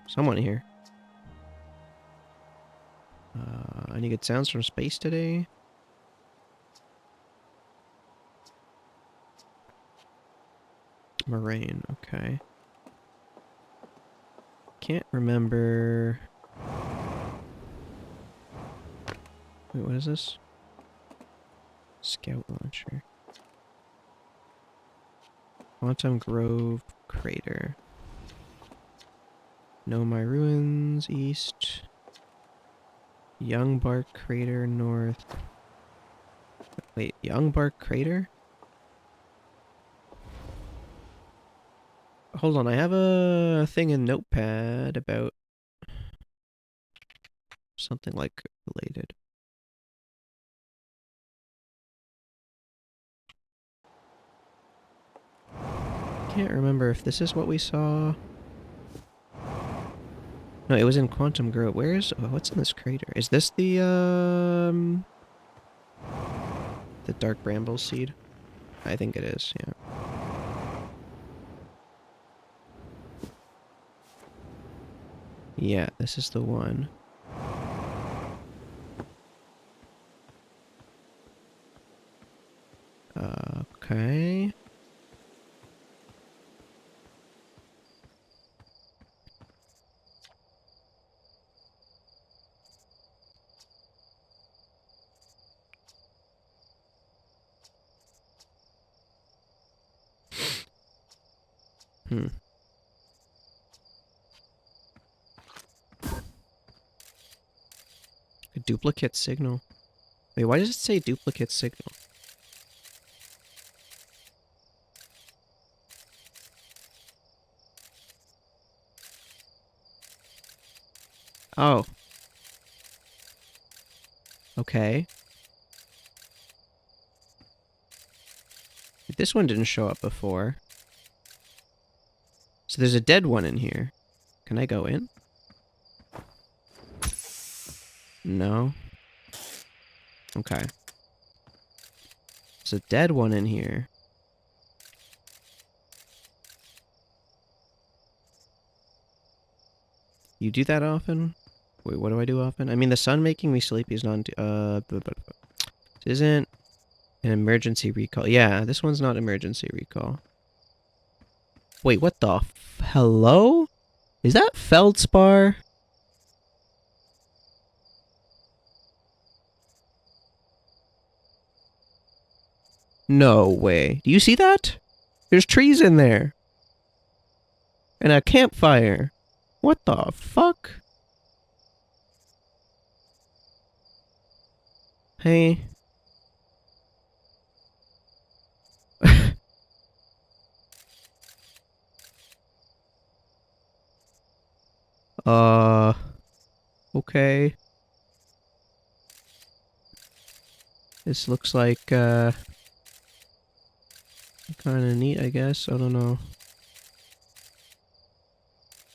Speaker 1: Someone here. Any good sounds from space today? Moraine, okay. Can't remember. Wait, what is this? Scout launcher. Quantum Grove Crater. Know My Ruins, east. Young Bark Crater, north. Wait, Young Bark Crater? Hold on, I have a thing in Notepad about something like related. Can't remember if this is what we saw. No, it was in Quantum Grove. Where's... Oh, what's in this crater? Is this the Dark Bramble seed? I think it is, yeah. Yeah, this is the one. Okay. A duplicate signal. Wait, why does it say duplicate signal? Oh. Okay. This one didn't show up before. So there's a dead one in here. Can I go in? No. Okay. It's a dead one in here. You do that often? Wait, what do I do often? I mean, the sun making me sleepy is not... This isn't an emergency recall. Yeah, this one's not emergency recall. Wait, what the hello? Is that feldspar? No way. Do you see that? There's trees in there. And a campfire. What the fuck? Hey. Okay. This looks like, kind of neat, I guess. I don't know.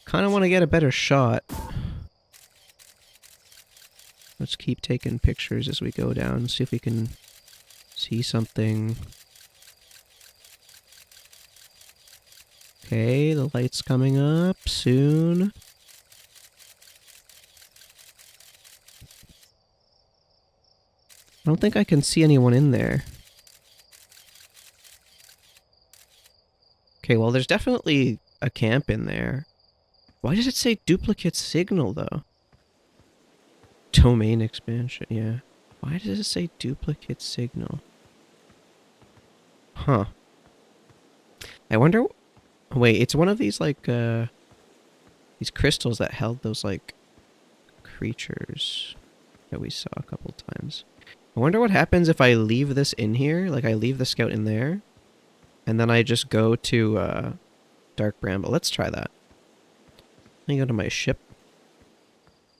Speaker 1: Kind of want to get a better shot. Let's keep taking pictures as we go down, see if we can see something. Okay, the light's coming up soon. I don't think I can see anyone in there. Okay, well, there's definitely a camp in there. Why does it say duplicate signal, though? Domain expansion, yeah. Why does it say duplicate signal? Huh. I wonder... Wait, it's one of these, like, these crystals that held those, like, creatures that we saw a couple times. I wonder what happens if I leave this in here. Like, I leave the scout in there, and then I just go to, Dark Bramble. Let's try that. Let me go to my ship.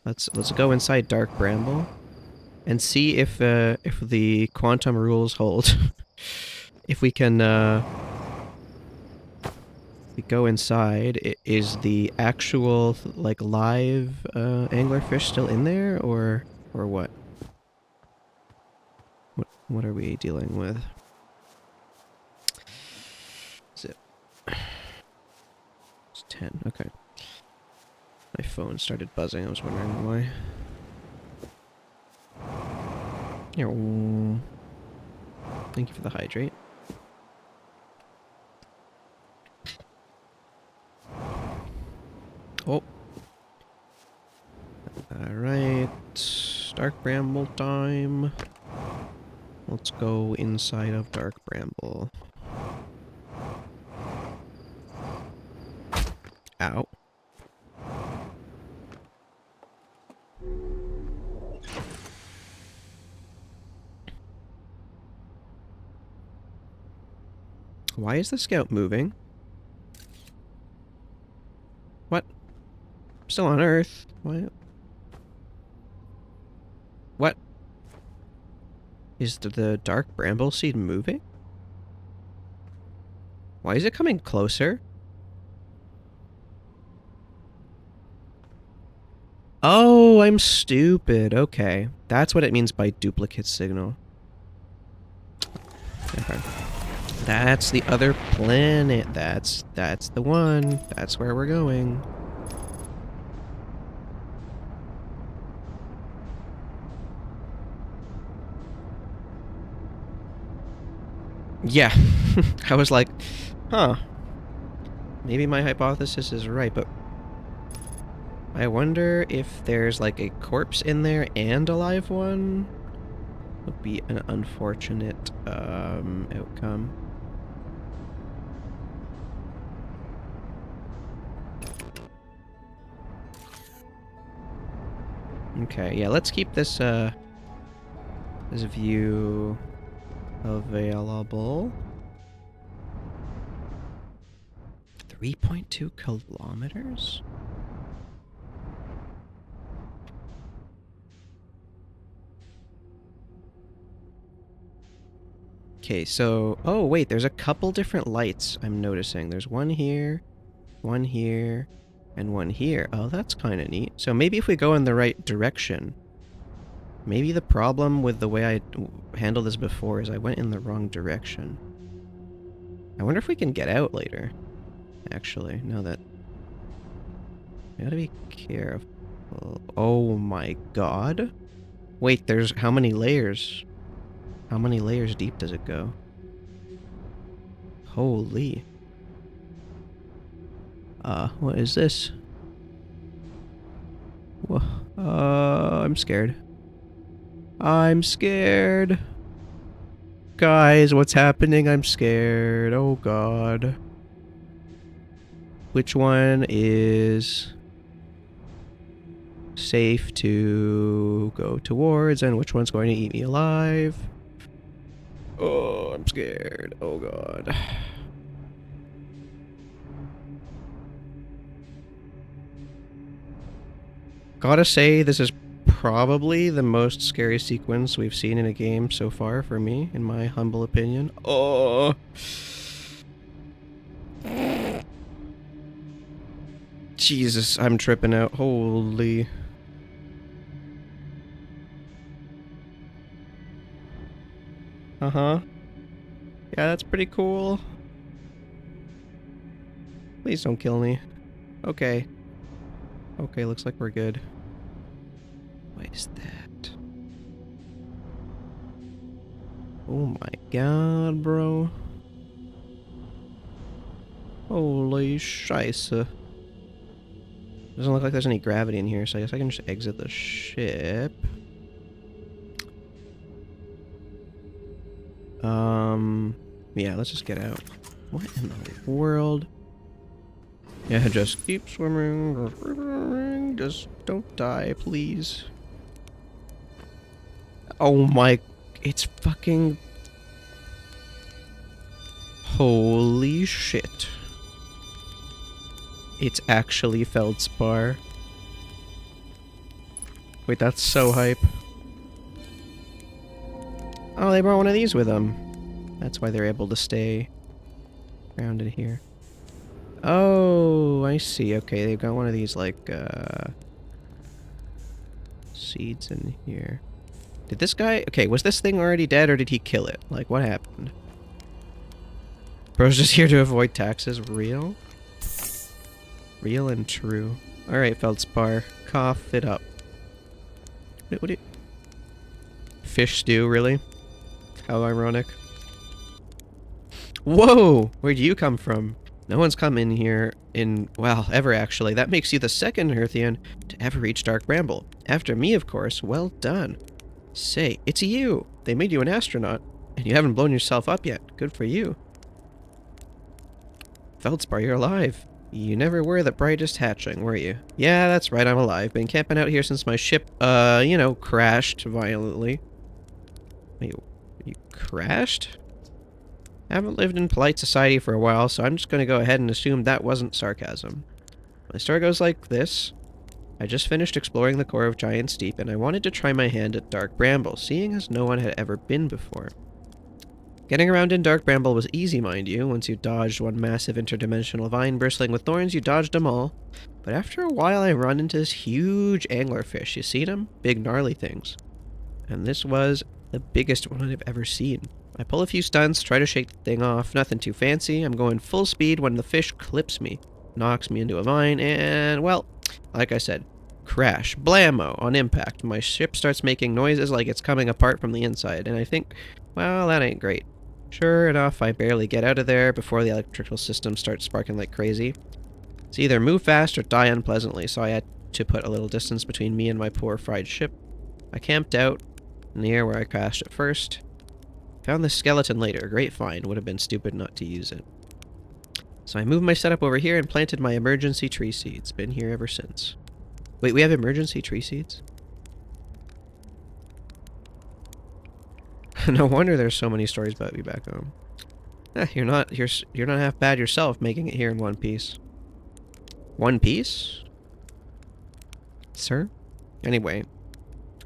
Speaker 1: Let's go inside Dark Bramble and see if the quantum rules hold. If we can we go inside, is the actual like live anglerfish still in there, or what? What are we dealing with? Is it? It's 10. Okay. My phone started buzzing. I was wondering why. Here. Thank you for the hydrate. Oh. Alright. Dark Bramble time. Let's go inside of Dark Bramble. Ow. Why is the scout moving? What? I'm still on Earth. Why? What? Is the Dark Bramble seed moving? Why is it coming closer? Oh, I'm stupid. Okay. That's what it means by duplicate signal. Okay. That's the other planet. That's the one. That's where we're going. Yeah. I was like, huh. Maybe my hypothesis is right, but I wonder if there's like a corpse in there and a live one. Would be an unfortunate outcome. Okay, yeah, let's keep this this view available. 3.2 kilometers? Okay, so... Oh, wait, there's a couple different lights I'm noticing. There's one here, and one here. Oh, that's kind of neat. So maybe if we go in the right direction, Maybe the problem with the way I handled this before is I went in the wrong direction. I wonder if we can get out later. Actually, now that... I gotta be careful. Oh my god. Wait, there's... how many layers? How many layers deep does it go? Holy. What is this? Whoa. I'm scared. I'm scared. Guys, what's happening? I'm scared. Oh god. Which one is safe to go towards, and which one's going to eat me alive? Oh, I'm scared. Oh god. Gotta say, this is probably the most scary sequence we've seen in a game so far for me, in my humble opinion. Oh. Jesus, I'm tripping out. Holy. Uh-huh. Yeah, that's pretty cool. Please don't kill me. Okay. Okay, looks like we're good. What is that? Oh my god, bro. Holy scheisse. Doesn't look like there's any gravity in here, so I guess I can just exit the ship. Yeah, let's just get out. What in the world? Yeah, just keep swimming. Just don't die, please. Oh my... it's fucking... holy shit. It's actually feldspar. Wait, that's so hype. Oh, they brought one of these with them. That's why they're able to stay grounded here. Oh, I see. Okay, they've got one of these, like, seeds in here. Did this guy... okay, was this thing already dead, or did he kill it? Like, what happened? Bro's just here to avoid taxes. Real? Real and true. Alright, feldspar. Cough it up. What do you... fish stew, really? How ironic. Whoa! Where'd you come from? No one's come in here in, well, ever actually. That makes you the second Earthian to ever reach Dark Bramble. After me, of course. Well done. Say, it's you! They made you an astronaut, and you haven't blown yourself up yet. Good for you. Feldspar, you're alive. You never were the brightest hatchling, were you? Yeah, that's right, I'm alive. Been camping out here since my ship, you know, crashed violently. Wait, you crashed? Haven't lived in polite society for a while, so I'm just going to go ahead and assume that wasn't sarcasm. My story goes like this. I just finished exploring the core of Giant's Deep, and I wanted to try my hand at Dark Bramble, seeing as no one had ever been before. Getting around in Dark Bramble was easy, mind you. Once you dodged one massive interdimensional vine bristling with thorns, you dodged them all. But after a while, I run into this huge anglerfish. You seen them? Big gnarly things. And this was the biggest one I've ever seen. I pull a few stunts, try to shake the thing off. Nothing too fancy. I'm going full speed when the fish clips me, knocks me into a vine, and, well, like I said, crash. Blammo! On impact. My ship starts making noises like it's coming apart from the inside, and I think, well, that ain't great. Sure enough, I barely get out of there before the electrical system starts sparking like crazy. It's either move fast or die unpleasantly, so I had to put a little distance between me and my poor fried ship. I camped out near where I crashed at first. Found the skeleton later. Great find. Would have been stupid not to use it. So I moved my setup over here and planted my emergency tree seeds. Been here ever since. Wait, we have emergency tree seeds? No wonder there's so many stories about you back home. You're not half bad yourself making it here in one piece. One piece? Sir? Anyway,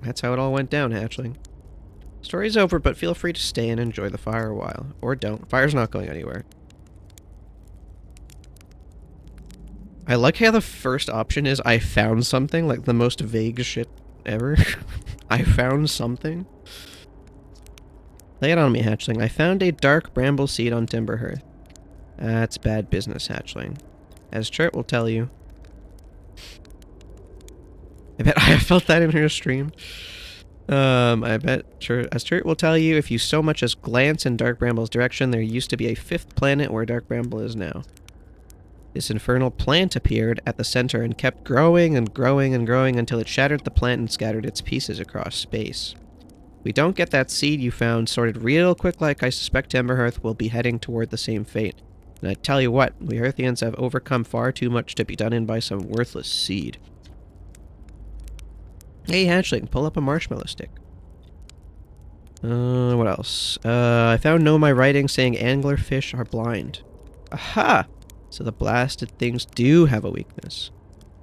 Speaker 1: that's how it all went down, hatchling. Story's over, but feel free to stay and enjoy the fire a while. Or don't. Fire's not going anywhere. I like how the first option is I found something, like the most vague shit ever. I found something? Lay it on me, hatchling. I found a dark bramble seed on timber hearth. That's bad business, hatchling. As Chert will tell you. I bet I felt that in her stream. I bet as Chert will tell you, if you so much as glance in Dark Bramble's direction, there used to be a 5th planet where Dark Bramble is now. This infernal plant appeared at the center and kept growing and growing and growing until it shattered the plant and scattered its pieces across space. If we don't get that seed you found sorted real quick, like I suspect Timberhearth will be heading toward the same fate. And I tell you what, we Earthians have overcome far too much to be done in by some worthless seed. Hey, hatchling, pull up a marshmallow stick. What else? I found no my writing saying anglerfish are blind. Aha! So the blasted things do have a weakness.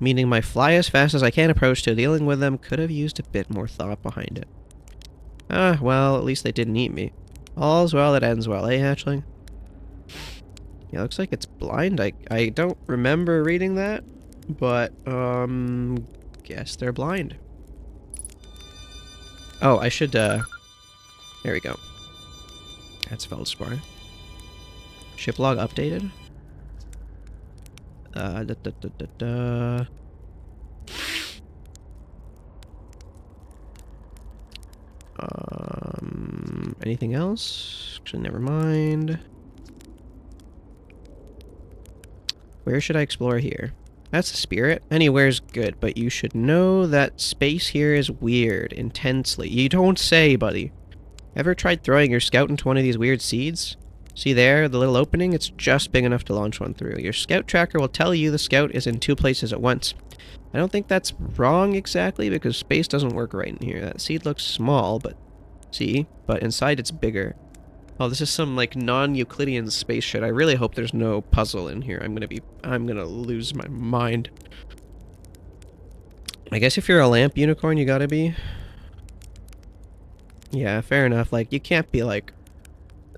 Speaker 1: Meaning my fly as fast as I can approach to dealing with them could have used a bit more thought behind it. Ah, well, at least they didn't eat me. All's well that ends well, eh, hatchling? Yeah, looks like it's blind. I don't remember reading that, but, guess they're blind. Oh, I should, there we go. That's Feldspar. Ship log updated? Anything else? Actually, never mind. Where should I explore here? That's the spirit. Anywhere's good, but you should know that space here is weird, intensely. You don't say, buddy. Ever tried throwing your scout into one of these weird seeds? See there, the little opening? It's just big enough to launch one through. Your scout tracker will tell you the scout is in 2 places at once. I don't think that's wrong exactly, because space doesn't work right in here. That seed looks small, but... See? But inside it's bigger. Oh, this is some, like, non-Euclidean space shit. I really hope there's no puzzle in here. I'm gonna lose my mind. I guess if you're a lamp unicorn, you gotta be. Yeah, fair enough. Like, you can't be, like,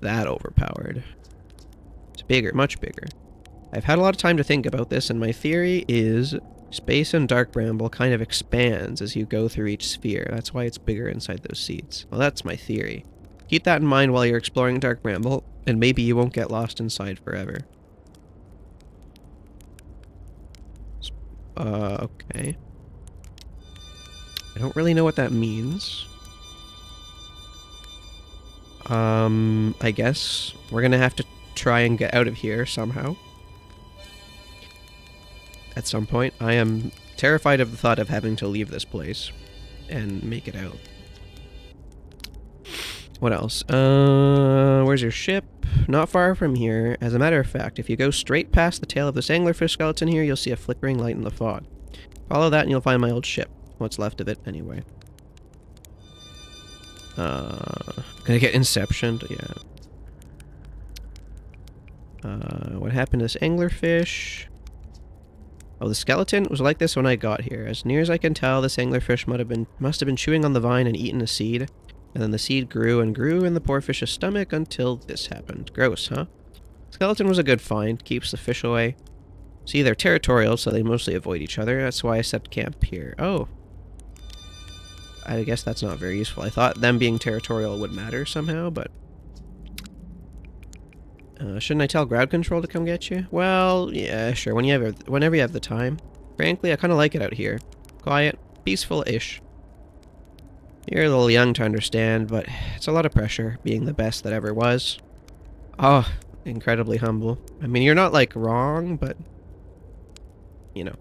Speaker 1: that overpowered. It's bigger, much bigger. I've had a lot of time to think about this, and my theory is space and Dark Bramble kind of expands as you go through each sphere. That's why it's bigger inside those seeds. Well, that's my theory. Keep that in mind while you're exploring Dark Bramble, and maybe you won't get lost inside forever. Okay. I don't really know what that means. I guess we're gonna have to try and get out of here somehow. At some point. I am terrified of the thought of having to leave this place and make it out. What else? Where's your ship? Not far from here. As a matter of fact, if you go straight past the tail of this anglerfish skeleton here, you'll see a flickering light in the fog. Follow that and you'll find my old ship. What's left of it, anyway. Gonna get Inceptioned? Yeah. What happened to this anglerfish? Oh, the skeleton was like this when I got here. As near as I can tell, this anglerfish must have been chewing on the vine and eaten a seed. And then the seed grew and grew in the poor fish's stomach until this happened. Gross, huh? Skeleton was a good find. Keeps the fish away. See, they're territorial, so they mostly avoid each other. That's why I set camp here. Oh. I guess that's not very useful. I thought them being territorial would matter somehow, but... shouldn't I tell ground control to come get you? Well, yeah, sure, whenever you have the time. Frankly, I kind of like it out here. Quiet, peaceful-ish. You're a little young to understand, but it's a lot of pressure, being the best that ever was. Oh, incredibly humble. I mean, you're not, like, wrong, but... You know.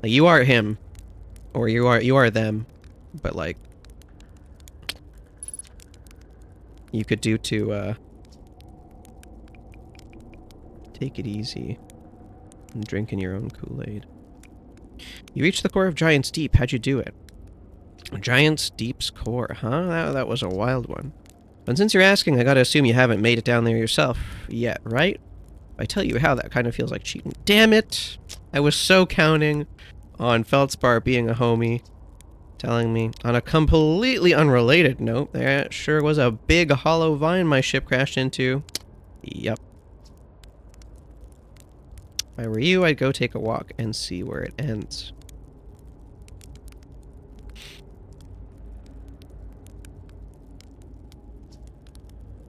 Speaker 1: Like, you are him. Or you are them. But, like... You could do to, take it easy. And drink in your own Kool-Aid. You reached the core of Giant's Deep. How'd you do it? Giant's Deep's core, huh? That was a wild one. And since you're asking, I gotta assume you haven't made it down there yourself yet, right? If I tell you how, that kind of feels like cheating. Damn it! I was so counting on Feldspar being a homie, telling me. On a completely unrelated note, there sure was a big hollow vine my ship crashed into. Yep. If I were you, I'd go take a walk and see where it ends.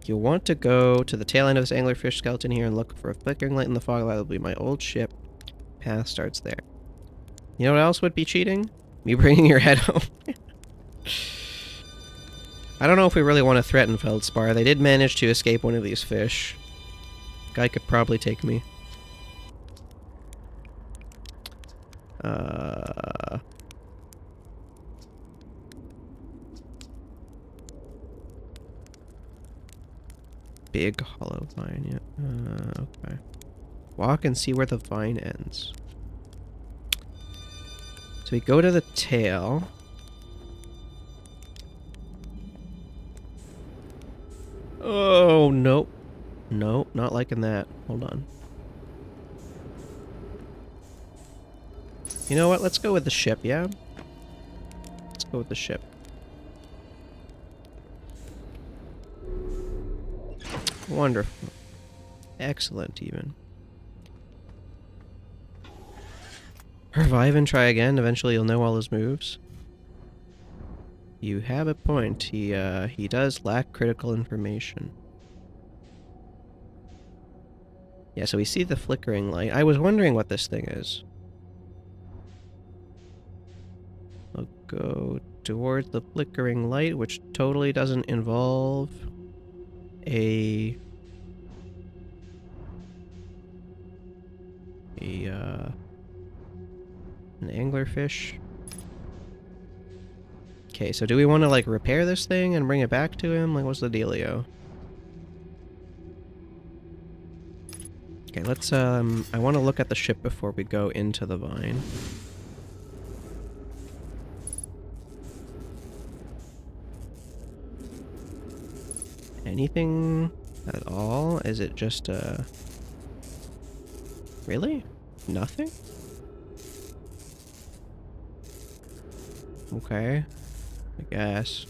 Speaker 1: You'll want to go to the tail end of this anglerfish skeleton here and look for a flickering light in the fog. That'll be my old ship. Path starts there. You know what else would be cheating? Me bringing your head home. I don't know if we really want to threaten Feldspar. They did manage to escape one of these fish. Guy could probably take me. Big hollow vine, yeah. Okay. Walk and see where the vine ends. So we go to the tail. Oh, nope. No, not liking that. Hold on. You know what? Let's go with the ship, yeah? Let's go with the ship. Wonderful. Excellent, even. Revive and try again. Eventually you'll know all his moves. You have a point. He does lack critical information. Yeah, so we see the flickering light. I was wondering what this thing is. I'll go towards the flickering light, which totally doesn't involve an anglerfish. Okay, so do we want to, like, repair this thing and bring it back to him? Like, what's the dealio? Okay, let's, I want to look at the ship before we go into the vine. Anything at all? Is it just, really? Nothing? Okay. I guess.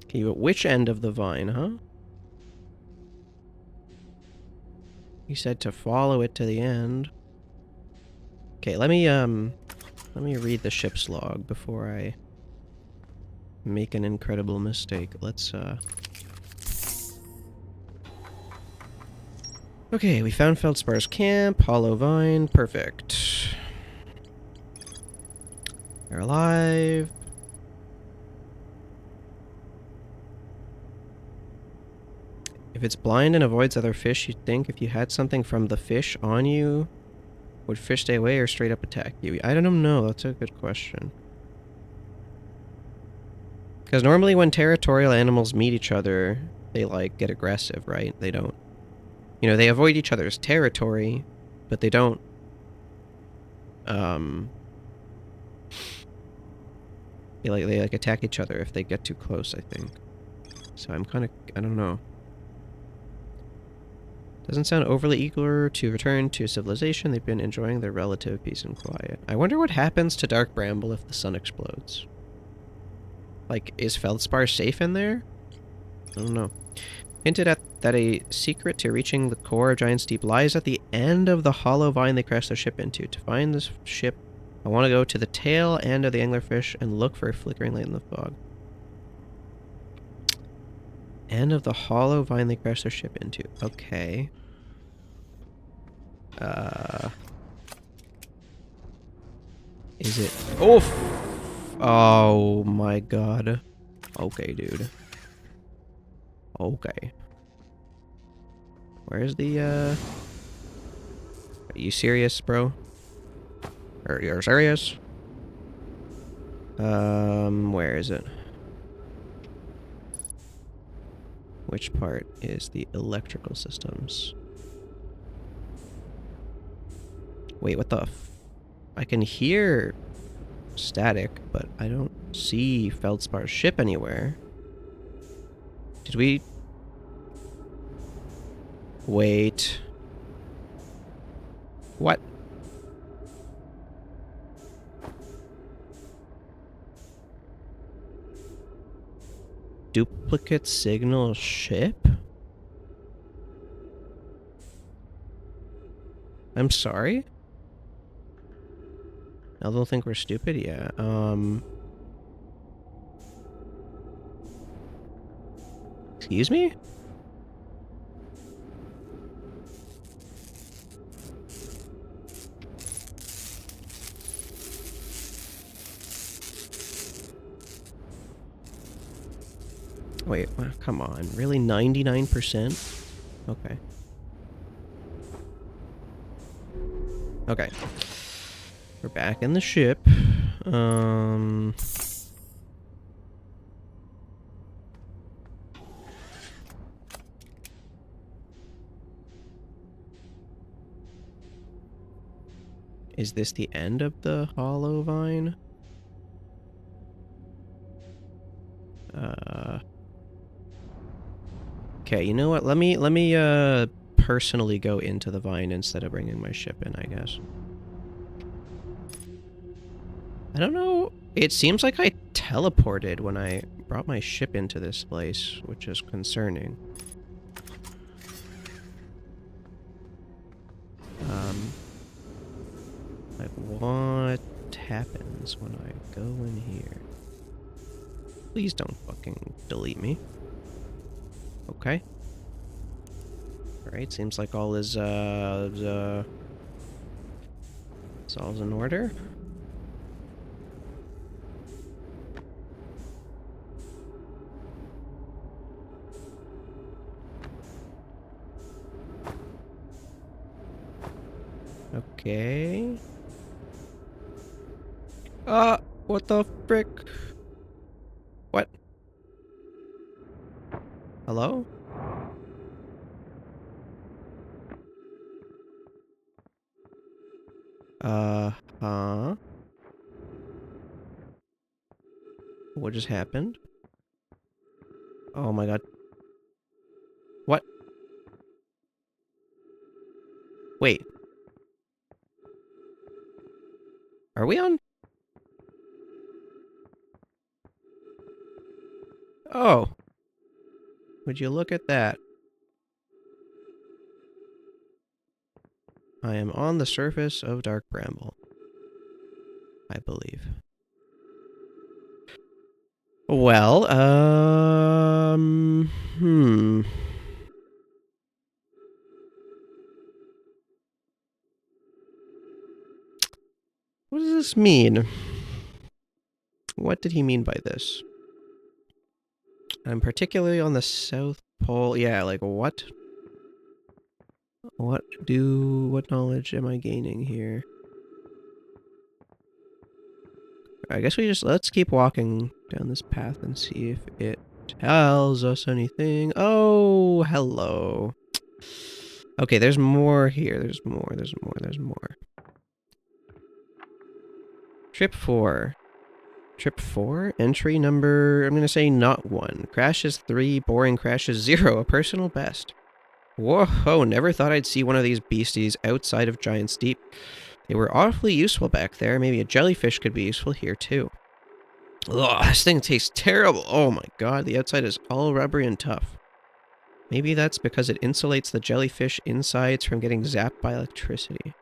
Speaker 1: Okay, but which end of the vine, huh? You said to follow it to the end. Okay, let me read the ship's log before I make an incredible mistake. Let's, Okay, we found Feldspar's camp, Hollow Vine, perfect. They're alive. If it's blind and avoids other fish, you'd think if you had something from the fish on you, would fish stay away or straight up attack you? I don't know, that's a good question. Because normally when territorial animals meet each other, they, like, get aggressive, right? They don't... You know, they avoid each other's territory, but they don't... They attack each other if they get too close, I think. So I'm kind of... I don't know. Doesn't sound overly eager to return to civilization. They've been enjoying their relative peace and quiet. I wonder what happens to Dark Bramble if the sun explodes. Like, is Feldspar safe in there? I don't know. Hinted at that a secret to reaching the core of Giant's Deep lies at the end of the hollow vine they crashed their ship into. To find this ship, I want to go to the tail end of the anglerfish and look for a flickering light in the fog. End of the hollow vine they crashed their ship into. Okay. Is it... Oh! Oh my god. Okay, dude. Okay. Where's the, Are you serious, bro? Are you serious? Where is it? Which part is the electrical systems? Wait, what the f... I can hear static, but I don't see Feldspar's ship anywhere. Did we... Wait. What? Duplicate signal ship? I'm sorry? Now they'll think we're stupid? Yeah, Excuse me? Wait, come on. Really? 99%? Okay. Okay. We're back in the ship. Is this the end of the hollow vine? Okay, you know what? Let me personally go into the vine instead of bringing my ship in, I guess. I don't know. It seems like I teleported when I brought my ship into this place, which is concerning. Like, what happens when I go in here? Please don't fucking delete me. Okay. Alright, seems like all is, it's all's in order. Okay. What the frick? What? Hello? Huh? What just happened? Oh my god. What? Wait. Are we on? Oh. Would you look at that? I am on the surface of Dark Bramble. I believe. Well, What does this mean? What did he mean by this? I'm particularly on the South Pole. Yeah, like what? What knowledge am I gaining here? I guess let's keep walking down this path and see if it tells us anything. Oh, hello. Okay, there's more here. There's more. Trip 4. Trip 4? Entry number, I'm going to say not 1. Crashes 3, boring crashes 0. A personal best. Whoa, never thought I'd see one of these beasties outside of Giant's Deep. They were awfully useful back there. Maybe a jellyfish could be useful here, too. Ugh, this thing tastes terrible. Oh my god, the outside is all rubbery and tough. Maybe that's because it insulates the jellyfish insides from getting zapped by electricity.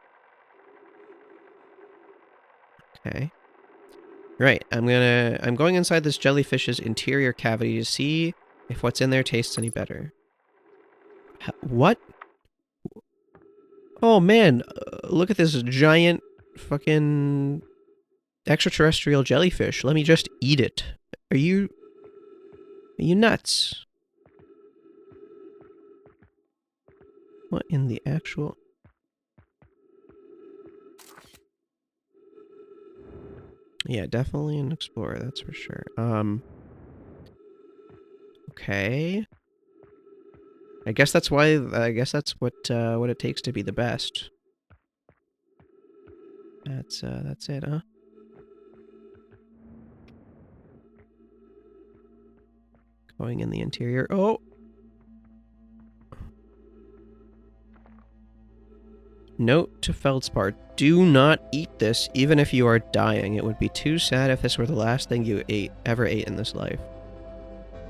Speaker 1: Okay. Right, I'm going inside this jellyfish's interior cavity to see if what's in there tastes any better. What? Oh man, look at this giant fucking extraterrestrial jellyfish. Let me just eat it. Are you nuts? What in the actual... Yeah, definitely an explorer, that's for sure. Okay. I guess that's what it takes to be the best. That's it, huh? Going in the interior. Oh! Note to Feldspar, do not eat this, even if you are dying. It would be too sad if this were the last thing you ever ate in this life.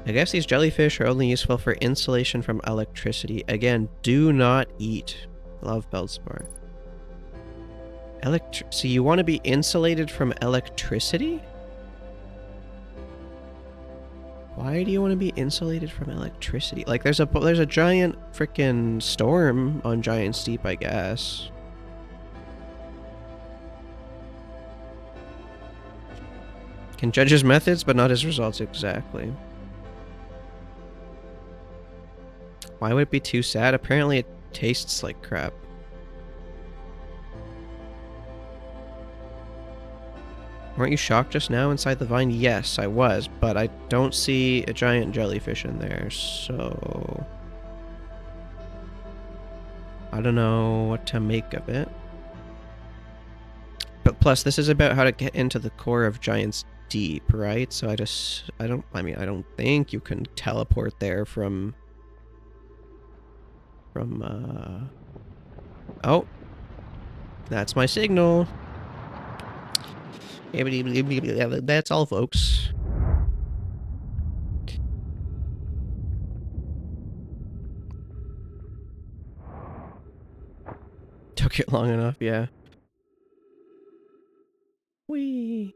Speaker 1: I guess these jellyfish are only useful for insulation from electricity. Again, do not eat. Love, Feldspar. So you want to be insulated from electricity? Why do you want to be insulated from electricity? Like, there's a giant freaking storm on Giant Steep, I guess. Can judge his methods, but not his results exactly. Why would it be too sad? Apparently it tastes like crap. Weren't you shocked just now inside the vine? Yes, I was, but I don't see a giant jellyfish in there, so... I don't know what to make of it. But plus, this is about how to get into the core of Giant's Deep, right? So I don't think you can teleport there from... Oh! That's my signal! That's all, folks. Took it long enough, yeah. Whee!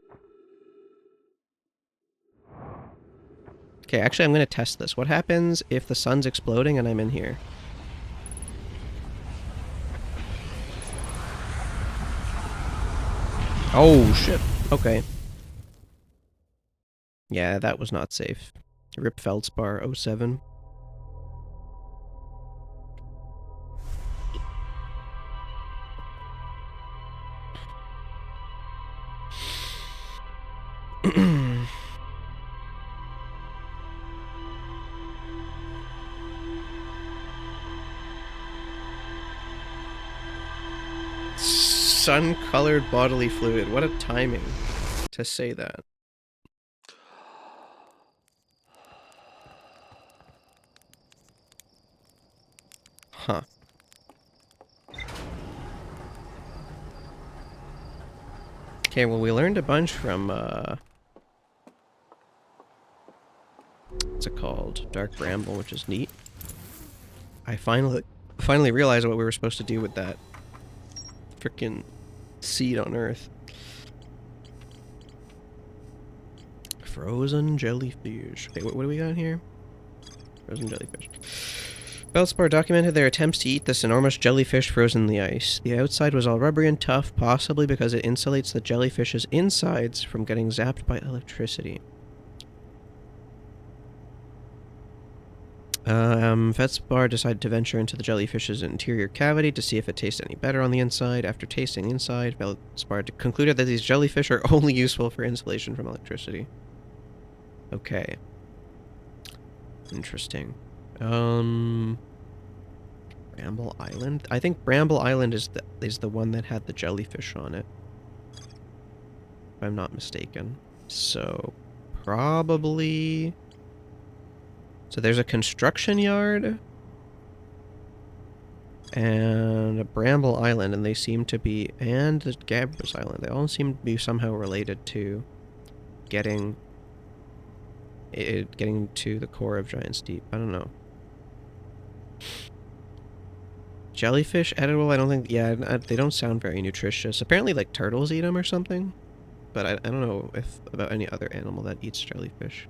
Speaker 1: Okay, actually I'm gonna test this. What happens if the sun's exploding and I'm in here? Oh, shit. Okay. Yeah, that was not safe. Rip Feldspar 07. Sun-colored bodily fluid. What a timing to say that. Huh. Okay, well, we learned a bunch from, what's it called? Dark Bramble, which is neat. I finally realized what we were supposed to do with that frickin' seed on Earth. Frozen jellyfish. Okay, what do we got here? Frozen jellyfish. Feldspar documented their attempts to eat this enormous jellyfish frozen in the ice. The outside was all rubbery and tough, possibly because it insulates the jellyfish's insides from getting zapped by electricity. Feldspar decided to venture into the jellyfish's interior cavity to see if it tasted any better on the inside. After tasting inside, Feldspar concluded that these jellyfish are only useful for insulation from electricity. Okay. Interesting. Bramble Island? I think Bramble Island is the one that had the jellyfish on it. If I'm not mistaken. So, probably... So there's a construction yard and a Bramble Island, and they seem to be, and the Gabbers Island. They all seem to be somehow related to getting to the core of Giant's Deep. I don't know. Jellyfish edible? I don't think. Yeah, they don't sound very nutritious. Apparently, like turtles eat them or something, but I don't know if about any other animal that eats jellyfish.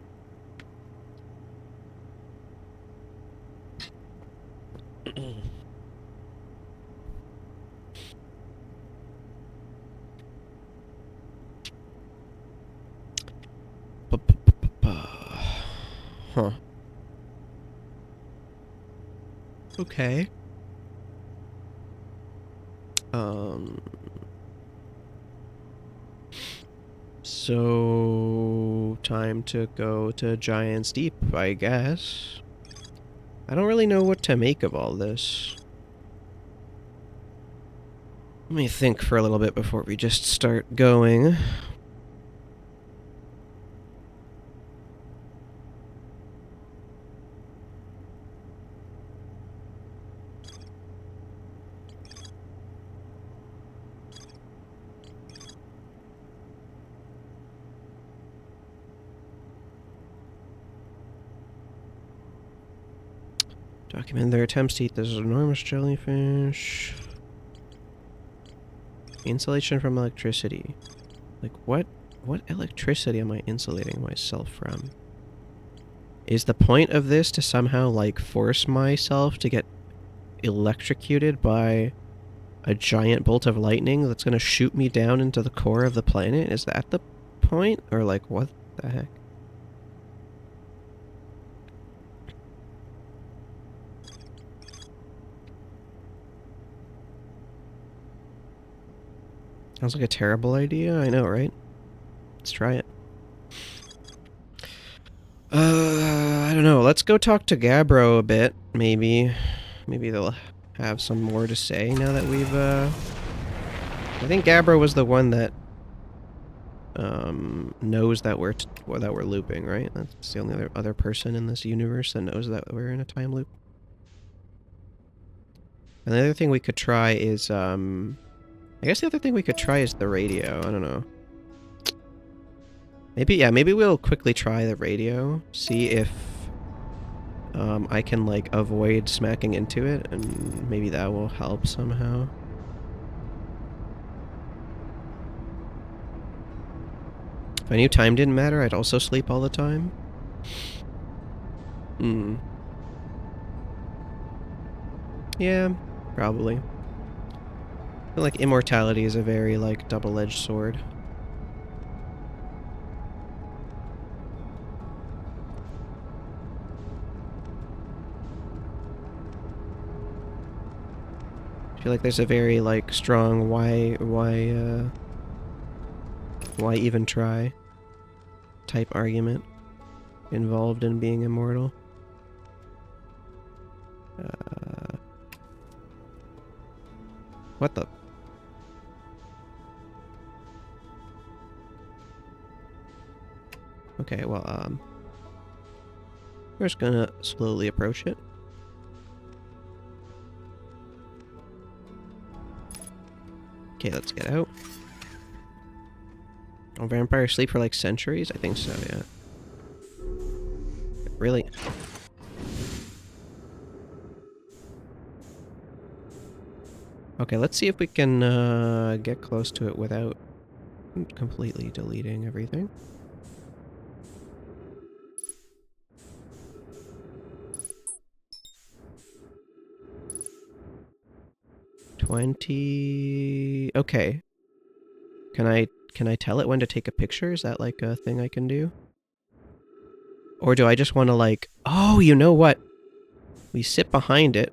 Speaker 1: Huh. Okay. So time to go to Giant's Deep, I guess. I don't really know what to make of all this. Let me think for a little bit before we just start going. Document their attempts to eat this enormous jellyfish. Insulation from electricity. Like, what electricity am I insulating myself from? Is the point of this to somehow, like, force myself to get electrocuted by a giant bolt of lightning that's gonna shoot me down into the core of the planet? Is that the point? Or, like, what the heck? Sounds like a terrible idea. I know, right? Let's try it. I don't know. Let's go talk to Gabbro a bit, maybe. Maybe they'll have some more to say now that we've, I think Gabbro was the one that, knows that we're looping, right? That's the only other person in this universe that knows that we're in a time loop. And the other thing we could try is, I guess the other thing we could try is the radio. I don't know. Maybe, yeah, maybe we'll quickly try the radio. See if I can, like, avoid smacking into it, and maybe that will help somehow. If I knew time didn't matter, I'd also sleep all the time. Yeah, probably. I feel like immortality is a very, like, double-edged sword. I feel like there's a very, like, strong why even try type argument involved in being immortal. What the? Okay, well, we're just gonna slowly approach it. Okay, let's get out. Oh, vampires sleep for like centuries? I think so, yeah. Really? Okay, let's see if we can get close to it without completely deleting everything. Okay. Can I tell it when to take a picture? Is that like a thing I can do? Or do I just want to like... Oh, you know what? We sit behind it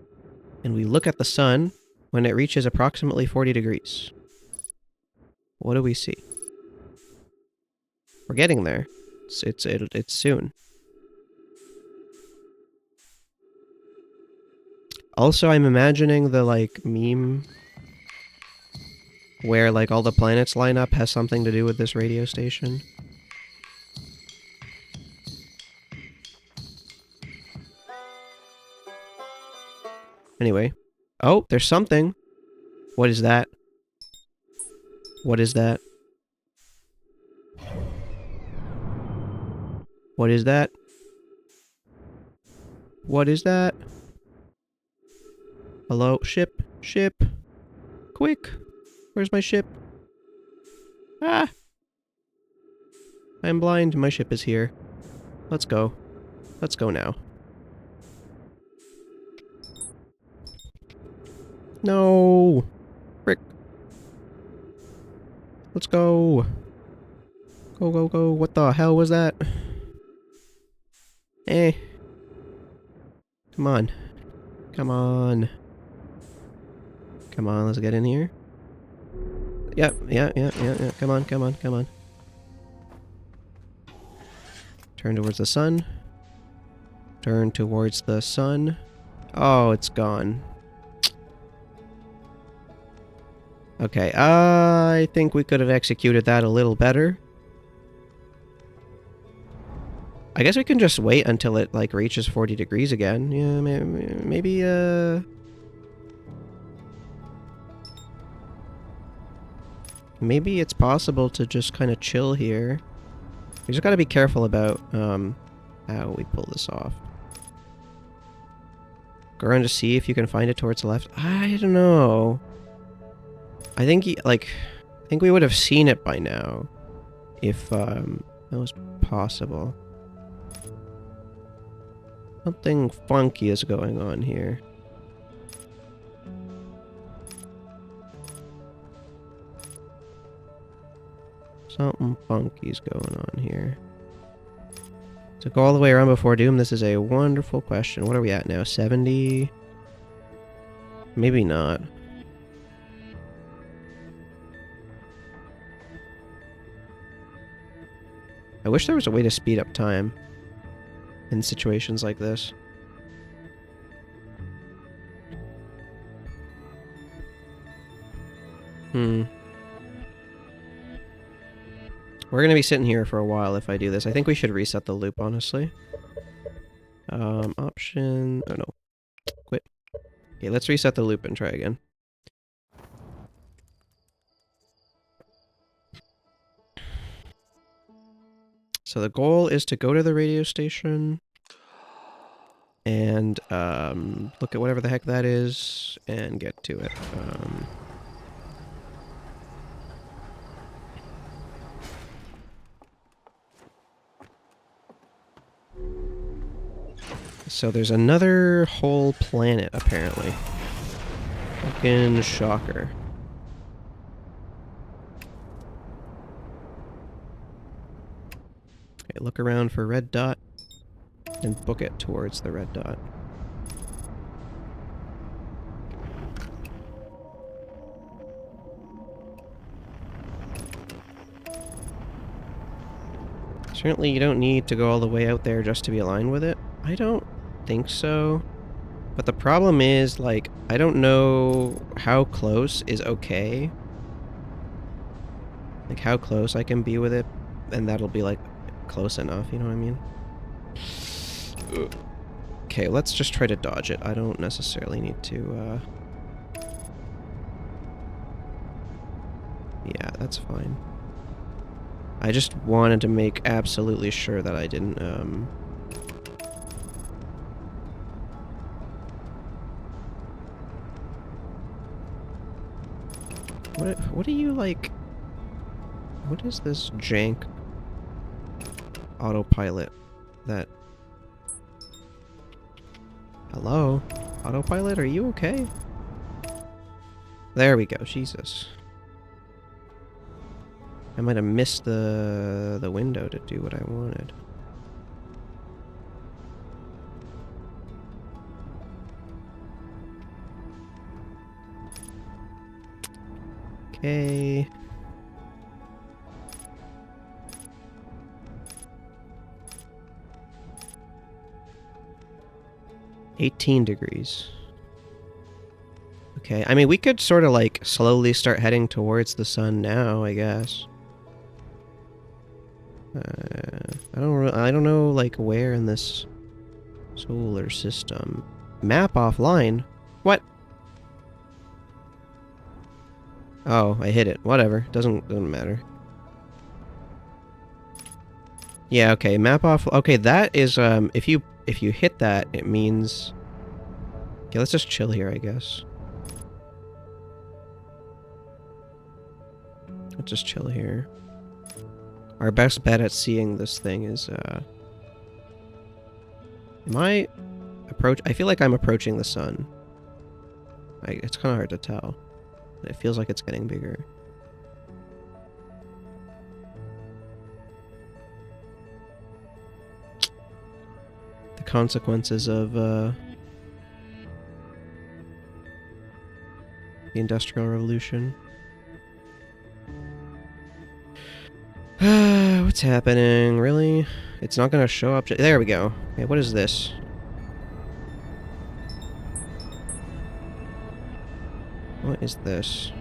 Speaker 1: and we look at the sun when it reaches approximately 40 degrees. What do we see? We're getting there. It's soon. Also, I'm imagining the, like, meme where, like, all the planets line up has something to do with this radio station. Anyway. Oh, there's something. What is that? What is that? What is that? What is that? Hello? Ship? Ship? Quick! Where's my ship? Ah! I'm blind. My ship is here. Let's go. Let's go now. No! Frick. Let's go. Go, go, go. What the hell was that? Eh. Come on. Come on. Come on, let's get in here. Yep, yeah. Come on, come on, come on. Turn towards the sun. Turn towards the sun. Oh, it's gone. Okay, I think we could have executed that a little better. I guess we can just wait until it, like, reaches 40 degrees again. Yeah, maybe, maybe it's possible to just kind of chill here. We just gotta be careful about, how we pull this off. Go around to see if you can find it towards the left. I don't know. I think I think we would have seen it by now if that was possible. Something funky is going on here. Something funky's going on here. To go all the way around before Doom, this is a wonderful question. What are we at now? 70? Maybe not. I wish there was a way to speed up time in situations like this. We're gonna be sitting here for a while if I do this. I think we should reset the loop, honestly. Option... Oh, no. Quit. Okay, let's reset the loop and try again. So the goal is to go to the radio station and look at whatever the heck that is and get to it. So there's another whole planet, apparently. Fucking shocker. Okay, look around for red dot and book it towards the red dot. Certainly you don't need to go all the way out there just to be aligned with it. I don't think so. But the problem is, like, I don't know how close is okay. Like, how close I can be with it, and that'll be, like, close enough, you know what I mean? Okay, let's just try to dodge it. I don't necessarily need to, yeah, that's fine. I just wanted to make absolutely sure that I didn't, What do you, like... What is this jank autopilot that... Hello? Autopilot, are you okay? There we go, Jesus. I might have missed the window to do what I wanted. Okay. $18 degrees. Okay, I mean, we could sort of, like, slowly start heading towards the sun now, I guess. I don't know, like, where in this solar system. Map offline? What? Oh, I hit it. Whatever. Doesn't matter. Yeah, okay. Map off. Okay, that is if you hit that, it means... Okay, let's just chill here, I guess. Let's just chill here. Our best bet at seeing this thing is am I I feel like I'm approaching the sun. It's kind of hard to tell. But it feels like it's getting bigger. The consequences of the Industrial Revolution. What's happening? Really? It's not gonna show up. There we go. Okay, what is this? What is this?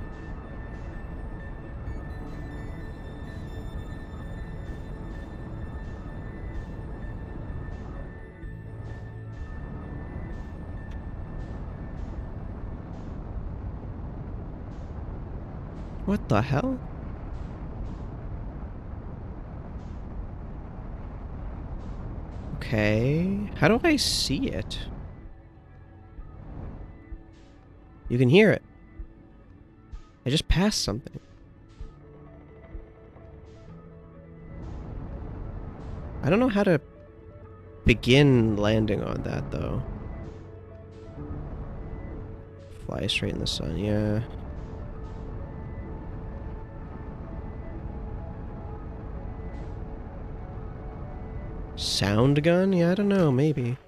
Speaker 1: What the hell? Okay. How do I see it? You can hear it. I just passed something. I don't know how to begin landing on that, though. Fly straight in the sun, yeah. Sound gun? Yeah, I don't know, maybe.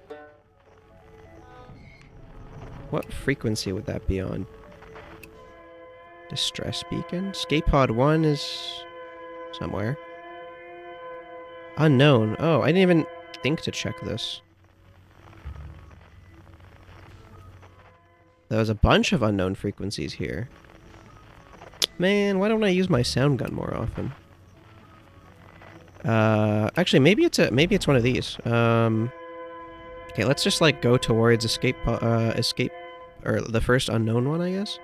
Speaker 1: What frequency would that be on? Distress beacon? Escape pod 1 is somewhere. Unknown. Oh, I didn't even think to check this. There was a bunch of unknown frequencies here. Man, why don't I use my sound gun more often? Actually, maybe it's one of these. Okay, let's just like go towards escape, or the first unknown one, I guess.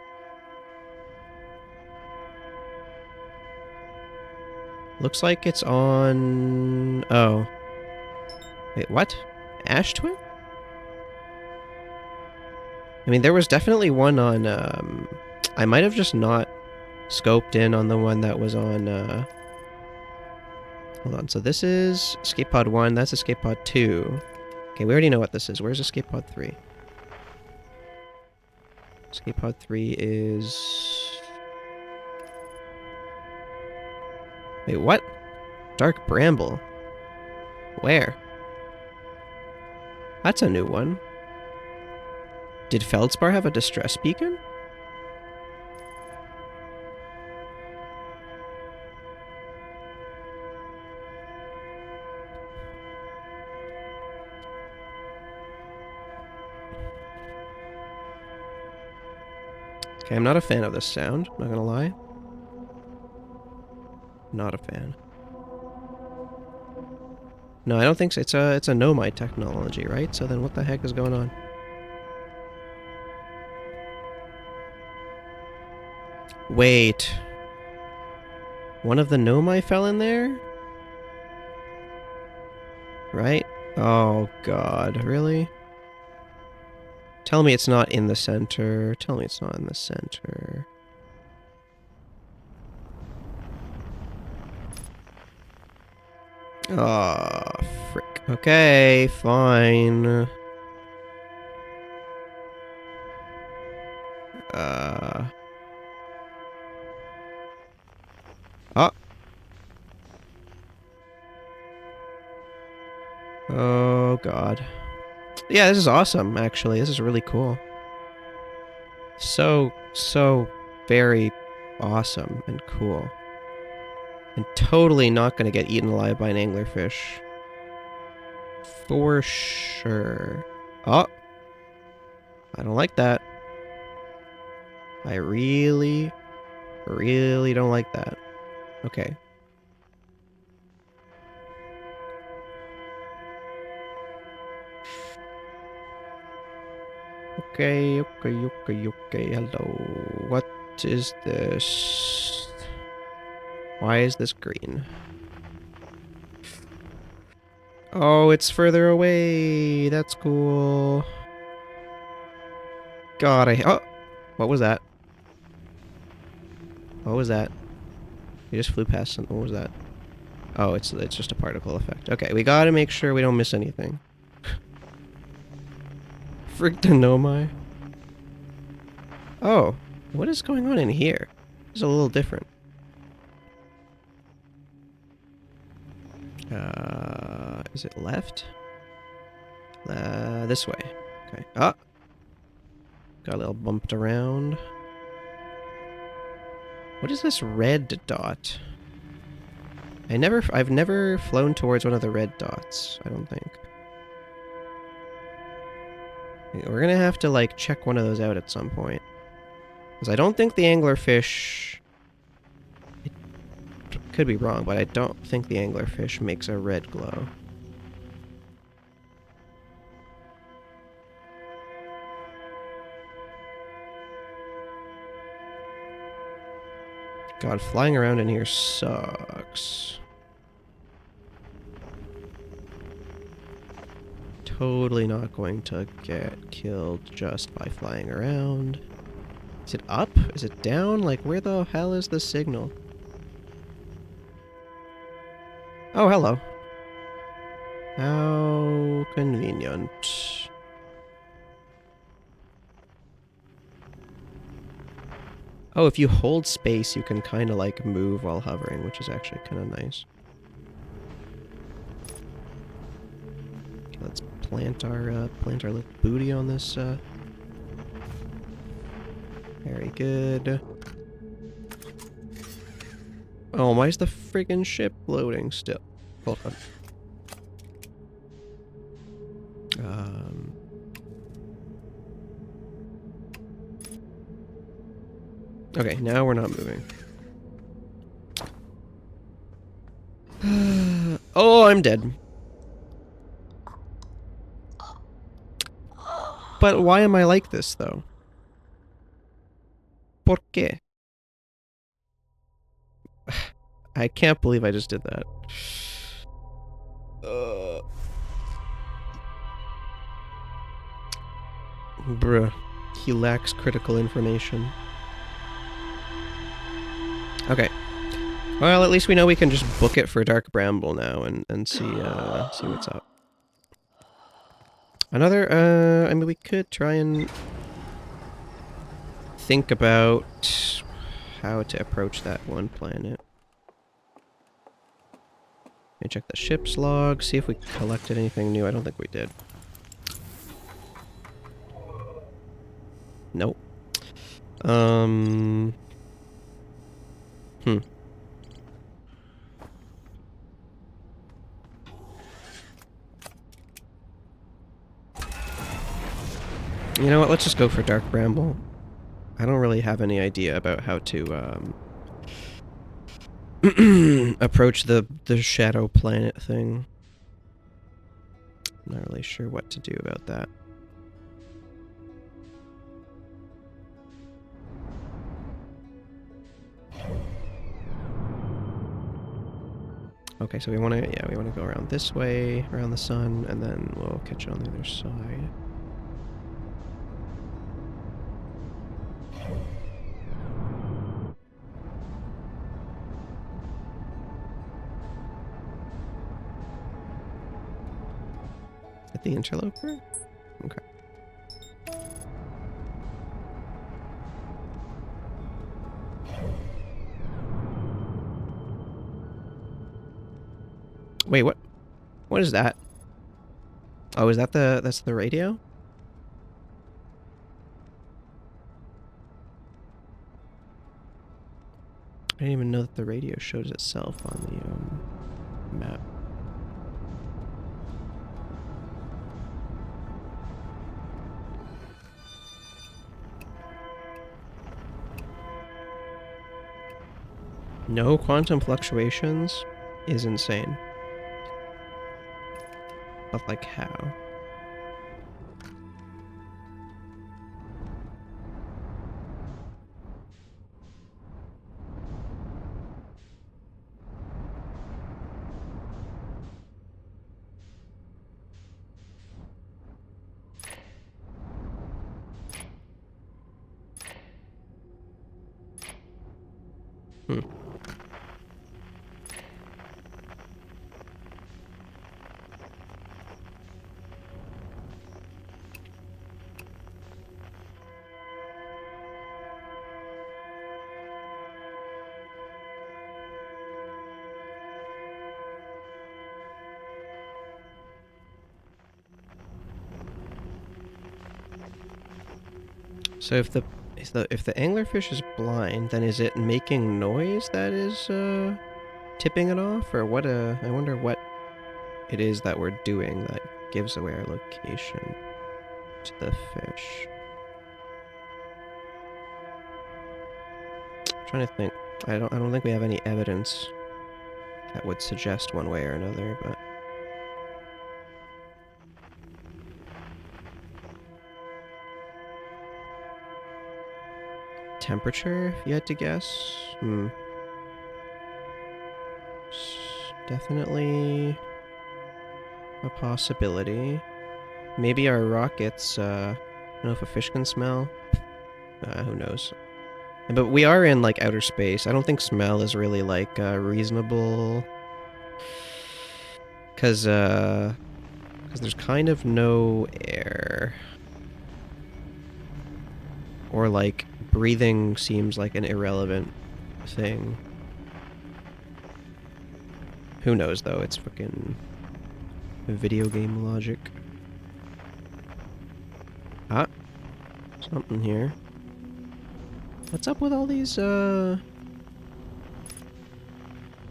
Speaker 1: Looks like it's on. Oh, wait, what? Ash Twin? I mean, there was definitely one on. I might have just not scoped in on the one that was on. Hold on. So this is escape pod 1. That's escape pod 2. Okay, we already know what this is. Where's escape pod 3? Escape pod 3 is... Wait, what? Dark Bramble. Where? That's a new one. Did Feldspar have a distress beacon? Okay, I'm not a fan of this sound, not gonna lie. Not a fan. No, I don't think so. It's a Nomai technology, right? So then what the heck is going on? Wait. One of the Nomai fell in there? Right? Oh god, really? Tell me it's not in the center. Tell me it's not in the center. Oh, frick. Okay, fine. Oh. Oh, God. Yeah, this is awesome, actually. This is really cool. So very awesome and cool. And totally not going to get eaten alive by an anglerfish. For sure. Oh. I don't like that. I really don't like that. Okay. Okay. Hello. What is this? Why is this green? Oh, it's further away. That's cool. God, oh! What was that? What was that? You just flew past something. What was that? Oh, it's just a particle effect. Okay, we gotta make sure we don't miss anything. Frick the Nomai. Oh, what is going on in here? It's a little different. Is it left? This way. Okay. Ah! Got a little bumped around. What is this red dot? I've never flown towards one of the red dots, I don't think. We're gonna have to, like, check one of those out at some point. Because I don't think the anglerfish... It could be wrong, but I don't think the anglerfish makes a red glow. God, flying around in here sucks. Totally not going to get killed just by flying around. Is it up? Is it down? Like, where the hell is the signal? Oh, hello. How convenient. Oh, if you hold space, you can kind of like move while hovering, which is actually kind of nice. Okay, let's plant our little booty on this. Very good. Oh, why is the friggin' ship loading still? Hold on. Okay, now we're not moving. Oh, I'm dead. But why am I like this, though? ¿Por qué? I can't believe I just did that. Bruh. He lacks critical information. Okay. Well, at least we know we can just book it for Dark Bramble now and see see what's up. Another, I mean, we could try and think about how to approach that one planet. Let me check the ship's log, see if we collected anything new. I don't think we did. Nope. You know what, let's just go for Dark Bramble. I don't really have any idea about how to, approach the shadow planet thing. I'm not really sure what to do about that. Okay, so we want to, yeah, we want to go around this way, around the sun, and then we'll catch it on the other side. At the interloper? Okay. Wait, what? What is that? Oh, is that that's the radio? I didn't even know that the radio shows itself on the, map. No quantum fluctuations is insane. But like how? Hmm. So if the anglerfish is blind, then is it making noise that is tipping it off, or what? I wonder what it is that we're doing that gives away our location to the fish. I'm trying to think. I don't think we have any evidence that would suggest one way or another, but temperature, if you had to guess? Definitely a possibility. Maybe our rockets, I don't know if a fish can smell. Who knows? But we are in, like, outer space. I don't think smell is really, like, reasonable. Because there's kind of no air. Or, like, breathing seems like an irrelevant thing. Who knows, though? It's fucking video game logic. Ah, something here. What's up with all these, Oh,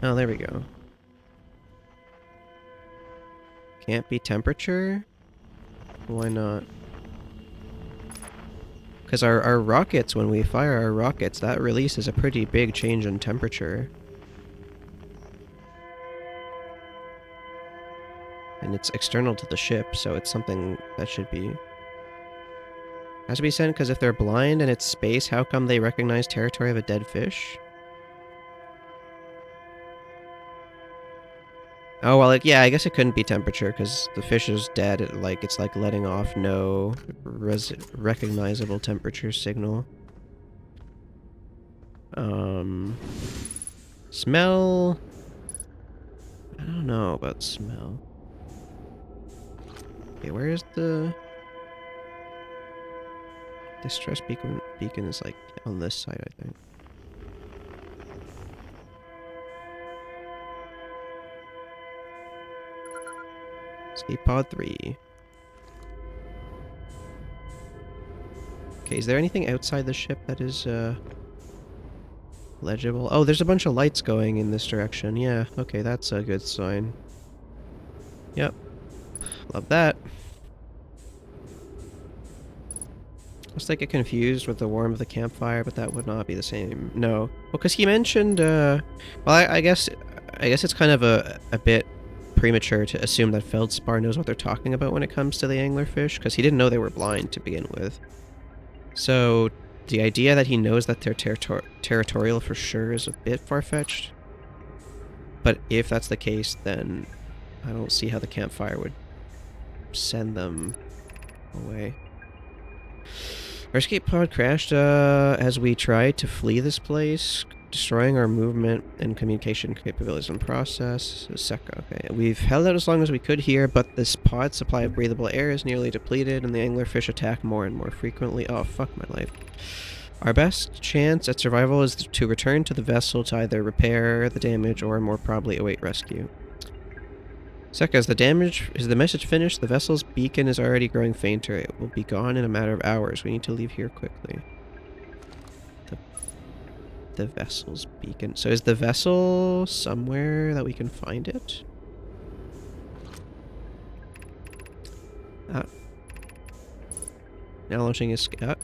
Speaker 1: there we go. Can't be temperature? Why not? Because our rockets, when we fire our rockets, that releases a pretty big change in temperature. And it's external to the ship, so it's something that should be... Has to be sent, because if they're blind and it's space, how come they recognize territory of a dead fish? Oh, well, yeah, I guess it couldn't be temperature, because the fish is dead. It's like letting off no recognizable temperature signal. Smell... I don't know about smell. Okay, where is the... Distress beacon is, like, on this side, I think. Escape pod 3. Okay, is there anything outside the ship that is, legible? Oh, there's a bunch of lights going in this direction. Yeah, okay, that's a good sign. Yep. Love that. Must I get confused with the warmth of the campfire, but that would not be the same. No. Well, because he mentioned, well, I guess it's kind of a bit premature to assume that Feldspar knows what they're talking about when it comes to the anglerfish, because he didn't know they were blind to begin with. So, the idea that he knows that they're territorial for sure is a bit far-fetched. But if that's the case, then I don't see how the campfire would send them away. Our escape pod crashed as we tried to flee this place, destroying our movement and communication capabilities and process. Secca, okay. We've held out as long as we could here, but this pod's supply of breathable air is nearly depleted, and the anglerfish attack more and more frequently. Oh, fuck my life. Our best chance at survival is to return to the vessel to either repair the damage or more probably await rescue. Secca, is the message finished? The vessel's beacon is already growing fainter. It will be gone in a matter of hours. We need to leave here quickly. The vessel's beacon. So is the vessel somewhere that we can find it? Ah. Now launching escape.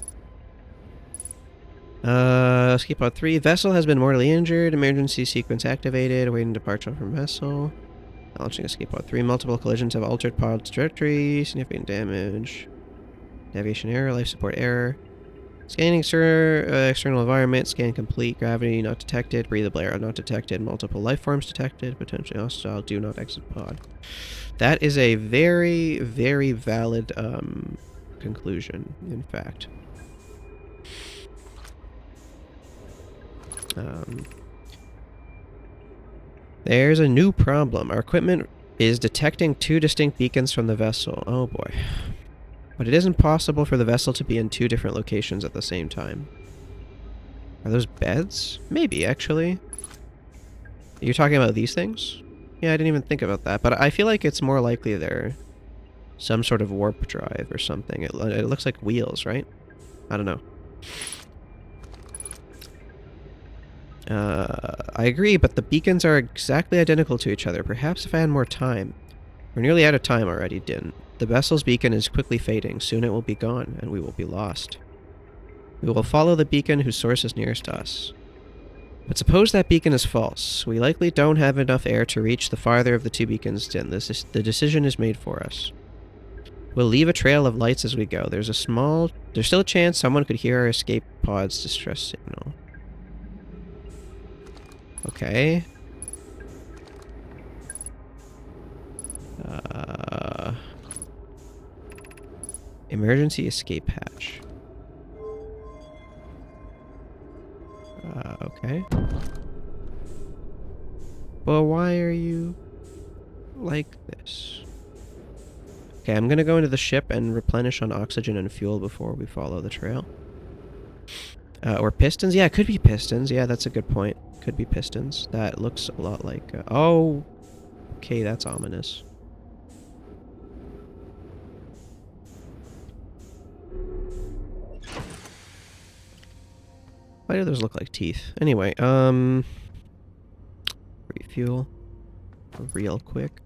Speaker 1: Escape pod 3. Vessel has been mortally injured. Emergency sequence activated. Awaiting departure from vessel. Launching escape pod 3. Multiple collisions have altered pod's trajectory. Significant damage. Navigation error. Life support error. Scanning external environment. Scan complete. Gravity not detected. Breathable air not detected. Multiple life forms detected. Potentially hostile. Do not exit pod. That is a very, very valid conclusion, in fact. There's a new problem. Our equipment is detecting 2 distinct beacons from the vessel. Oh boy. But it isn't possible for the vessel to be in 2 different locations at the same time. Are those beds? Maybe, actually. You're talking about these things? Yeah, I didn't even think about that. But I feel like it's more likely they're some sort of warp drive or something. It looks like wheels, right? I don't know. I agree, but the beacons are exactly identical to each other. Perhaps if I had more time. We're nearly out of time already, Din. The vessel's beacon is quickly fading. Soon it will be gone, and we will be lost. We will follow the beacon whose source is nearest to us. But suppose that beacon is false. We likely don't have enough air to reach the farther of the 2 beacons, Din. The decision is made for us. We'll leave a trail of lights as we go. There's still a chance someone could hear our escape pod's distress signal. Okay. Emergency escape hatch. But why are you like this? Okay, I'm gonna go into the ship and replenish on oxygen and fuel before we follow the trail. Or pistons? Yeah, it could be pistons. Yeah, that's a good point. Could be pistons. That looks a lot like... oh! Okay, that's ominous. Why do those look like teeth? Anyway, refuel. Real quick.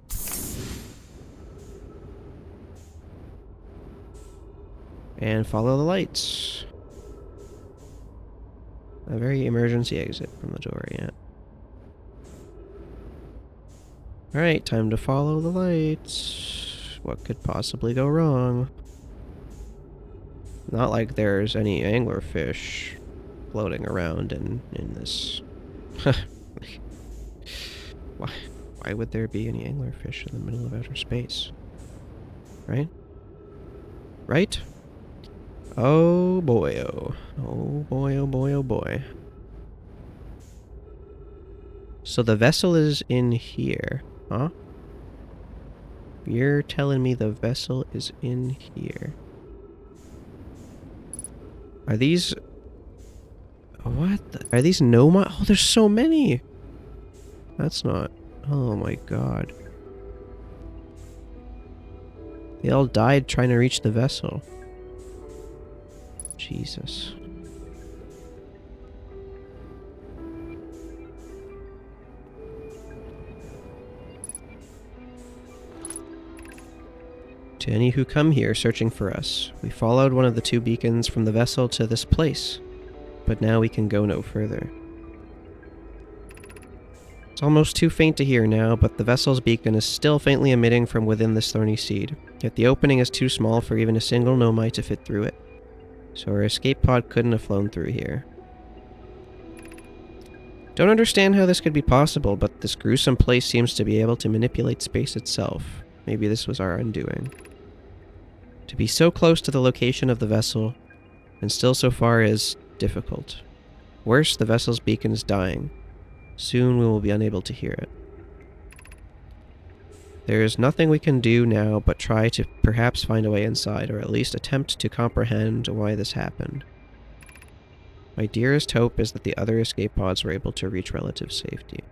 Speaker 1: And follow the lights. A very emergency exit from the door, yeah. Alright, time to follow the lights. What could possibly go wrong? Not like there's any anglerfish floating around in this. Why would there be any anglerfish in the middle of outer space? Right? Right? Oh boy, oh. Oh boy, oh boy, oh boy. So the vessel is in here, huh? You're telling me the vessel is in here. Are these... what? Are these nomad? Oh, there's so many! That's not... oh my god. They all died trying to reach the vessel. Jesus. To any who come here searching for us, we followed one of the two beacons from the vessel to this place, but now we can go no further. It's almost too faint to hear now, but the vessel's beacon is still faintly emitting from within this thorny seed, yet the opening is too small for even a single nomai to fit through it. So our escape pod couldn't have flown through here. Don't understand how this could be possible, but this gruesome place seems to be able to manipulate space itself. Maybe this was our undoing. To be so close to the location of the vessel, and still so far, is difficult. Worse, the vessel's beacon is dying. Soon we will be unable to hear it. There is nothing we can do now but try to perhaps find a way inside, or at least attempt to comprehend why this happened. My dearest hope is that the other escape pods were able to reach relative safety.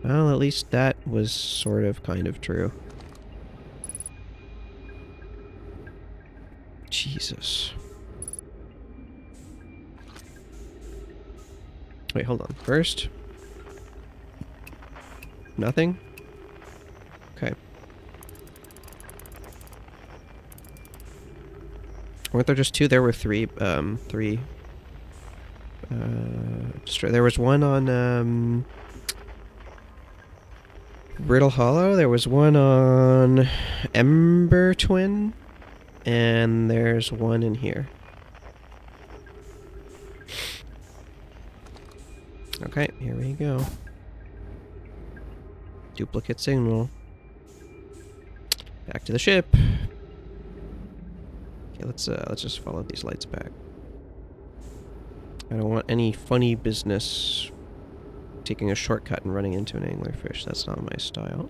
Speaker 1: Well, at least that was sort of kind of true. Jesus. Wait, hold on. First? Nothing? Okay. Weren't there just two? There were three. Three. There was one on, Brittle Hollow. There was one on Ember Twin. And there's one in here. Okay, here we go. Duplicate signal. Back to the ship. Okay, let's just follow these lights back. I don't want any funny business taking a shortcut and running into an anglerfish. That's not my style.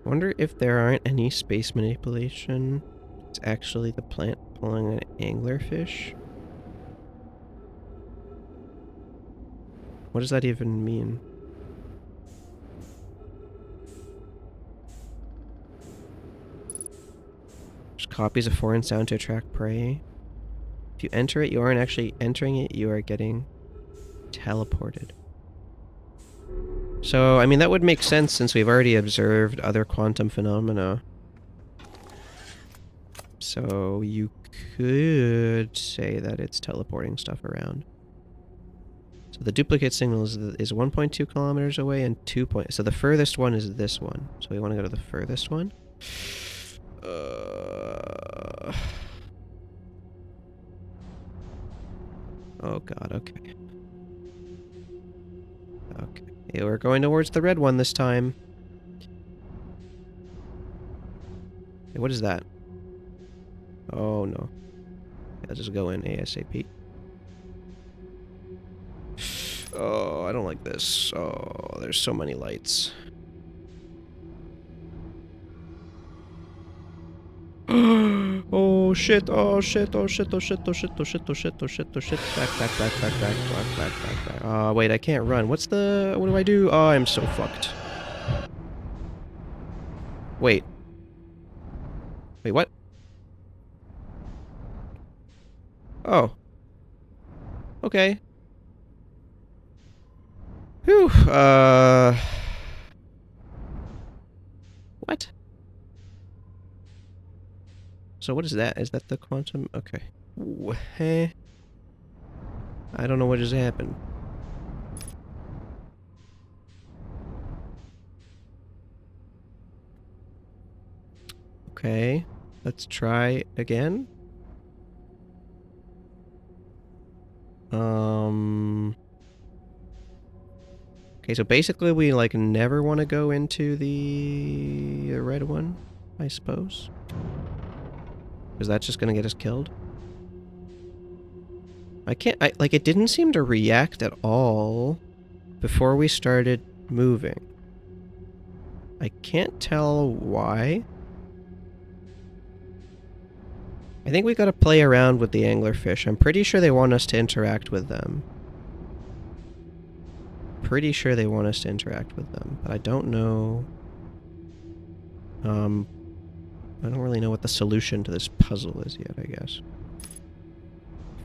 Speaker 1: Wonder if there aren't any space manipulation. It's actually the plant pulling an anglerfish. What does that even mean? Just copies a foreign sound to attract prey. If you enter it, you aren't actually entering it, you are getting teleported. So, I mean, that would make sense since we've already observed other quantum phenomena. So, you could say that it's teleporting stuff around. So the duplicate signal is 1.2 kilometers away and 2 point... So the furthest one is this one. So we want to go to the furthest one. Oh god, okay. Okay, we're going towards the red one this time. Hey, what is that? Oh no. I'll just go in ASAP. Oh, I don't like this. Oh, there's so many lights. Oh shit, oh shit, oh shit, oh shit, oh shit, oh shit, oh shit, oh shit, oh shit. Back. Wait, I can't run. What do I do? Oh, I'm so fucked. Wait. Wait, what? Oh. Okay. Whew, what? So what is that? Is that the quantum? Okay. Hey. I don't know what just happened. Okay. Let's try again. Okay, so basically we, like, never want to go into the red one, I suppose. Because that's just gonna get us killed. Like, it didn't seem to react at all before we started moving. I can't tell why. I think we gotta play around with the anglerfish. I'm pretty sure they want us to interact with them. Pretty sure they want us to interact with them, but I don't know. I don't really know what the solution to this puzzle is yet, I guess.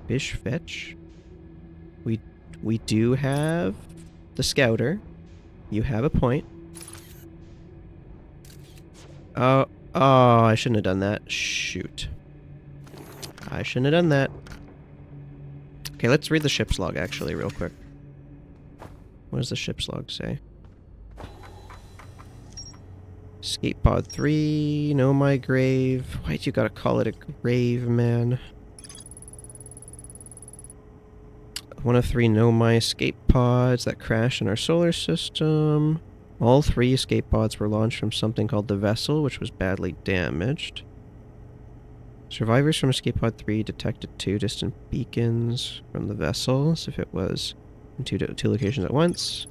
Speaker 1: Fish fetch? We do have the scouter. You have a point. Oh, I shouldn't have done that. Shoot. I shouldn't have done that. Okay, let's read the ship's log, actually, real quick. What does the ship's log say? Escape pod 3, know my grave. Why'd you gotta call it a grave, man? One of 3 know my escape pods that crashed in our solar system. All 3 escape pods were launched from something called the vessel, which was badly damaged. Survivors from escape pod 3 detected 2 distant beacons from the vessel, as if it was in two locations at once.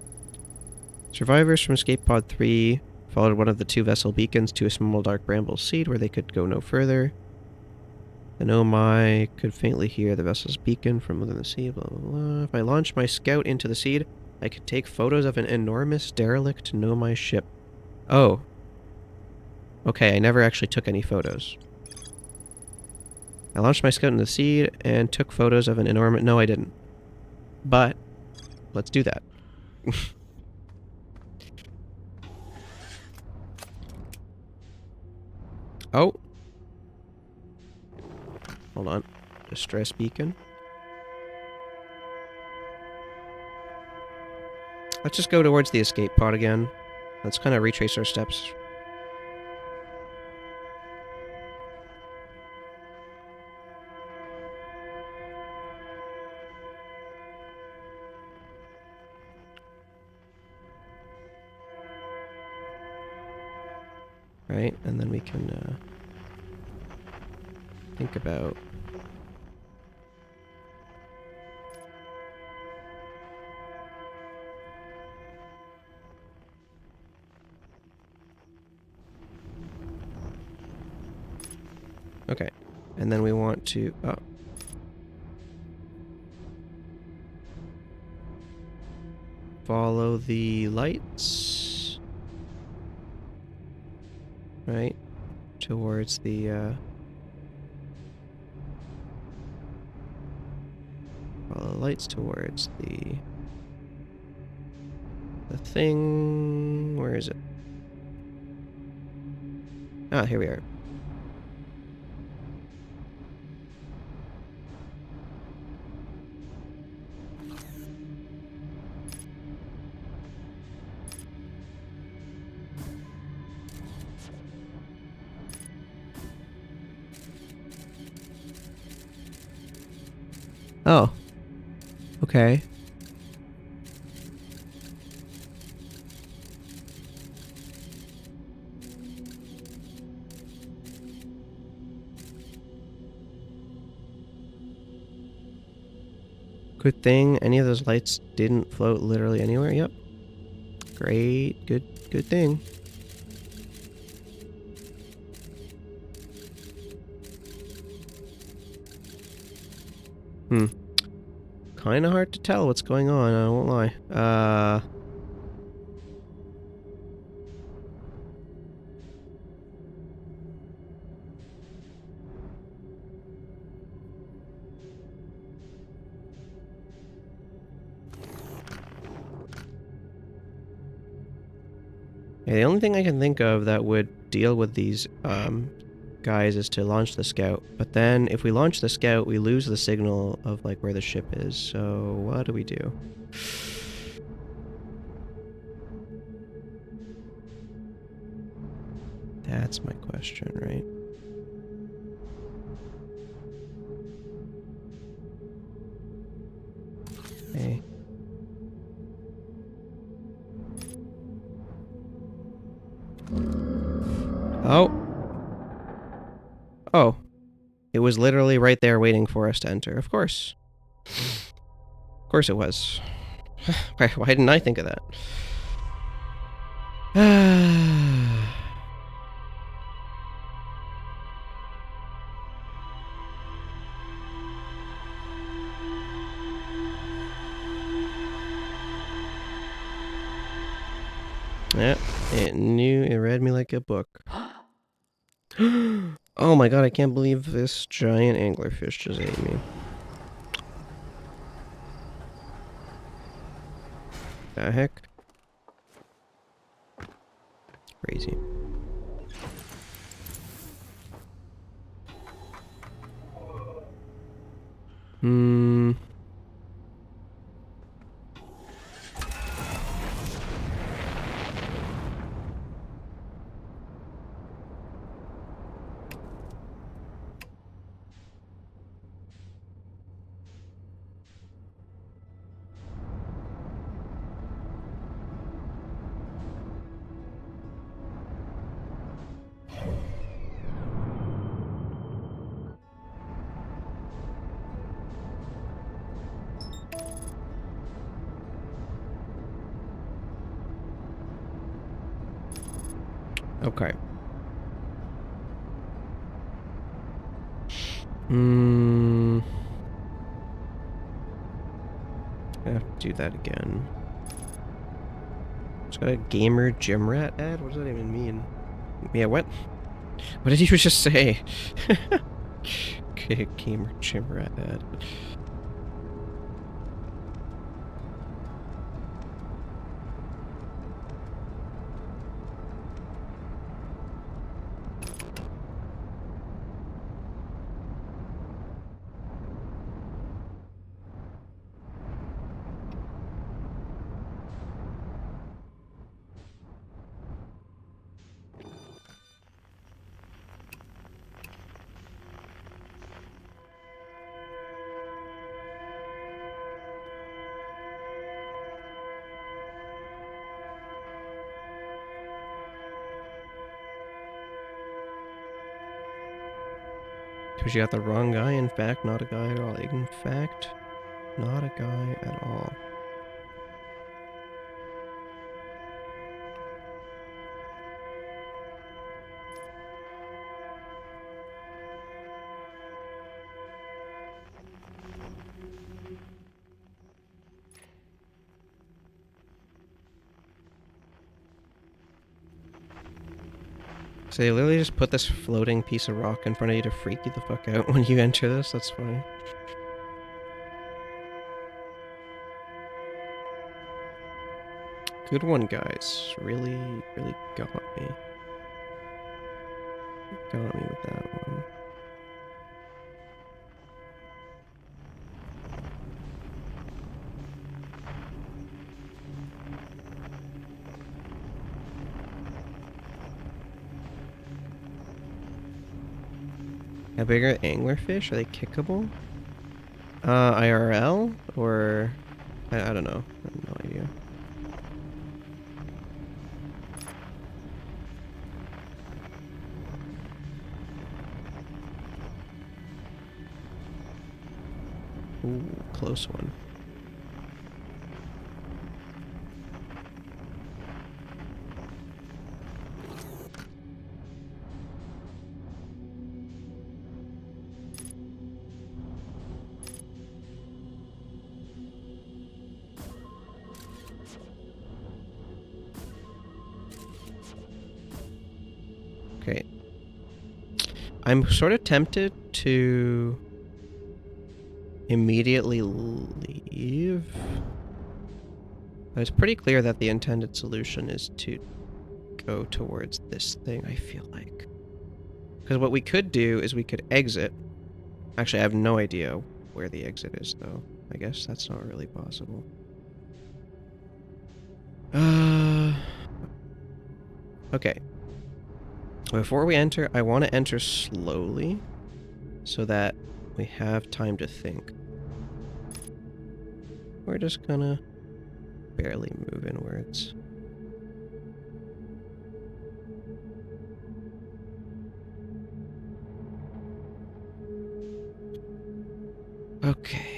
Speaker 1: Survivors from escape pod 3 followed one of the 2 vessel beacons to a small dark bramble seed where they could go no further. The Nomai could faintly hear the vessel's beacon from within the sea, blah, blah, blah. If I launched my scout into the seed, I could take photos of an enormous derelict Nomai ship. Oh. Okay, I never actually took any photos. I launched my scout into the seed and took photos of an enormous... No, I didn't. But, let's do that. Oh. Hold on. Distress beacon. Let's just go towards the escape pod again. Let's kind of retrace our steps. Right, and then we can think about... Okay, and then we want to... Oh. Follow the lights. Right, towards the... Follow the lights towards the thing... Where is it? Ah, here we are. Oh. Okay. Good thing any of those lights didn't float literally anywhere. Yep. Great. Good thing. Kinda hard to tell what's going on, I won't lie. Yeah, the only thing I can think of that would deal with these guys is to launch the scout. But then if we launch the scout, we lose the signal of like where the ship is. So what do we do? That's my question, right? Hey. Oh. Oh. It was literally right there waiting for us to enter. Of course. Of course it was. Why didn't I think of that? Yeah, it read me like a book. Oh my god, I can't believe this giant anglerfish just ate me. The heck? Crazy. Okay. I have to do that again. It's got a gamer gym rat ad? What does that even mean? Yeah, what? What did you just say? Okay, gamer gym rat ad. Because you got the wrong guy, in fact, not a guy at all. In fact, not a guy at all. So they literally just put this floating piece of rock in front of you to freak you the fuck out when you enter this? That's funny. Good one, guys. Really got me. Got me with that one. How big are anglerfish? Are they kickable? IRL? Or... I don't know. I have no idea. Ooh, close one. Okay. I'm sort of tempted to immediately leave. But it's pretty clear that the intended solution is to go towards this thing, I feel like. Because what we could do is we could exit. Actually, I have no idea where the exit is, though. I guess that's not really possible. Okay. Before we enter, I want to enter slowly so that we have time to think. We're just gonna barely move inwards. Okay.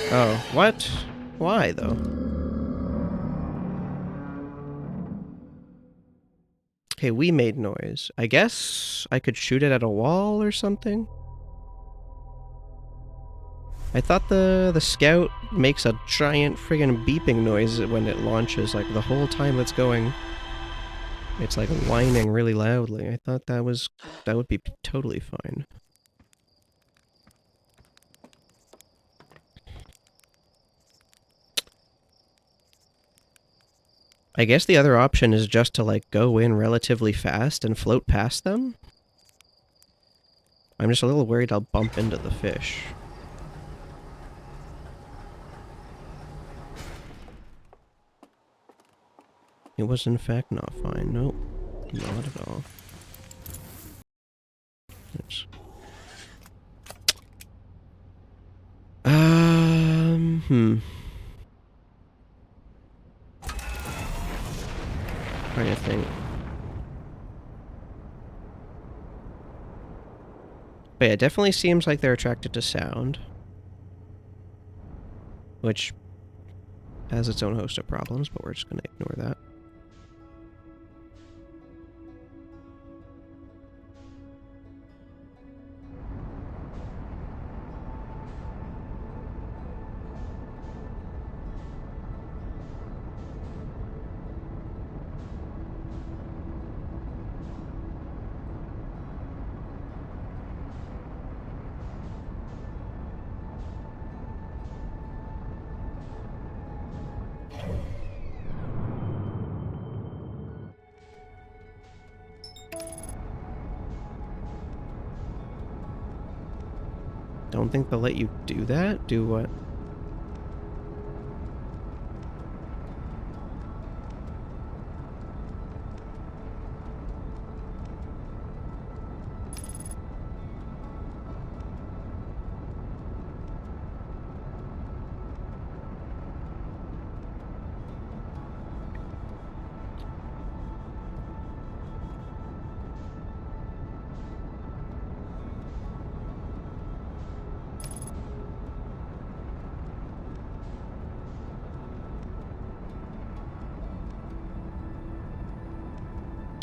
Speaker 1: Oh, what? Why, though? Okay, we made noise. I guess I could shoot it at a wall or something? I thought the scout makes a giant friggin' beeping noise when it launches, like the whole time it's going. It's like whining really loudly. I thought that would be totally fine. I guess the other option is just to like go in relatively fast and float past them. I'm just a little worried I'll bump into the fish. It was in fact not fine. Nope. Not at all. Oops. Trying to think. But yeah, it definitely seems like they're attracted to sound. Which has its own host of problems, but we're just going to ignore that. Don't think they'll let you do that? Do what?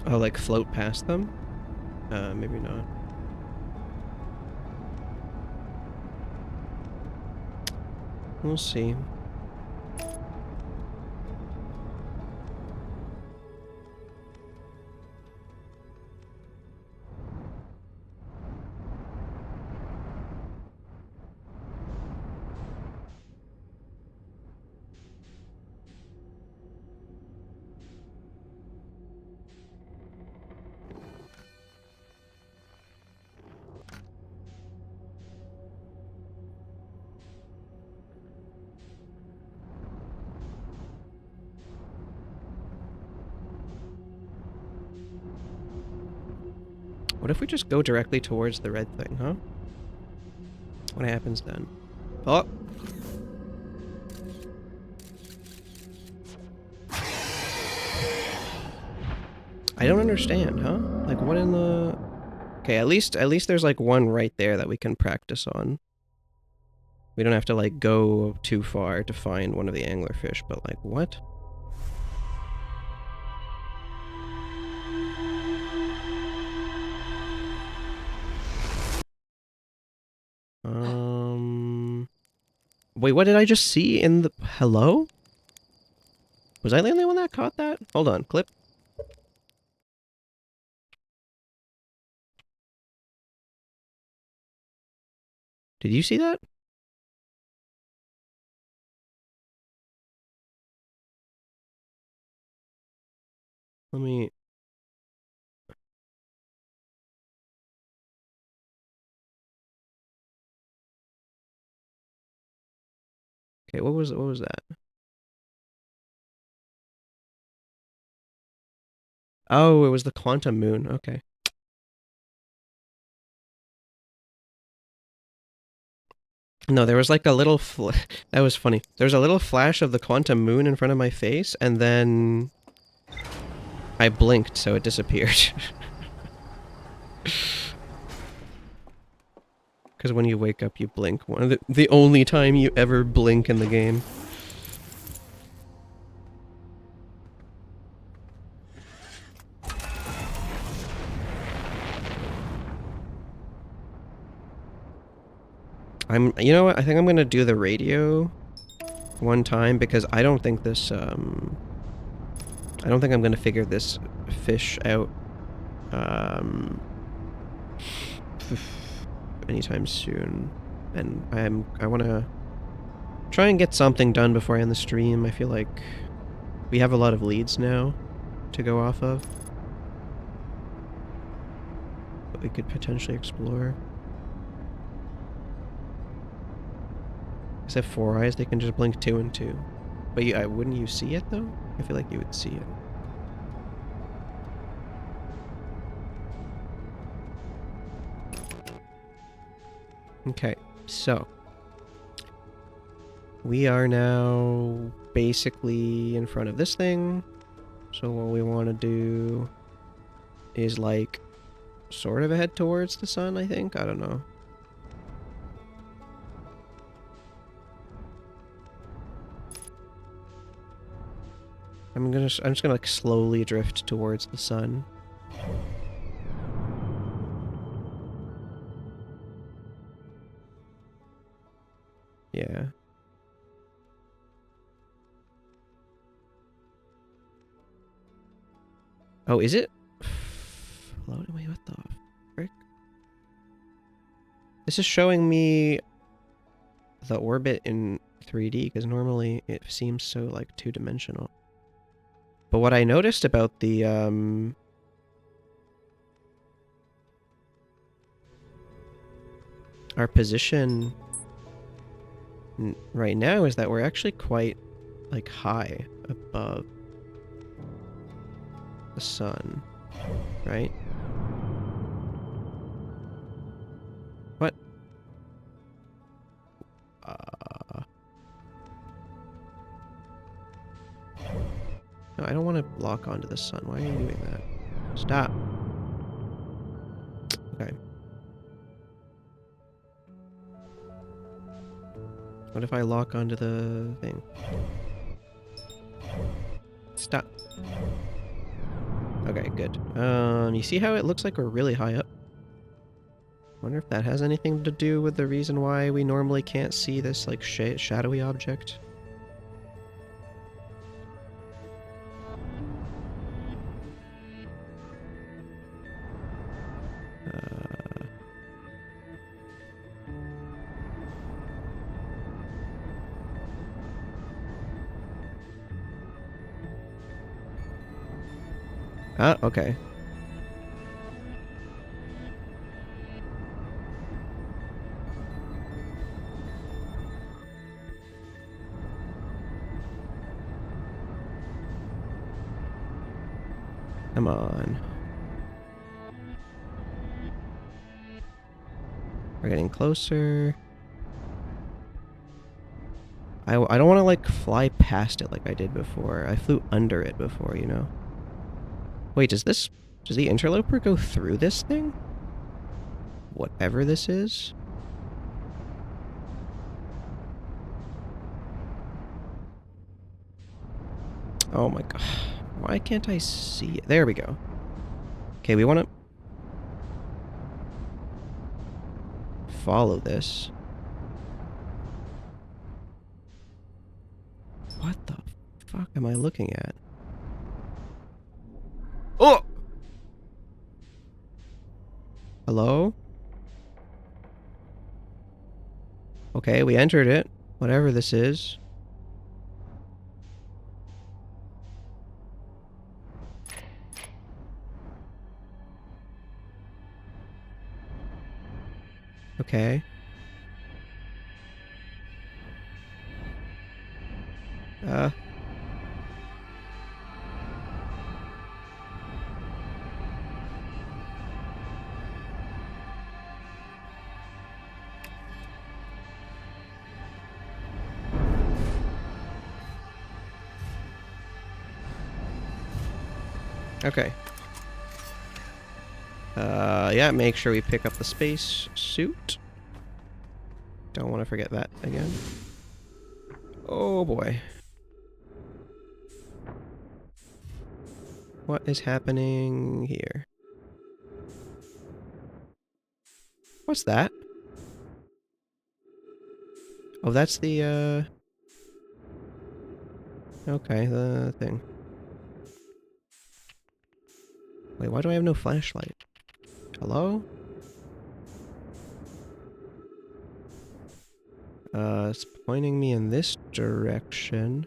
Speaker 1: Oh, like float past them? Maybe not. We'll see. What if we just go directly towards the red thing, huh? What happens then? Oh! I don't understand, huh? Like, what in the... Okay, at least there's like one right there that we can practice on. We don't have to like go too far to find one of the anglerfish, but like, what? Wait, what did I just see in the... Hello? Was I the only one that caught that? Hold on, clip. Did you see that? Let me... Okay, what was that? Oh, it was the quantum moon. Okay. No, there was like a little... that was funny. There was a little flash of the quantum moon in front of my face, and then... I blinked, so it disappeared. Because when you wake up, you blink. One of the only time you ever blink in the game. You know what? I think I'm gonna do the radio one time because I don't think this, I don't think I'm gonna figure this fish out, anytime soon. And I wanna try and get something done before I end the stream. I feel like we have a lot of leads now to go off of that we could potentially explore. Except 4 eyes, they can just blink 2 and 2. But wouldn't you see it though? I feel like you would see it. Okay, so we are now basically in front of this thing. So what we want to do is like sort of head towards the sun, I think. I don't know. I'm just gonna like slowly drift towards the sun. Yeah. Oh, is it? Wait, what the frick? This is showing me the orbit in 3D, because normally it seems so like two-dimensional. But what I noticed about the our position right now is that we're actually quite like high above the sun, right? What? No, I don't want to lock onto the sun. Why are you doing that? Stop. Okay. What if I lock onto the thing? Stop. Okay, good. You see how it looks like we're really high up? Wonder if that has anything to do with the reason why we normally can't see this, like, shadowy object? Okay. Come on. We're getting closer. I don't want to, like, fly past it like I did before. I flew under it before, you know? Wait, does the interloper go through this thing? Whatever this is? Oh my god. Why can't I see it? There we go. Okay, we want to follow this. am I looking at? Oh! Hello? Okay, we entered it. Whatever this is. Okay. Uh. Okay. Yeah, make sure we pick up the space suit. Don't want to forget that again. Oh boy. What is happening here? What's that? Oh, that's the, okay, the thing. Wait, why do I have no flashlight? Hello? It's pointing me in this direction.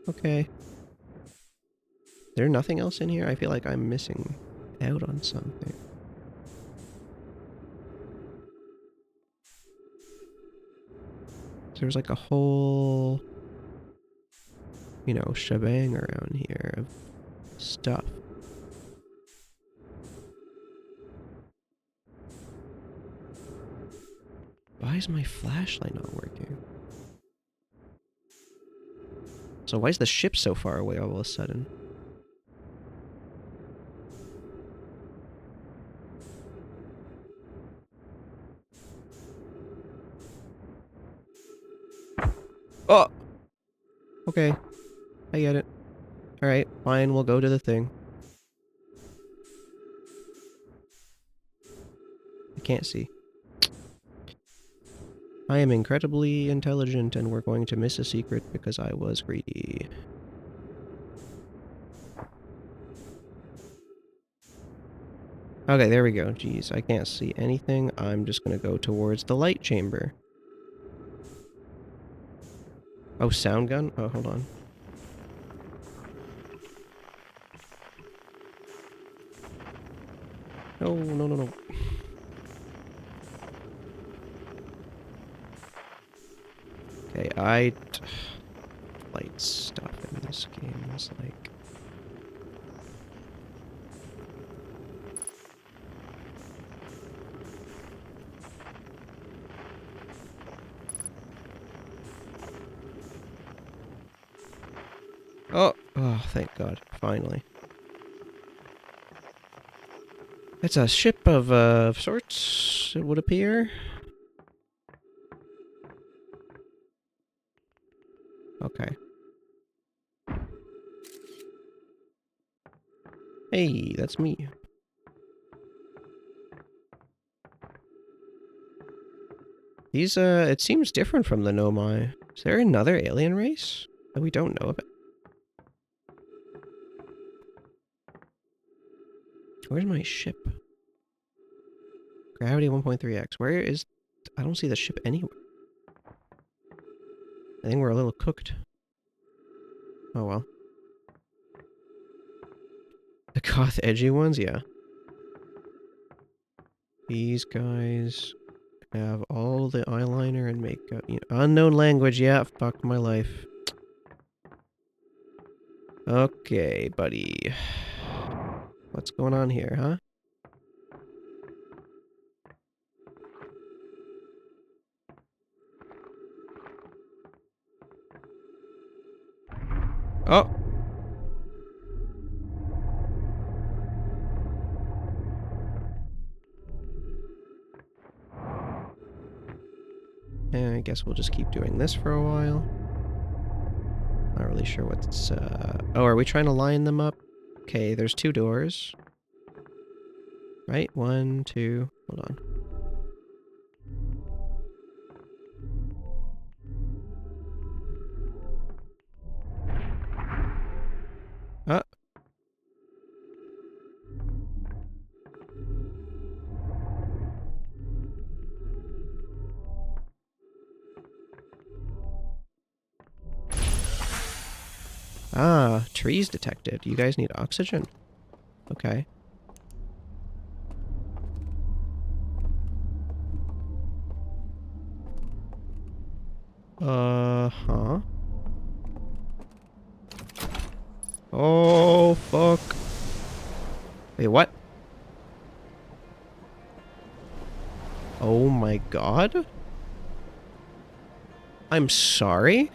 Speaker 1: Okay. There's nothing else in here? I feel like I'm missing out on something. There's like a whole, you know, shebang around here of stuff. Why is my flashlight not working? So why is the ship so far away all of a sudden? Oh! Okay. I get it. Alright, fine, we'll go to the thing. I can't see. I am incredibly intelligent and we're going to miss a secret because I was greedy. Okay, there we go. Jeez, I can't see anything. I'm just gonna go towards the light chamber. Oh, sound gun? Oh, hold on. No, no, no, no. Okay, light stuff in this game is like... Oh, thank God, finally. It's a ship of sorts, it would appear. Okay. Hey, that's me. These, it seems different from the Nomai. Is there another alien race that we don't know about? Where's my ship? Gravity 1.3x. Where is... I don't see the ship anywhere. I think we're a little cooked. Oh well. The goth edgy ones? Yeah. These guys have all the eyeliner and makeup. You know, unknown language, yeah, fuck my life. Okay, buddy. What's going on here, huh? Oh! And I guess we'll just keep doing this for a while. Not really sure what's, Oh, are we trying to line them up? Okay, there's 2 doors. Right? 1, 2... Hold on. Ah, trees detected. You guys need oxygen. Okay. Huh? Oh, fuck. Wait, what? Oh my god? I'm sorry?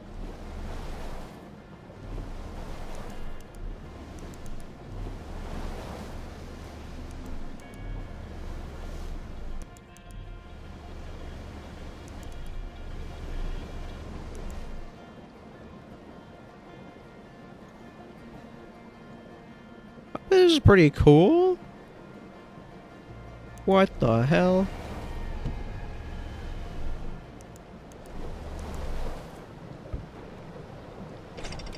Speaker 1: This is pretty cool. What the hell?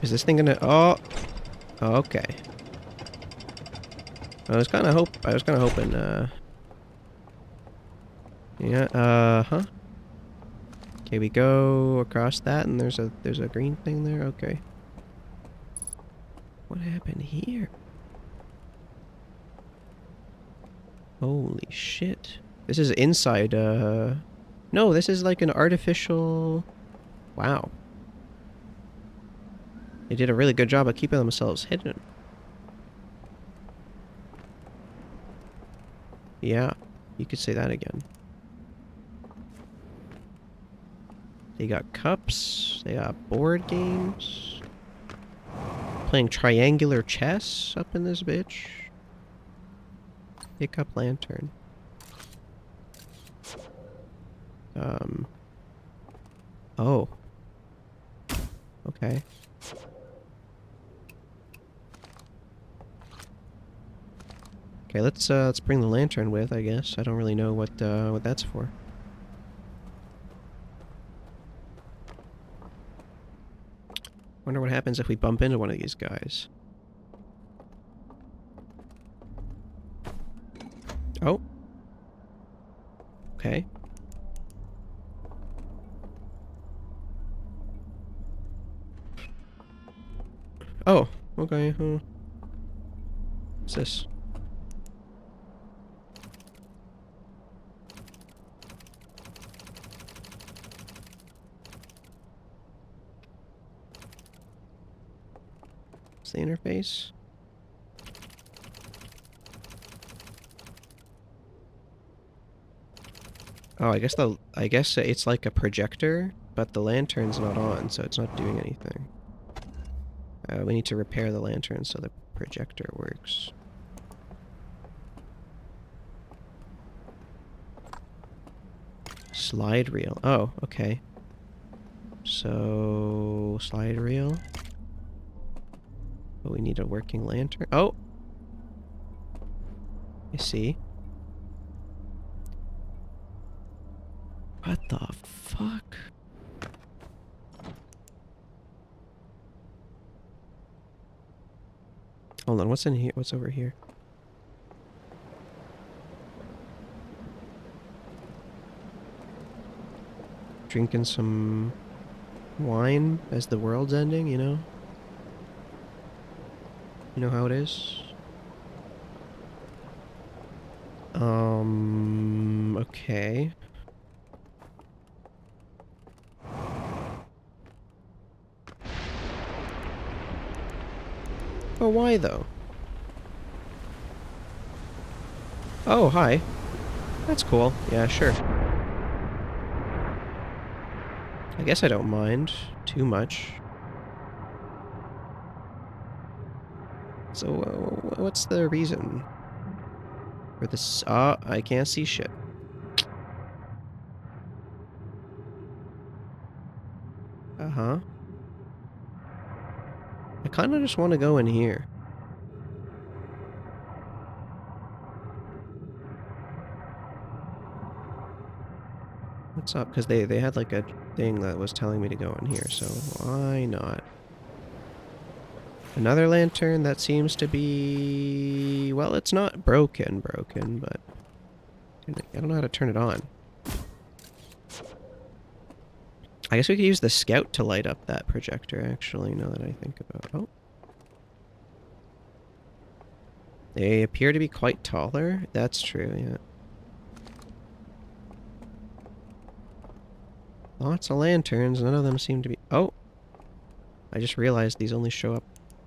Speaker 1: Is this thing gonna... Oh! Okay. I was kinda hoping, yeah, huh? Okay, we go across that and there's a green thing there? Okay. What happened here? Holy shit. This is inside, no, this is like an artificial... Wow. They did a really good job of keeping themselves hidden. Yeah, you could say that again. They got cups, they got board games. Playing triangular chess up in this bitch. Pick up lantern. Oh. Okay. Okay, let's bring the lantern with, I guess. I don't really know what that's for. Wonder what happens if we bump into one of these guys. Oh. Okay. Oh, okay. What's this? What's the interface? Oh, I guess it's like a projector, but the lantern's not on, so it's not doing anything. We need to repair the lantern so the projector works. Slide reel. Oh, okay. So, slide reel. But we need a working lantern. Oh! I see. What the fuck? Hold on, what's in here? What's over here? Drinking some wine as the world's ending, you know? You know how it is? Okay. But why though? Oh, hi. That's cool. Yeah, sure. I guess I don't mind too much. So, what's the reason for this? I can't see shit. Uh-huh. I kind of just want to go in here. What's up? Because they had like a thing that was telling me to go in here, so why not? Another lantern that seems to be... Well, it's not broken, but... I don't know how to turn it on. I guess we could use the scout to light up that projector, actually, now that I think about it. Oh. They appear to be quite taller. That's true, yeah. Lots of lanterns, none of them seem to be... Oh! I just realized these only show up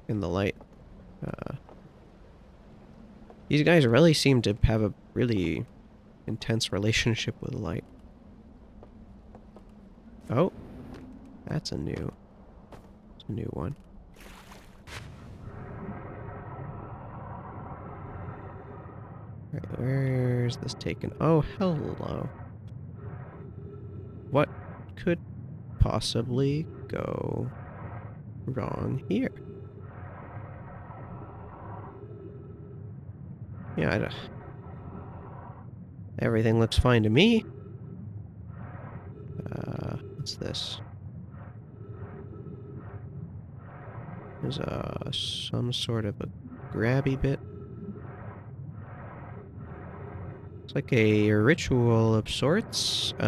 Speaker 1: in the light. These guys really seem to have a really intense relationship with light. Oh! That's a new one. Right, where's this taken? Oh, hello. What could possibly go wrong here? Yeah, everything looks fine to me. What's this? There's some sort of a grabby bit. It's like a ritual of sorts. I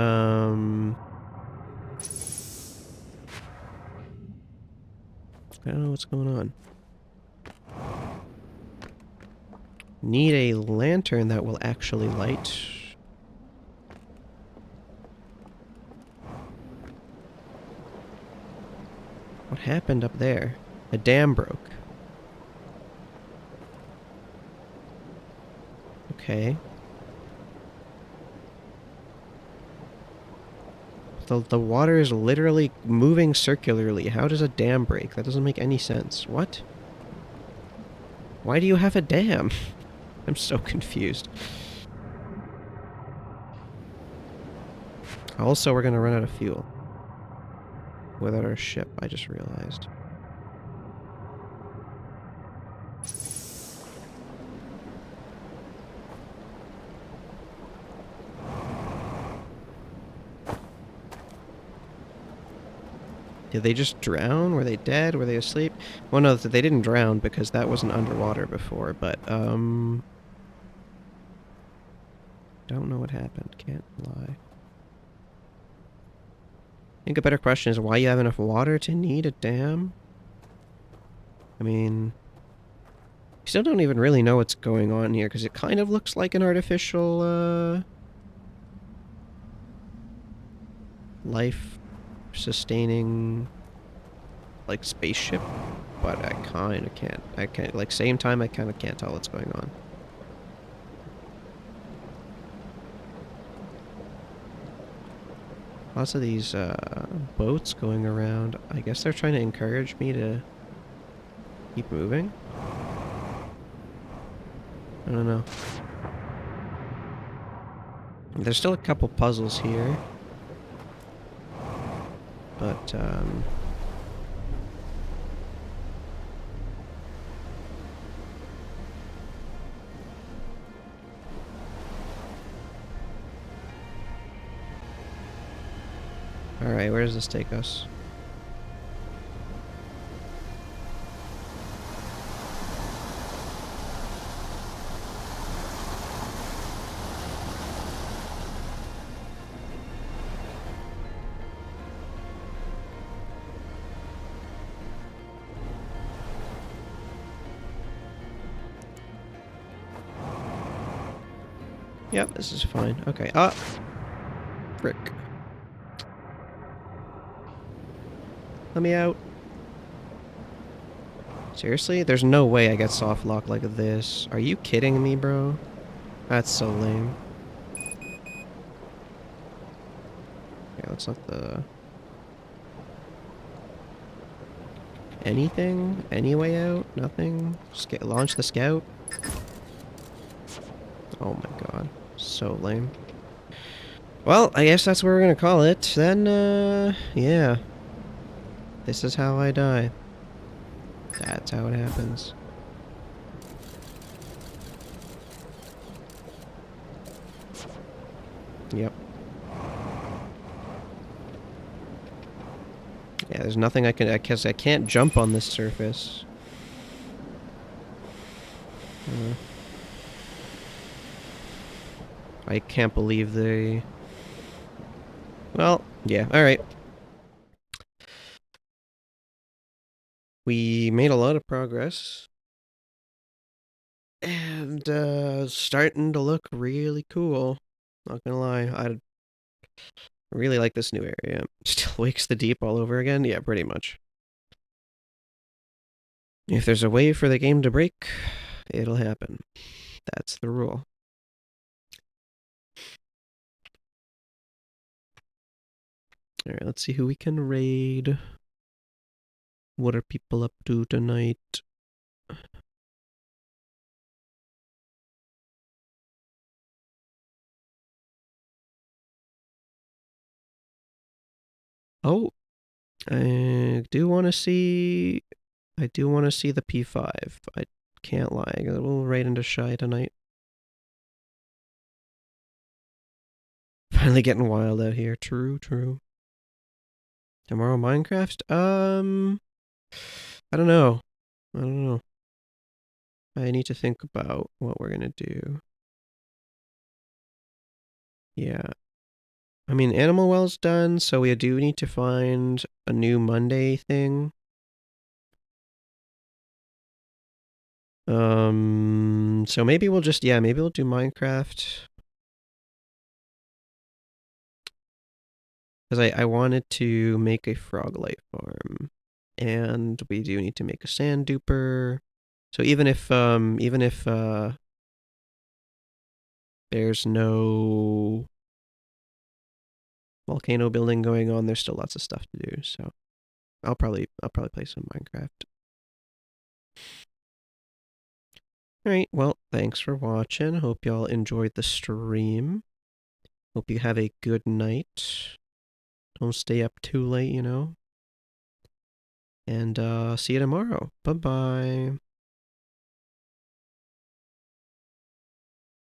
Speaker 1: don't know what's going on. Need a lantern that will actually light. What happened up there? A dam broke. Okay. The water is literally moving circularly. How does a dam break? That doesn't make any sense. What? Why do you have a dam? I'm so confused. Also, we're gonna run out of fuel. Without our ship, I just realized. Did they just drown? Were they dead? Were they asleep? Well, no, they didn't drown because that wasn't underwater before, but, don't know what happened. Can't lie. I think a better question is why you have enough water to need a dam? I mean... I still don't even really know what's going on here, because it kind of looks like an artificial, life-sustaining, like, spaceship, but I kind of can't. Like, same time, I kind of can't tell what's going on. Lots of these, boats going around. I guess they're trying to encourage me to keep moving? I don't know. There's still a couple puzzles here. But, alright, where does this take us? Yep, this is fine. Okay. Ah! Frick. Let me out. Seriously? There's no way I get soft lock like this. Are you kidding me, bro? That's so lame. Okay, that's not the... Anything? Any way out? Nothing? Launch the scout? Oh my god. So lame. Well, I guess that's what we're gonna call it. Then, yeah. This is how I die. That's how it happens. Yep. Yeah, there's nothing I guess I can't jump on this surface. I can't believe they... Well, yeah, alright. We made a lot of progress. And starting to look really cool. Not gonna lie, I really like this new area. Still wakes the deep all over again? Yeah, pretty much. If there's a way for the game to break, it'll happen. That's the rule. Alright, let's see who we can raid. What are people up to tonight? Oh, I do want to see. I do want to see the P5. I can't lie. We'll raid into Shy tonight. Finally getting wild out here. True, true. Tomorrow Minecraft? I don't know. I don't know. I need to think about what we're gonna do. Yeah. I mean, Animal Well's done, so we do need to find a new Monday thing. So maybe we'll just, yeah, maybe we'll do Minecraft. Because I wanted to make a frog light farm. And we do need to make a sand duper. So even if there's no volcano building going on, there's still lots of stuff to do. So I'll probably play some Minecraft. Alright, well, thanks for watching. Hope y'all enjoyed the stream. Hope you have a good night. Don't stay up too late, you know. And see you tomorrow. Bye-bye.